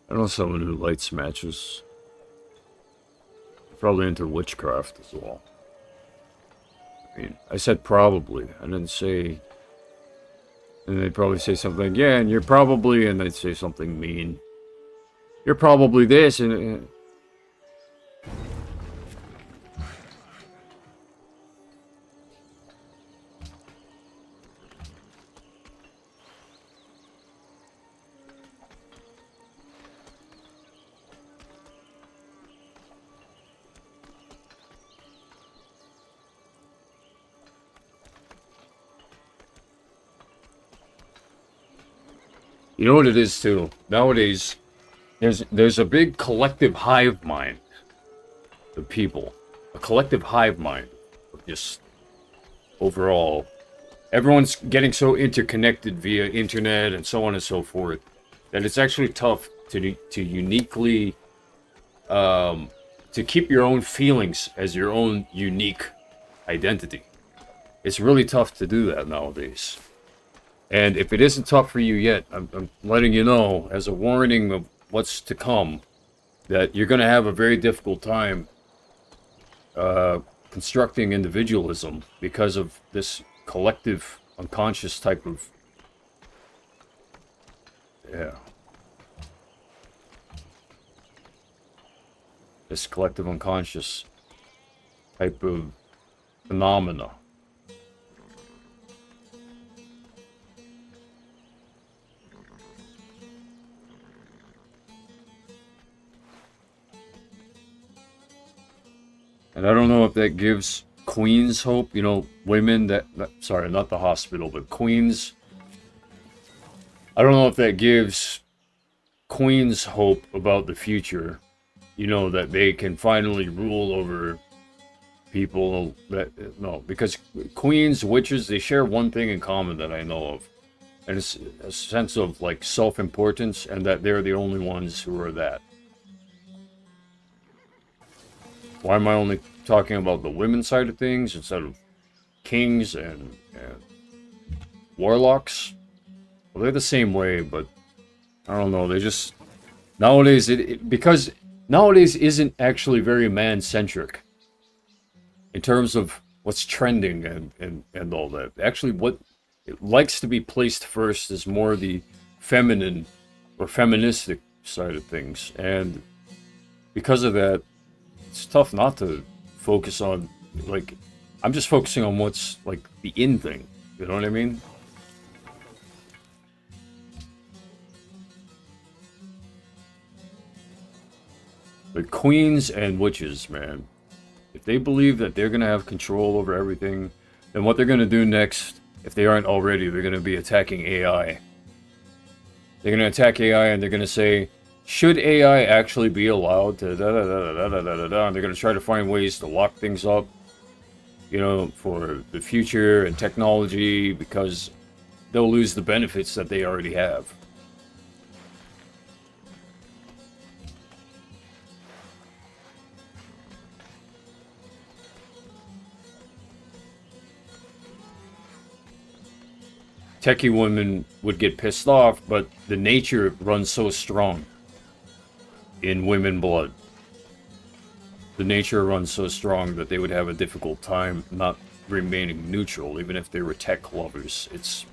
I know someone who lights matches. Probably into witchcraft as well. I mean, I said probably. I didn't say... And they'd probably say something like, yeah, and you're probably... And they'd say something mean. You're probably this, and... You know what it is too? Nowadays, there's a big collective hive mind of people. A collective hive mind of just overall. Everyone's getting so interconnected via internet and so on and so forth that it's actually tough to uniquely to keep your own feelings as your own unique identity. It's really tough to do that nowadays. And if it isn't tough for you yet, I'm letting you know, as a warning of what's to come, that you're going to have a very difficult time constructing individualism because of this collective unconscious type of... Yeah. This collective unconscious type of phenomena. And I don't know if that gives Queens hope, you know, women that sorry, not the hospital, but Queens. I don't know if that gives Queens hope about the future, you know, that they can finally rule over people that, no, because Queens, witches, they share one thing in common that I know of. And it's a sense of, like, self-importance, and that they're the only ones who are that. Why am I only talking about the women's side of things instead of kings and warlocks? Well, they're the same way, but I don't know. They just nowadays because nowadays isn't actually very man-centric in terms of what's trending and all that. Actually, what it likes to be placed first is more the feminine or feministic side of things, and because of that, it's tough not to focus on, like, I'm just focusing on what's, like, the in thing. You know what I mean? But queens and witches, man, if they believe that they're going to have control over everything, then what they're going to do next, if they aren't already, they're going to be attacking AI. They're going to attack AI and they're going to say, should AI actually be allowed to da-da-da-da-da-da-da-da? And they're going to try to find ways to lock things up, you know, for the future and technology, because they'll lose the benefits that they already have. Techie women would get pissed off, but the nature runs so strong in women blood. The nature runs so strong that they would have a difficult time not remaining neutral, even if they were tech lovers. It's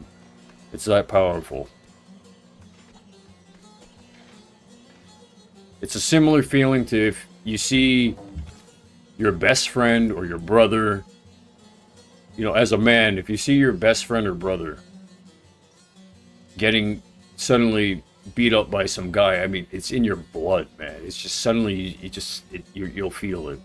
that powerful. It's a similar feeling to if you see your best friend or your brother, you know, as a man, if you see your best friend or brother getting suddenly beat up by some guy, I mean, it's in your blood, man. It's just suddenly you'll feel it.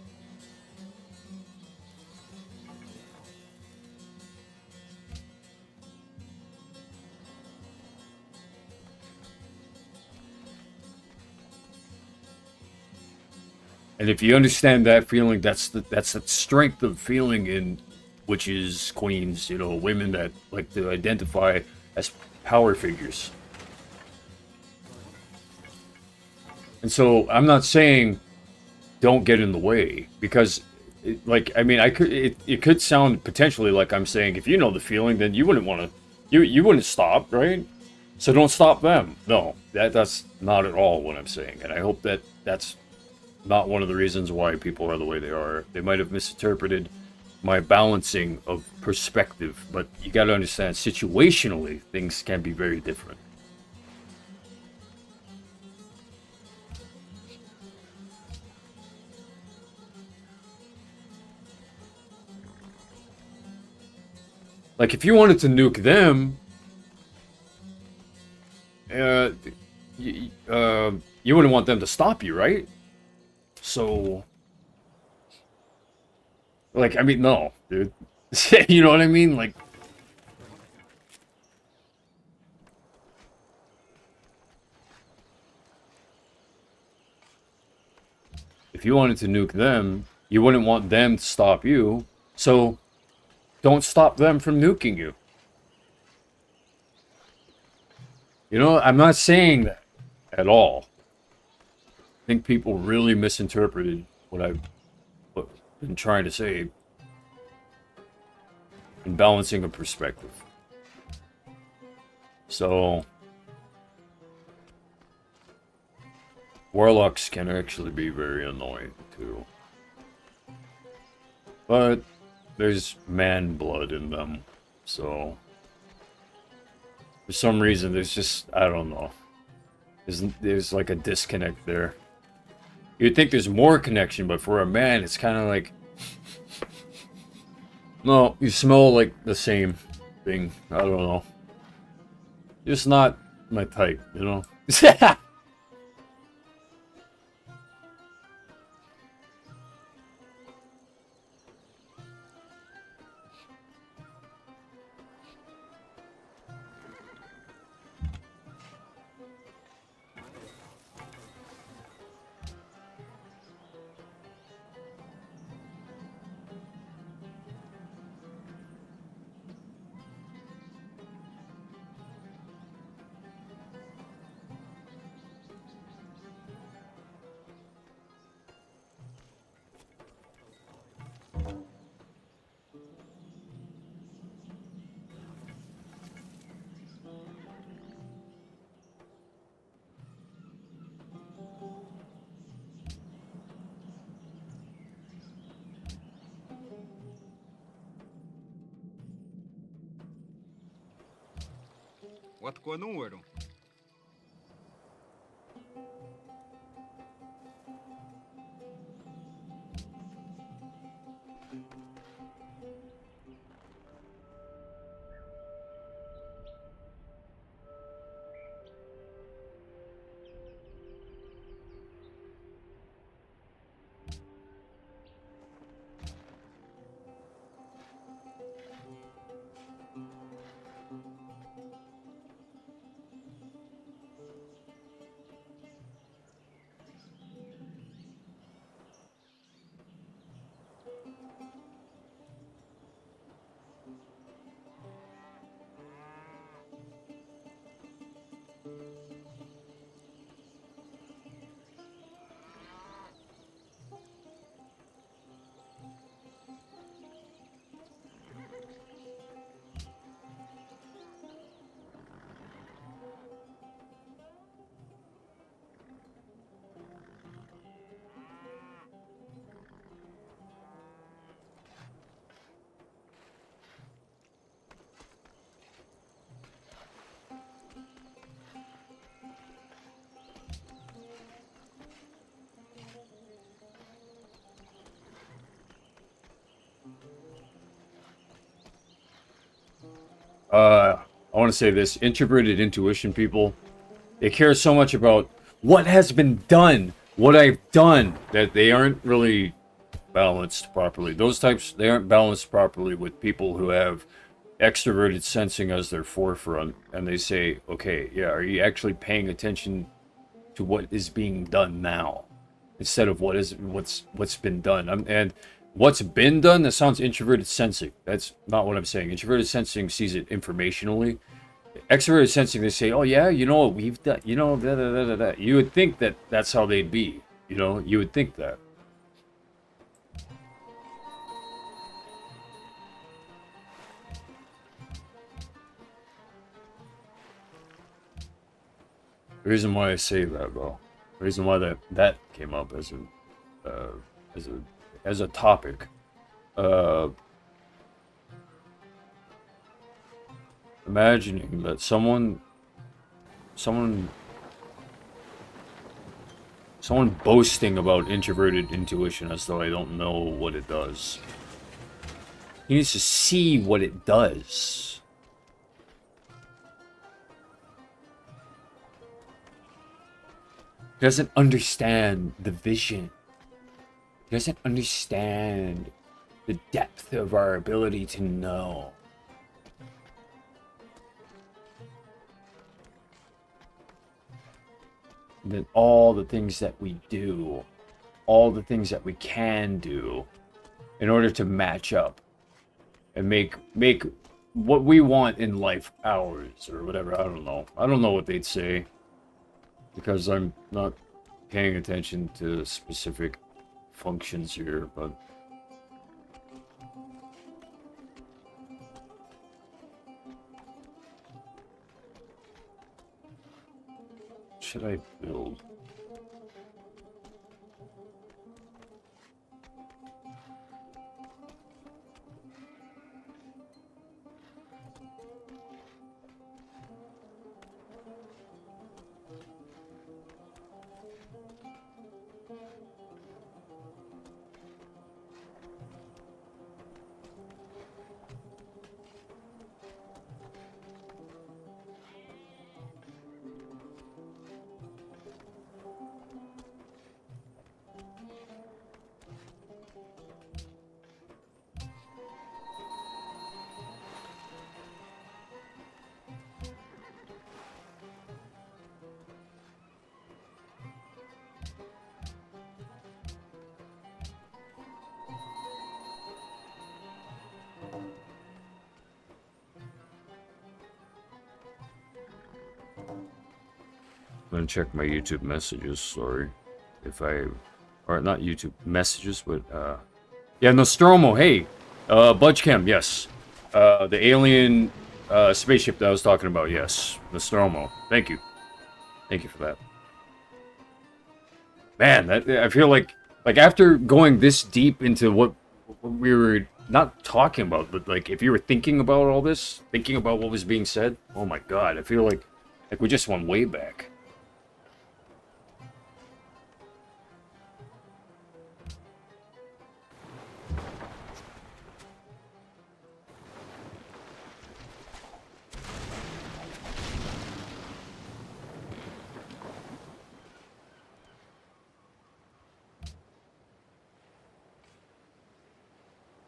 And if you understand that feeling, that's the strength of feeling in witches, queens, you know, women that like to identify as power figures. And so I'm not saying don't get in the way, because I mean, it could sound potentially like I'm saying if you know the feeling, then you wouldn't want to, you wouldn't stop, right? So don't stop them. No, that's not at all what I'm saying. And I hope that that's not one of the reasons why people are the way they are. They might have misinterpreted my balancing of perspective, but you got to understand, situationally, things can be very different. Like, if you wanted to nuke them, you wouldn't want them to stop you, right? So, like, I mean, no, dude. You know what I mean? Like, if you wanted to nuke them, you wouldn't want them to stop you. So, don't stop them from nuking you. You know, I'm not saying that at all. I think people really misinterpreted what I've been trying to say in balancing a perspective. So, warlocks can actually be very annoying too. But there's man blood in them, so for some reason there's just, I don't know. There's like a disconnect there. You'd think there's more connection, but for a man, it's kind of like, no, you smell like the same thing. I don't know. Just not my type, you know? Qual o número? I want to say this: introverted intuition people, they care so much about what has been done, what I've done, that they aren't really balanced properly. Those types, they aren't balanced properly with people who have extroverted sensing as their forefront, and they say, okay, yeah, are you actually paying attention to what is being done now instead of what's been done? And what's been done, that sounds introverted sensing. That's not what I'm saying. Introverted sensing sees it informationally. Extroverted sensing, they say, oh yeah, you know what we've done, you know, da, da, da, da, da. You would think that that's how they'd be, you know, you would think that. The reason why I say that, though, the reason why that came up as a topic, imagining that someone boasting about introverted intuition as though I don't know what it does. He needs to see what it does. He doesn't understand the vision. He doesn't understand the depth of our ability to know. That all the things that we do, all the things that we can do in order to match up and make what we want in life ours, or whatever. I don't know. I don't know what they'd say, because I'm not paying attention to specific functions here, but should I build? I'm gonna check my YouTube messages, sorry. Or not YouTube messages, but, yeah, Nostromo, hey! Budgecam, yes. The alien, spaceship that I was talking about, yes. Nostromo, thank you. Thank you for that. Man, I feel like after going this deep into what we were not talking about, but like, if you were thinking about all this, thinking about what was being said, oh my god, I feel like we just went way back.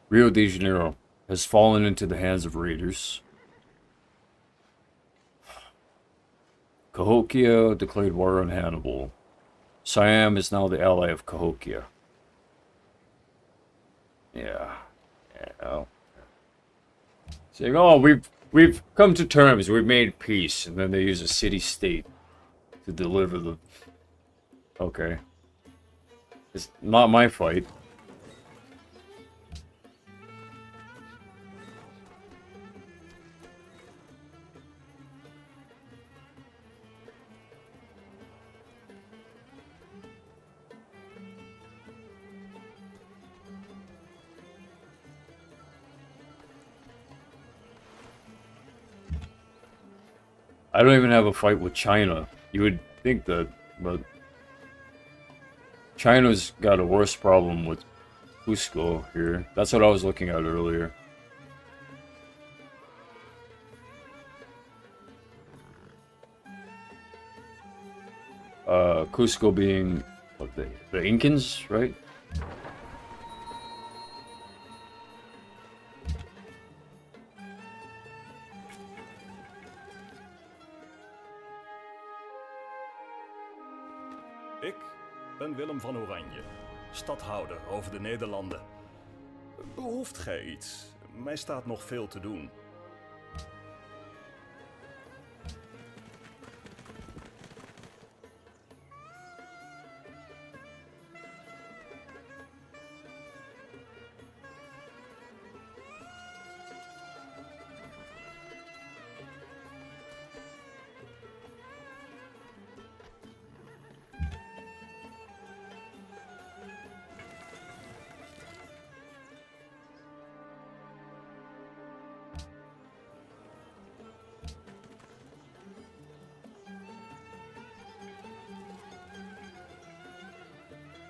Rio de Janeiro has fallen into the hands of raiders. Cahokia declared war on Hannibal. Siam is now the ally of Cahokia. Yeah. Well. Saying, oh, we've come to terms, we've made peace, and then they use a city-state to deliver the... Okay. It's not my fight. I don't even have a fight with China. You would think that, but China's got a worse problem with Cusco here. That's what I was looking at earlier. Cusco being what, the Incans, right? Ik ben Willem van Oranje, stadhouder over de Nederlanden. Behoeft gij iets? Mij staat nog veel te doen.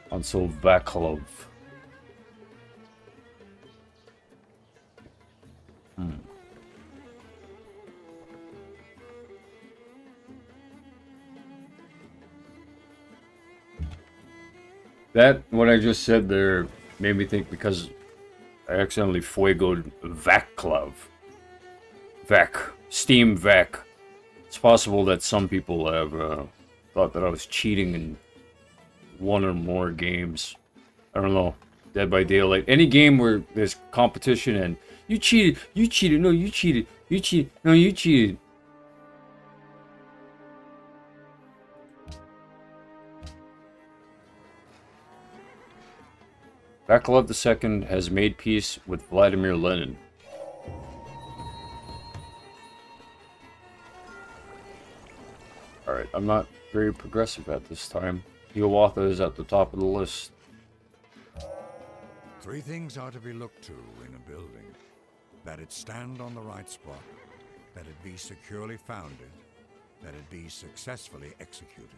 Consul Vaklov. That, what I just said there, made me think because I accidentally fuegoed Vaklov. Steam Vac. It's possible that some people have thought that I was cheating in one or more games. I don't know. Dead by Daylight. Any game where there's competition and you cheated, no, you cheated, no, you cheated. Vaklov II has made peace with Vladimir Lenin. Alright, I'm not very progressive at this time. Hiawatha is at the top of the list. 3 things are to be looked to in a building. That it stand on the right spot, that it be securely founded, that it be successfully executed.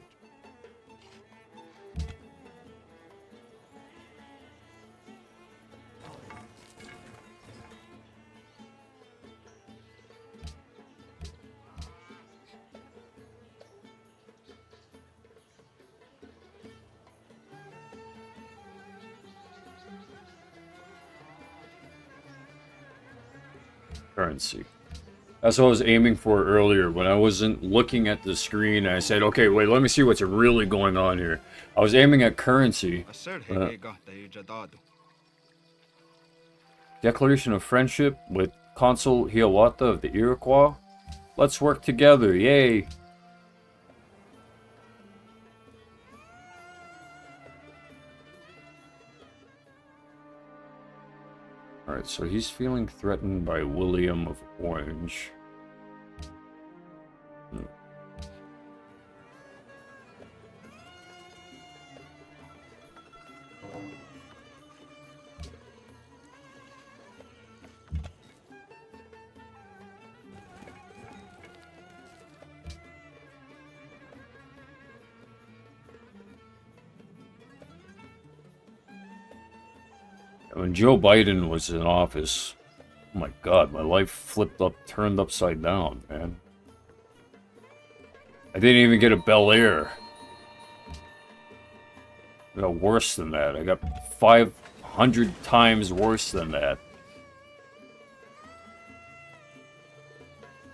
Currency. That's what I was aiming for earlier. When I wasn't looking at the screen, I said, okay, wait, let me see what's really going on here. I was aiming at currency. Declaration of friendship with Consul Hiawatha of the Iroquois. Let's work together, yay! Alright, so he's feeling threatened by William of Orange. When Joe Biden was in office, oh my god, my life turned upside down, man. I didn't even get a Bel Air. I got worse than that. I got 500 times worse than that.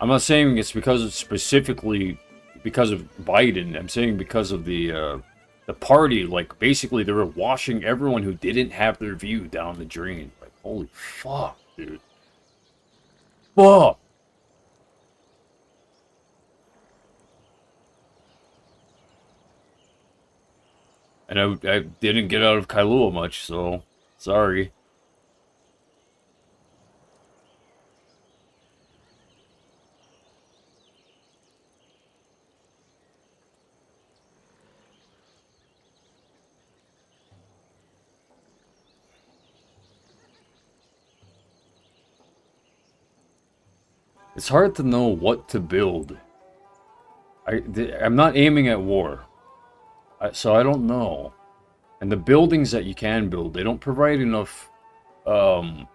I'm not saying it's specifically because of Biden. I'm saying because of the party, like, basically they were washing everyone who didn't have their view down the drain. Like, holy fuck, dude. Fuck! And I didn't get out of Kailua much, so sorry. It's hard to know what to build. I'm not aiming at war. So I don't know. And the buildings that you can build, they don't provide enough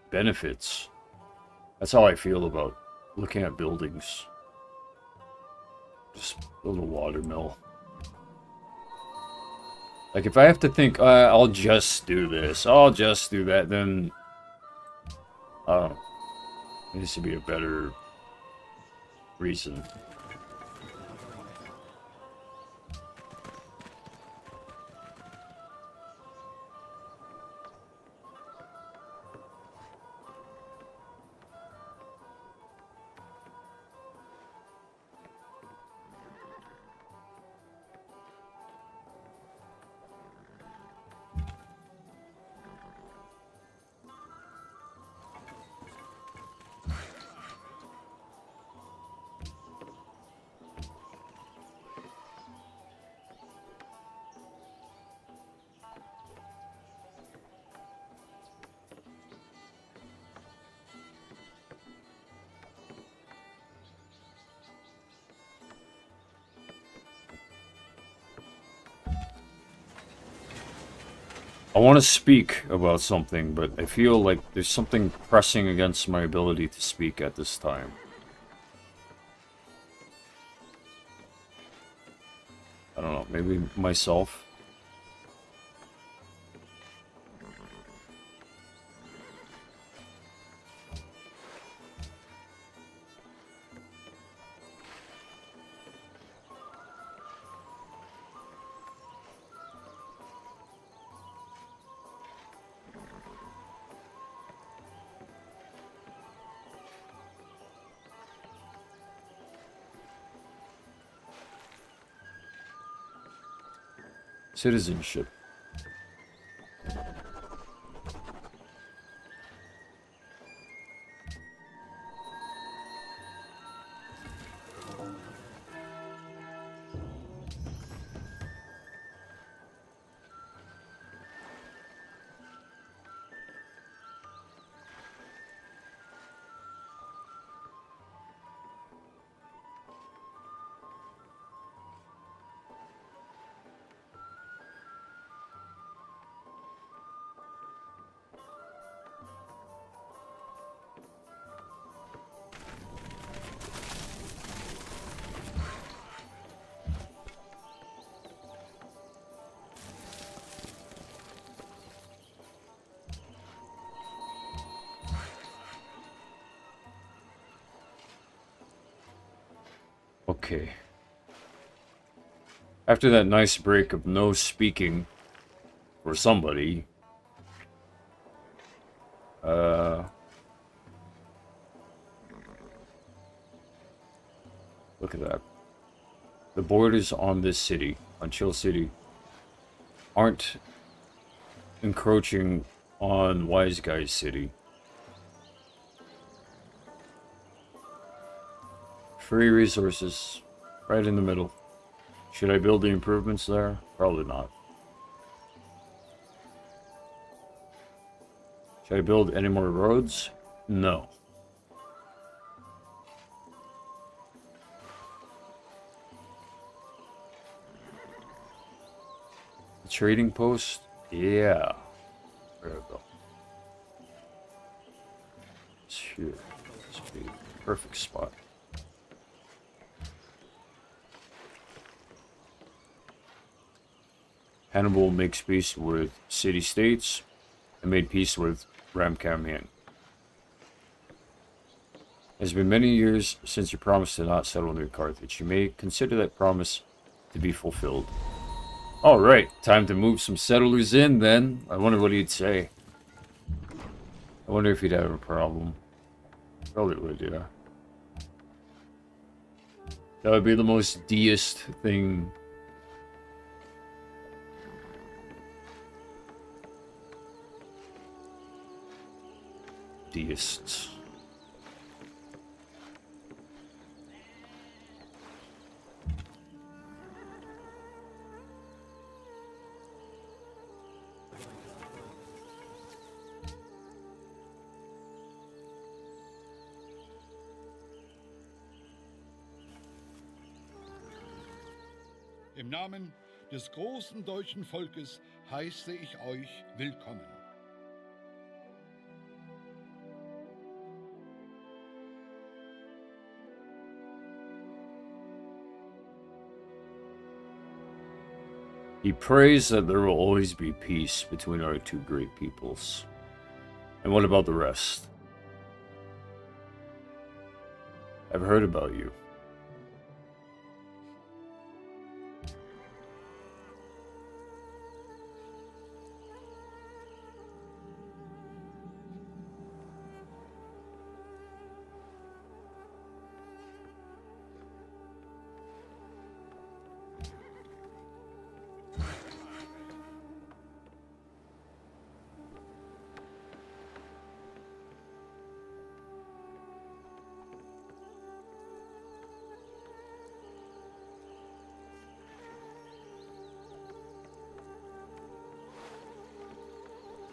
benefits. That's how I feel about looking at buildings. Just build a water mill. Like, if I have to think, I'll just do this, I'll just do that, then... there needs to be a better reason. I want to speak about something, but I feel like there's something pressing against my ability to speak at this time. I don't know, maybe myself? Citizenship. Okay. After that nice break of no speaking for somebody, look at that. The borders on this city, on Chill City, aren't encroaching on Wise Guys City. Free resources, right in the middle. Should I build the improvements there? Probably not. Should I build any more roads? No. The trading post? Yeah. There we go. It's here. This would be a perfect spot. Hannibal makes peace with city-states and made peace with Ram-Kam-Hin. It has been many years since you promised to not settle near Carthage. You may consider that promise to be fulfilled. Alright, time to move some settlers in then. I wonder what he'd say. I wonder if he'd have a problem. Probably would, yeah. That would be the most deist thing. Deists. Im Namen des großen deutschen Volkes heiße ich euch willkommen. He prays that there will always be peace between our two great peoples. And what about the rest? I've heard about you.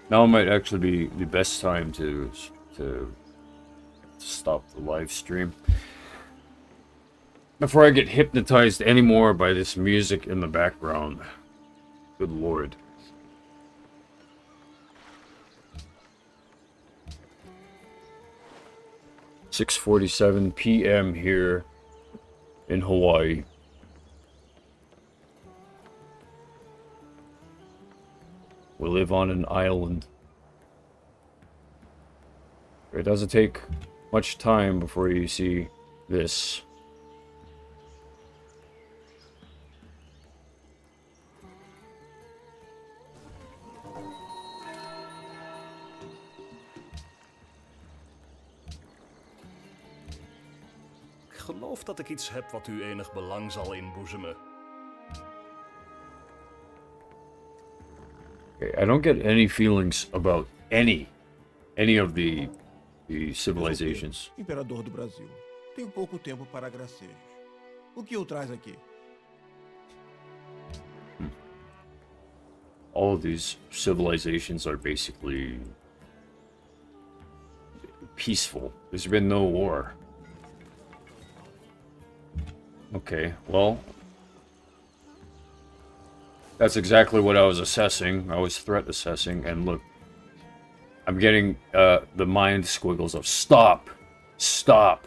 Now might actually be the best time to stop the live stream. Before I get hypnotized anymore by this music in the background. Good lord. "6:47 p.m. here in Hawaii. We live on an island. It doesn't take much time before you see this. Ik geloof dat ik iets heb wat u enig belang zal inboezemen. Okay, I don't get any feelings about any of the civilizations. Imperador do Brasil. Tenho pouco tempo para gracejos. O que o traz aqui? All of these civilizations are basically peaceful. There's been no war. Okay, well, that's exactly what I was assessing. I was threat assessing, and look, I'm getting the mind squiggles of stop, stop.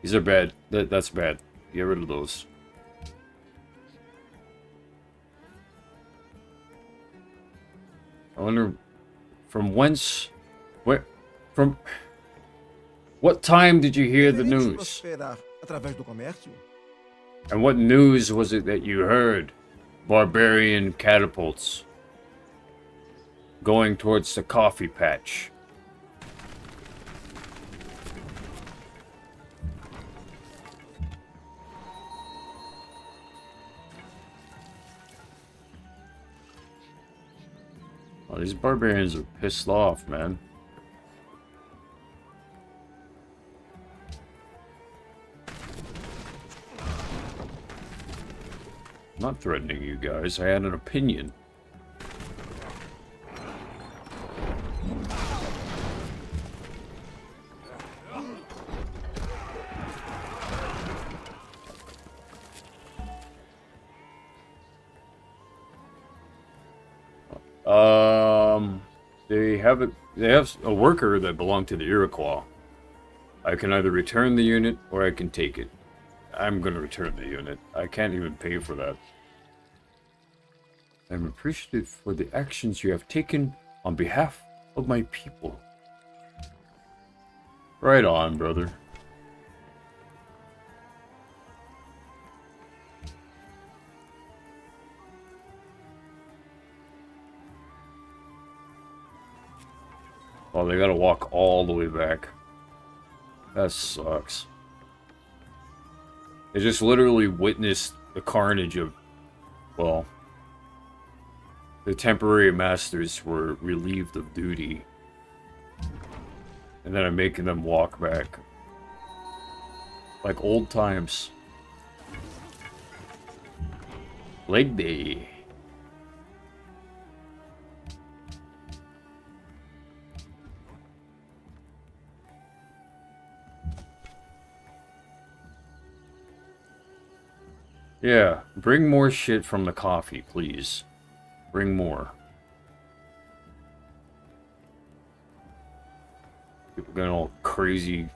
These are bad. That's bad. Get rid of those. I wonder from whence, from what time did you hear the news? Através do comércio? And what news was it that you heard? Barbarian catapults going towards the coffee patch. Oh, these barbarians are pissed off, man. I'm not threatening you guys. I had an opinion. They have a worker that belonged to the Iroquois. I can either return the unit or I can take it. I'm gonna return the unit. I can't even pay for that. I'm appreciative for the actions you have taken on behalf of my people. Right on, brother. Oh, they gotta walk all the way back. That sucks. They just literally witnessed the carnage of, well, the temporary masters were relieved of duty. And then I'm making them walk back. Like old times. Leg day. Yeah, bring more shit from the coffee, please. Bring more. People getting all crazy,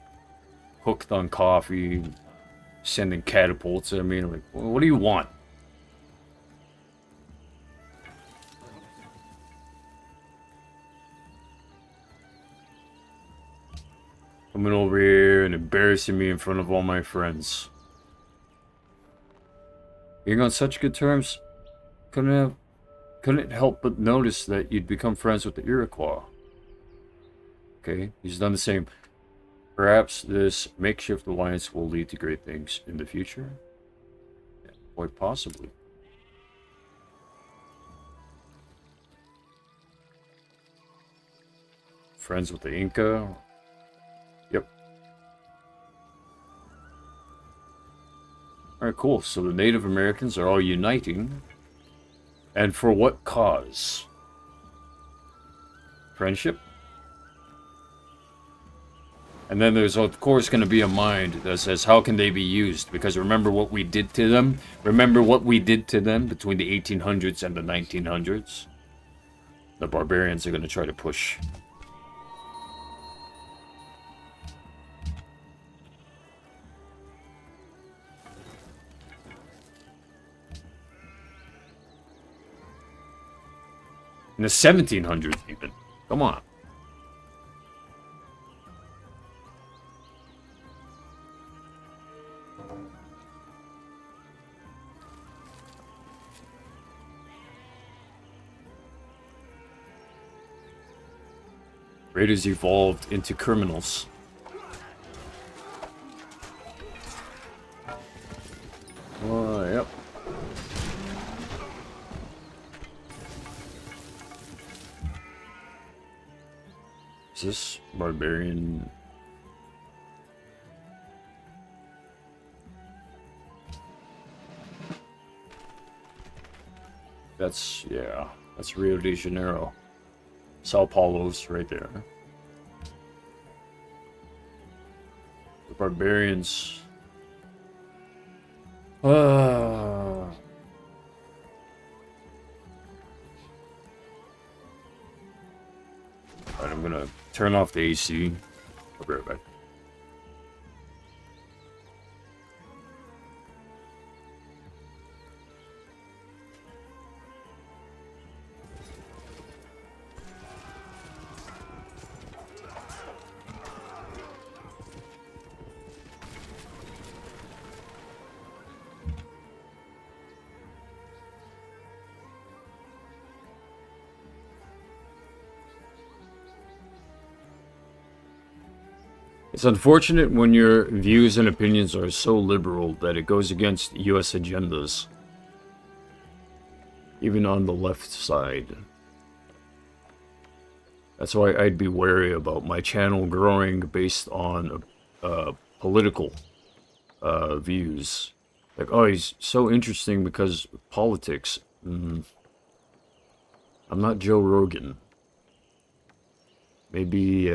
hooked on coffee, sending catapults at me. Like, what do you want? Coming over here and embarrassing me in front of all my friends. Being on such good terms, couldn't help but notice that you'd become friends with the Iroquois. Okay, he's done the same. Perhaps this makeshift alliance will lead to great things in the future? Yeah, quite possibly. Friends with the Inca? Yep. Alright, cool. So the Native Americans are all uniting. And for what cause? Friendship? And then there's, of course, going to be a mind that says, how can they be used? Because remember what we did to them? Remember what we did to them between the 1800s and the 1900s? The barbarians are going to try to push. In the 1700s, even. Come on. Raiders evolved into criminals. Oh, yep. Is this barbarian? That's, yeah, that's Rio de Janeiro. Sao Paulo's right there. The barbarians. Alright, I'm gonna turn off the AC. I'll be right back. It's unfortunate when your views and opinions are so liberal that it goes against US agendas. Even on the left side. That's why I'd be wary about my channel growing based on political views. Like, oh, he's so interesting because of politics. I'm not Joe Rogan. Maybe,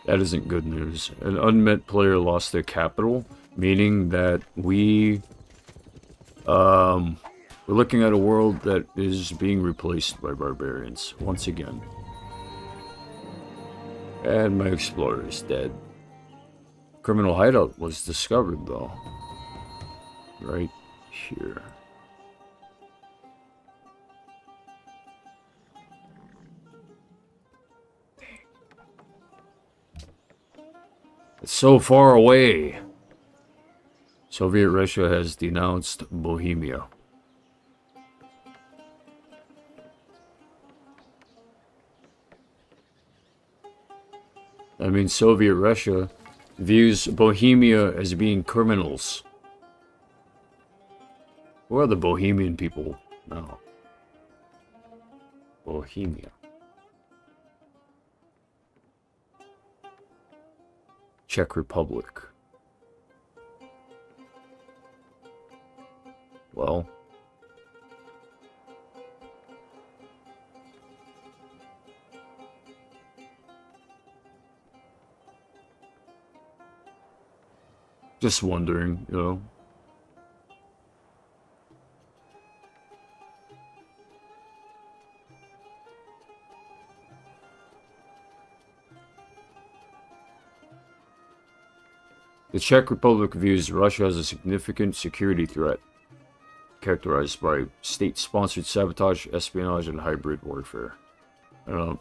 that isn't good news. An unmet player lost their capital, meaning that we're looking at a world that is being replaced by barbarians once again. And my explorer is dead. Criminal hideout was discovered though. Right here. It's so far away. Soviet Russia has denounced Bohemia. I mean, Soviet Russia views Bohemia as being criminals. Who are the Bohemian people now? Bohemia. Czech Republic. Well, Just wondering, you know. The Czech Republic views Russia as a significant security threat, characterized by state-sponsored sabotage, espionage, and hybrid warfare. I don't know.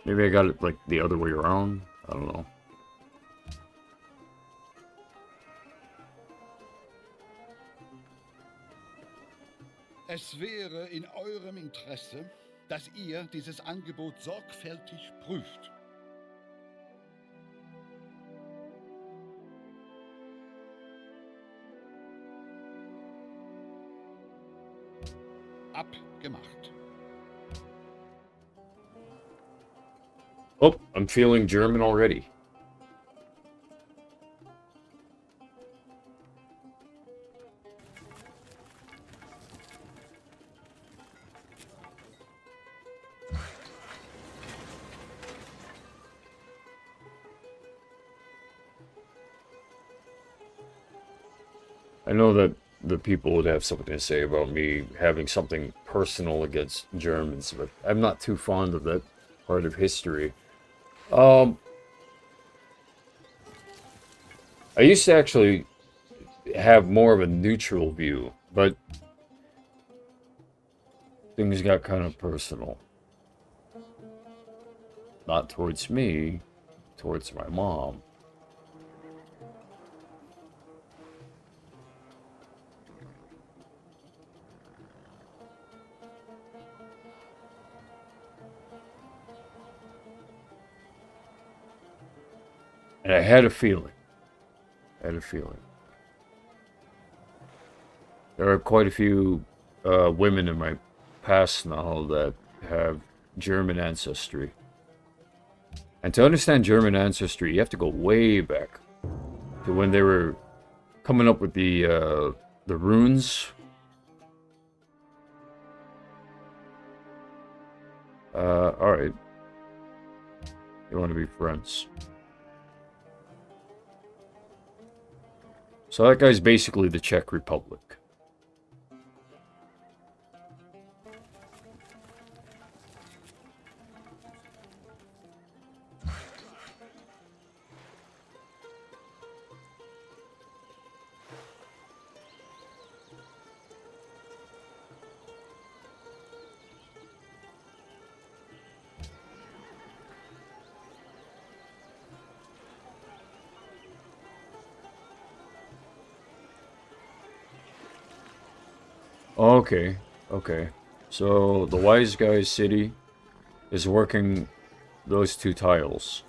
Maybe I got it like the other way around. I don't know. Es wäre in eurem Interesse, dass ihr dieses Angebot sorgfältig prüft. Abgemacht. Oh, I'm feeling German already. I know that the people would have something to say about me having something personal against Germans, but I'm not too fond of that part of history. I used to actually have more of a neutral view, but things got kind of personal. Not towards me, towards my mom. And I had a feeling. There are quite a few women in my past now that have German ancestry. And to understand German ancestry, you have to go way back to when they were coming up with the runes. Alright. You want to be friends. So that guy's basically the Czech Republic. Okay. So the wise guy's city is working those two tiles.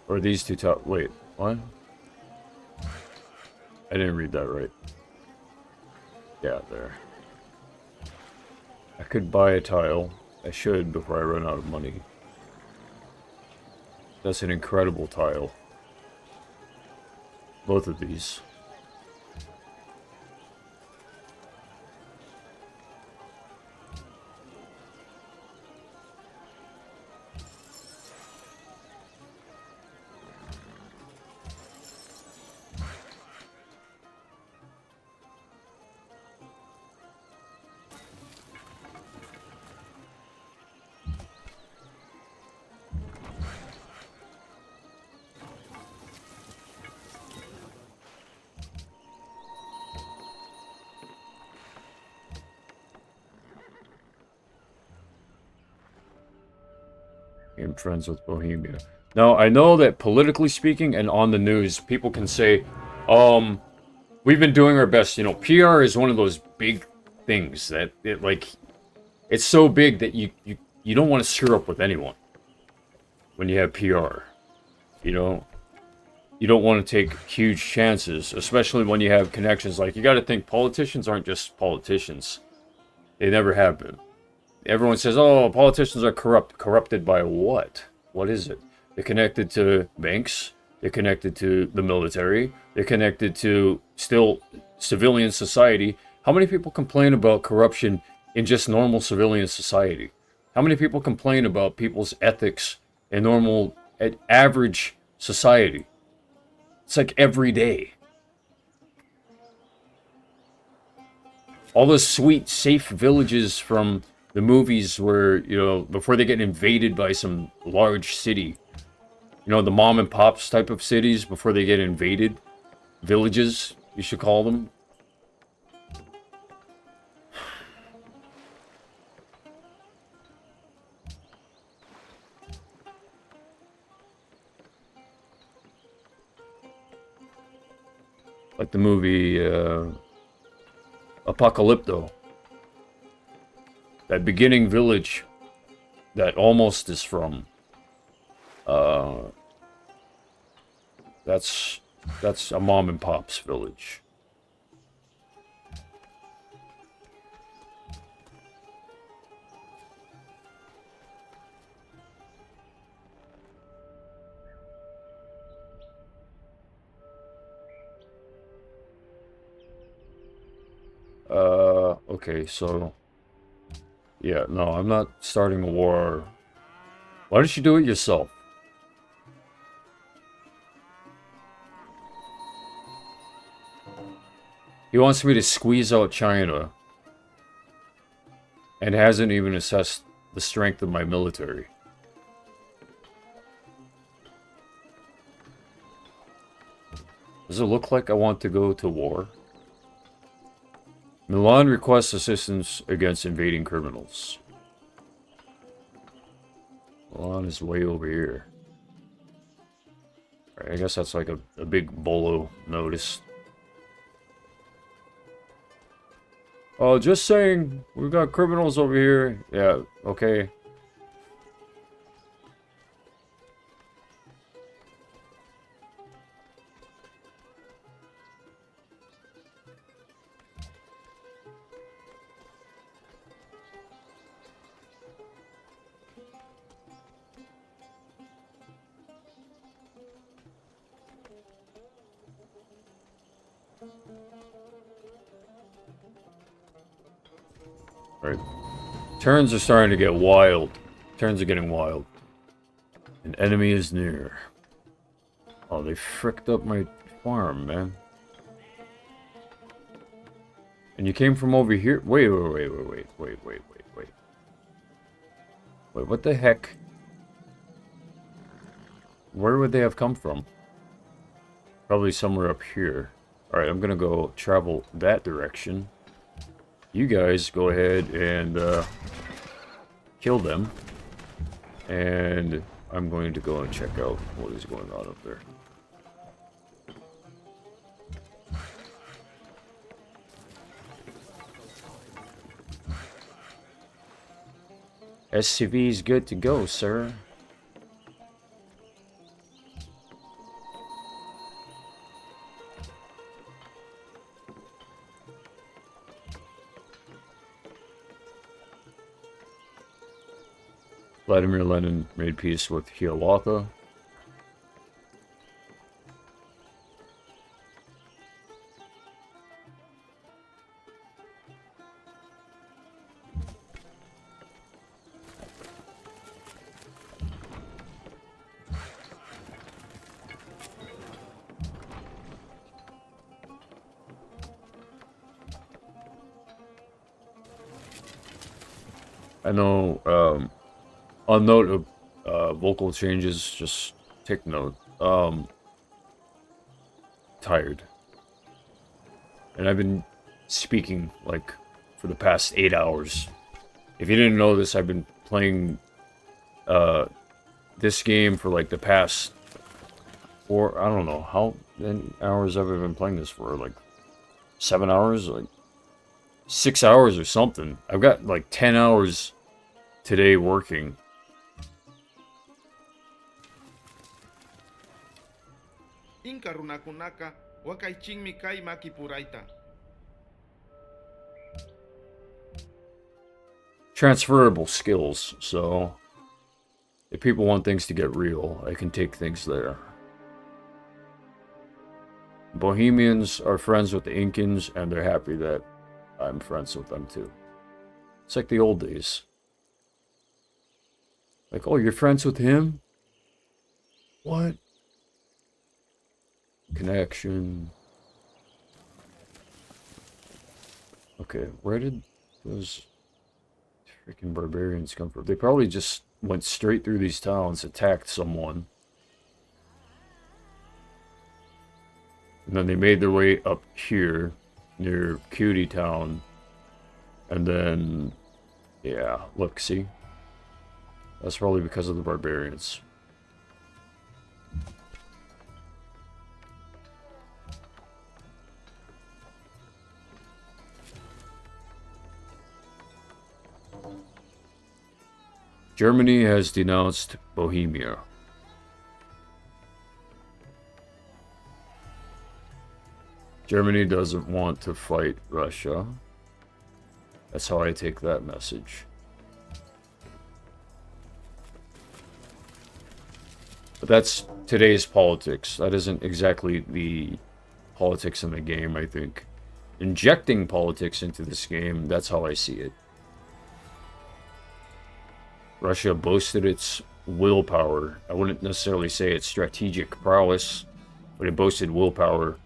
Or these two tiles. Wait, what? I didn't read that right. Yeah, there. I could buy a tile. I should before I run out of money. That's an incredible tile. Both of these. I'm friends with Bohemia. Now, I know that politically speaking and on the news, people can say, we've been doing our best. You know, PR is one of those big things that, it's so big that you don't want to screw up with anyone when you have PR. You know? You don't want to take huge chances, especially when you have connections. Like, you got to think, politicians aren't just politicians. They never have been. Everyone says, oh, politicians are corrupt. Corrupted by what? What is it? They're connected to banks. They're connected to the military. They're connected to still civilian society. How many people complain about corruption in just normal civilian society? How many people complain about people's ethics in normal, average society. It's like every day. All those sweet, safe villages from the movies where, you know, before they get invaded by some large city. You know, the mom and pops type of cities before they get invaded. Villages, you should call them. Like the movie Apocalypto. That beginning village that Almost is from. That's a mom and pop's village. Okay, so yeah, no, I'm not starting a war. Why don't you do it yourself? He wants me to squeeze out China and hasn't even assessed the strength of my military. Does it look like I want to go to war? Milan requests assistance against invading criminals. Milan is way over here. Alright, I guess that's like a big bolo notice. Oh, just saying, we've got criminals over here. Yeah, okay. Right. Turns are starting to get wild. Turns are getting wild. An enemy is near. Oh, they fricked up my farm, man. And you came from over here? Wait, wait, what the heck? Where would they have come from? Probably somewhere up here. Alright, I'm gonna go travel that direction. You guys go ahead and kill them. And I'm going to go and check out what is going on up there. SCV is good to go, sir. Vladimir Lenin made peace with Hiawatha. I know, on note of vocal changes, just take note. Tired. And I've been speaking, like, for the past 8 hours. If you didn't know this, I've been playing this game for, like, the past I don't know, how many hours have I been playing this for? Like, 7 hours? Like, 6 hours or something. I've got, like, 10 hours today working. Inka runakunaka wakaychinmi kay makipurayta. Transferable skills, so if people want things to get real, I can take things there. Bohemians are friends with the Incans, and they're happy that I'm friends with them too. It's like the old days. Like, oh, you're friends with him? What? connection. Okay, where did those freaking barbarians come from? They probably just went straight through these towns, attacked someone. And then they made their way up here, near Cutie Town. And then, yeah, look, see? That's probably because of the barbarians. Germany has denounced Bohemia. Germany doesn't want to fight Russia. That's how I take that message. But that's today's politics. That isn't exactly the politics in the game, I think. Injecting politics into this game, that's how I see it. Russia boasted its willpower. I wouldn't necessarily say it's strategic prowess, but it boasted willpower.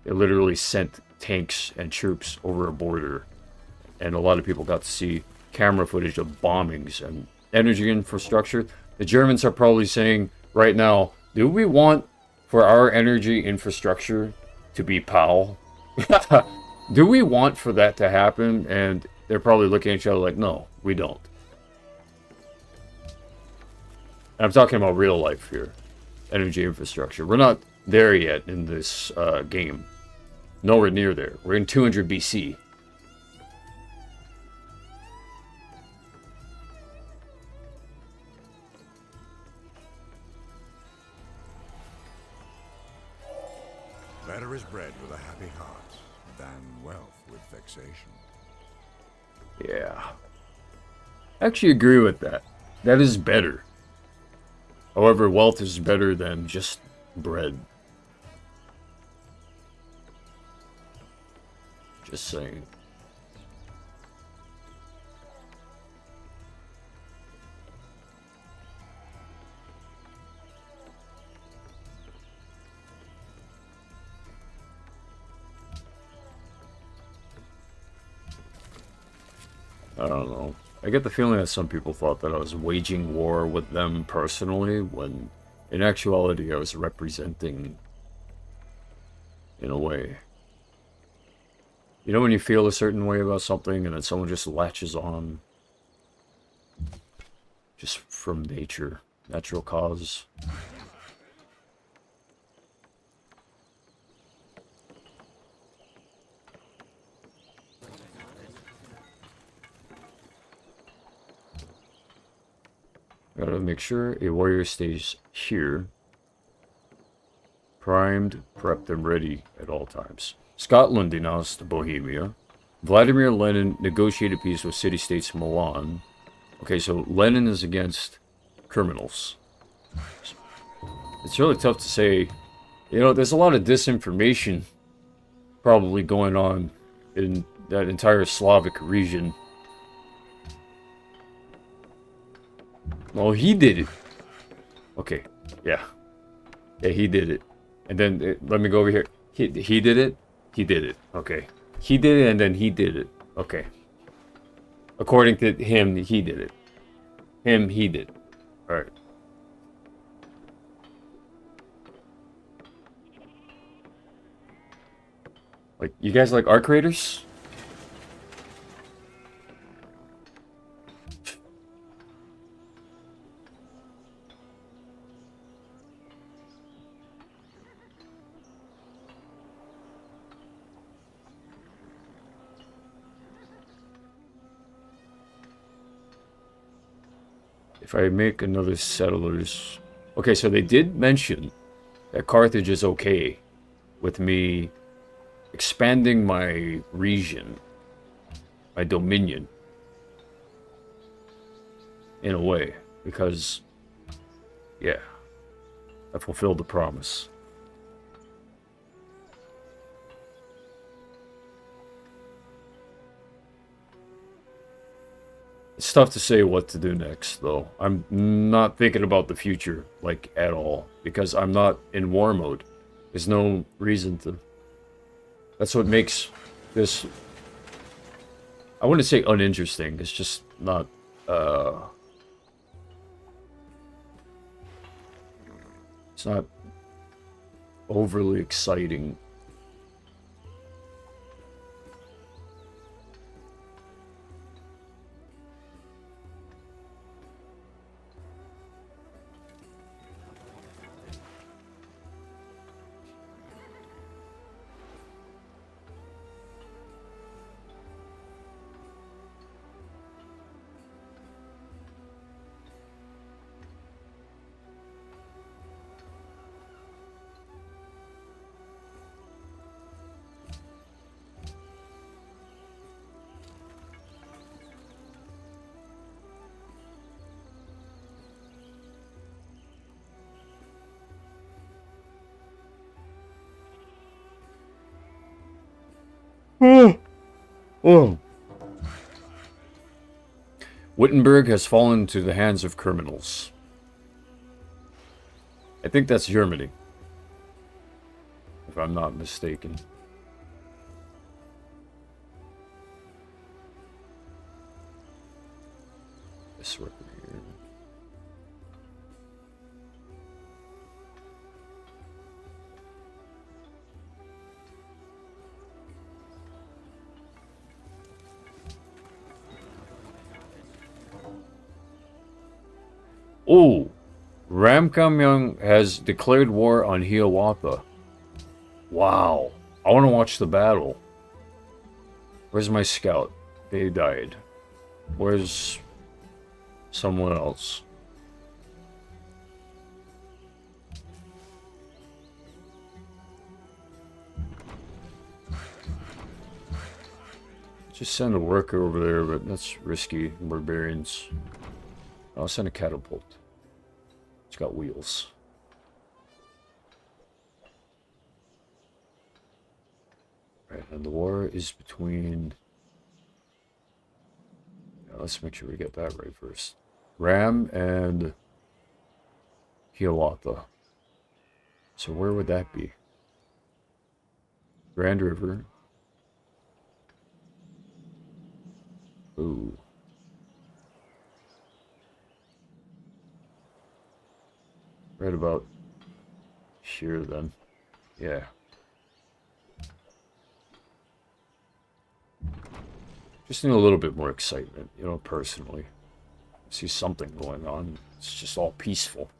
It literally sent tanks and troops over a border. And a lot of people got to see camera footage of bombings and energy infrastructure. The Germans are probably saying right now, do we want for our energy infrastructure to be POW? Do we want for that to happen? And they're probably looking at each other like, no, we don't. I'm talking about real life here. Energy infrastructure. We're not there yet in this game. Nowhere near there. We're in 200 BC. Better is bread with a happy heart than wealth with vexation. Yeah. I actually agree with that. That is better. However, wealth is better than just bread. Just saying. I don't know. I get the feeling that some people thought that I was waging war with them personally, when in actuality I was representing, in a way. You know when you feel a certain way about something and then someone just latches on? Just from nature. Natural cause. Gotta make sure a warrior stays here. Primed, prepped, and ready at all times. Scotland denounced Bohemia. Vladimir Lenin negotiated peace with city-states Milan. Okay, so Lenin is against criminals. It's really tough to say. You know, there's a lot of disinformation probably going on in that entire Slavic region. Well, he did it. Okay, yeah. Yeah, he did it. And then, let me go over here. He did it? He did it. Okay. He did it, and then he did it. Okay. According to him, he did it. Him, he did. Alright. Like, you guys like Arc Raiders? If I make another settlers... Okay, so they did mention that Carthage is okay with me expanding my region, my dominion, in a way, because, yeah, I fulfilled the promise. It's tough to say what to do next, though. I'm not thinking about the future, like, at all, because I'm not in war mode. There's no reason to. That's what makes this, I wouldn't say uninteresting, it's just not, it's not overly exciting. Oh. Wittenberg has fallen into the hands of criminals. I think that's Germany, if I'm not mistaken. This weapon here. Oh, Ramkamyang has declared war on Hiawatha. Wow. I want to watch the battle. Where's my scout? They died. Where's someone else? Just send a worker over there, but that's risky. Barbarians. I'll send a catapult. It's got wheels. Right, and the war is between... let's make sure we get that right first. Ram and Hiawatha. So where would that be? Grand River. Ooh. Right about here then. Yeah. Just need a little bit more excitement, you know, personally. See something going on. It's just all peaceful.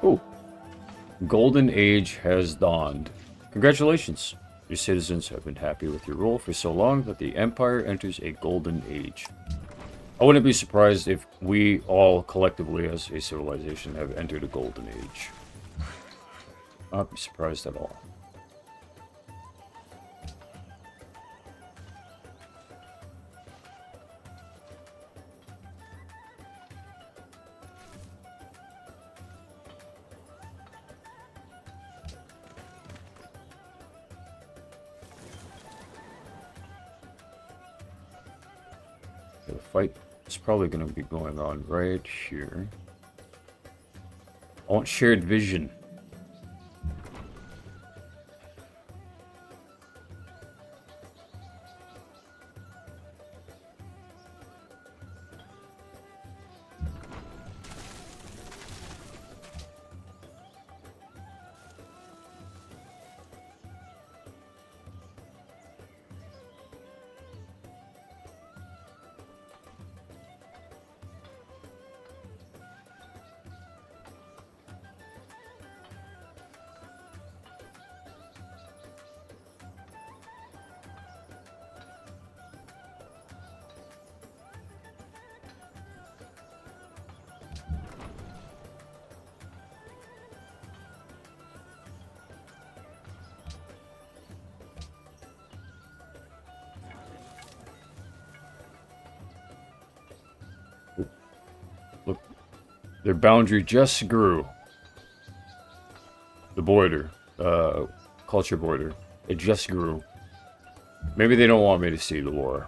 Oh, Golden Age has dawned. Congratulations. Your citizens have been happy with your rule for so long that the Empire enters a Golden Age. I wouldn't be surprised if we all collectively as a civilization have entered a Golden Age. Not be surprised at all. fight is probably going to be going on right here. I want shared vision. Look, their boundary just grew. The border, culture border, it just grew. Maybe they don't want me to see the war.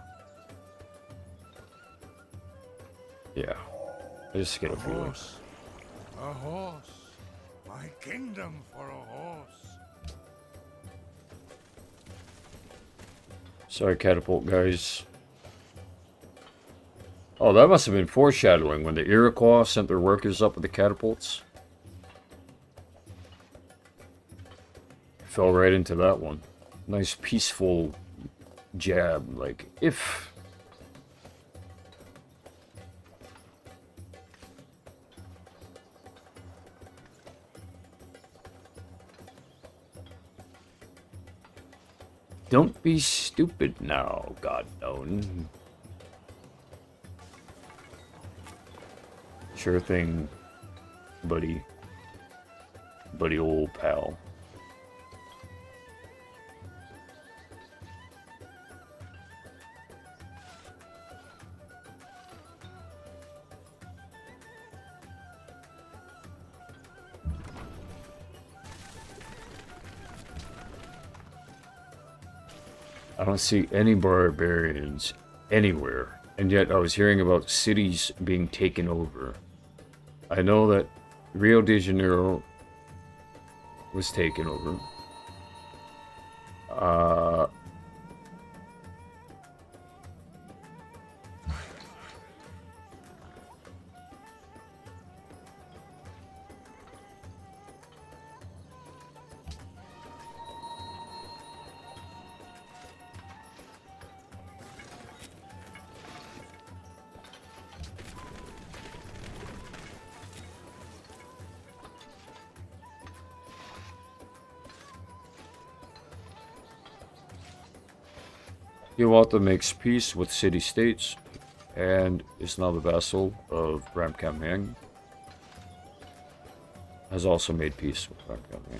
Yeah, I just get a feeling. A horse. My kingdom for a horse. Sorry, catapult guys. Oh, that must have been foreshadowing when the Iroquois sent their workers up with the catapults. Fell right into that one. Nice peaceful jab, like, if... Don't be stupid now, God known. Sure thing, buddy. Buddy old pal. I don't see any barbarians anywhere, and yet I was hearing about cities being taken over. I know that Rio de Janeiro was taken over. Hiawatha makes peace with city-states and is now the vassal of Ram Kamhang. Has also made peace with Ram Kamhang.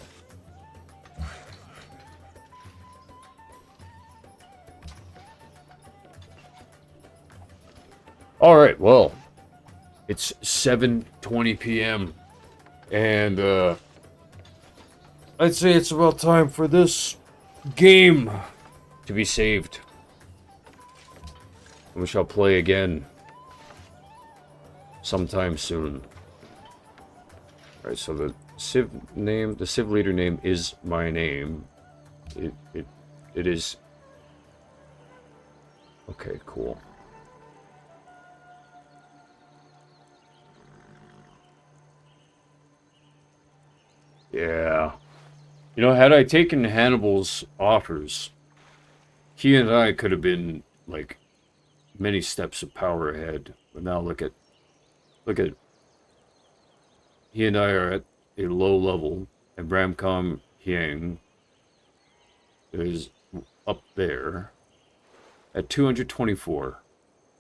Alright, well, it's 7:20 p.m. and I'd say it's about time for this game to be saved. We shall play again sometime soon. Alright, so the Civ name, the Civ leader name is my name. It is. Okay, cool. Yeah. You know, had I taken Hannibal's offers, he and I could have been, like, many steps of power ahead. But now look at he and I are at a low level, and Ram Kamhang is up there at 224,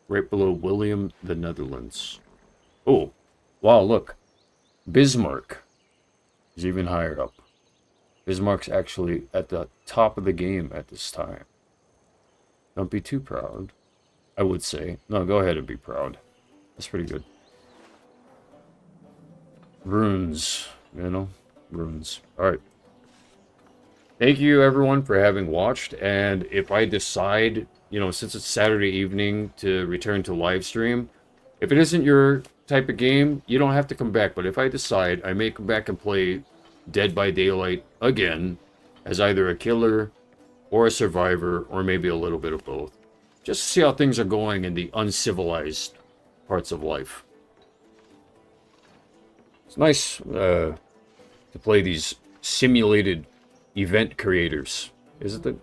right below William the Netherlands. Oh, wow, look. Bismarck is even higher up. Bismarck's actually at the top of the game at this time. Don't be too proud, I would say. No, go ahead and be proud. That's pretty good. Runes, you know? Runes. Alright. Thank you, everyone, for having watched. And if I decide you know, since it's Saturday evening to return to live stream. If it isn't your type of game, you don't have to come back. But if I decide, I may come back and play Dead by Daylight again as either a killer or a survivor, or maybe a little bit of both. Just to see how things are going in the uncivilized parts of life. It's nice to play these simulated event creators, isn't it?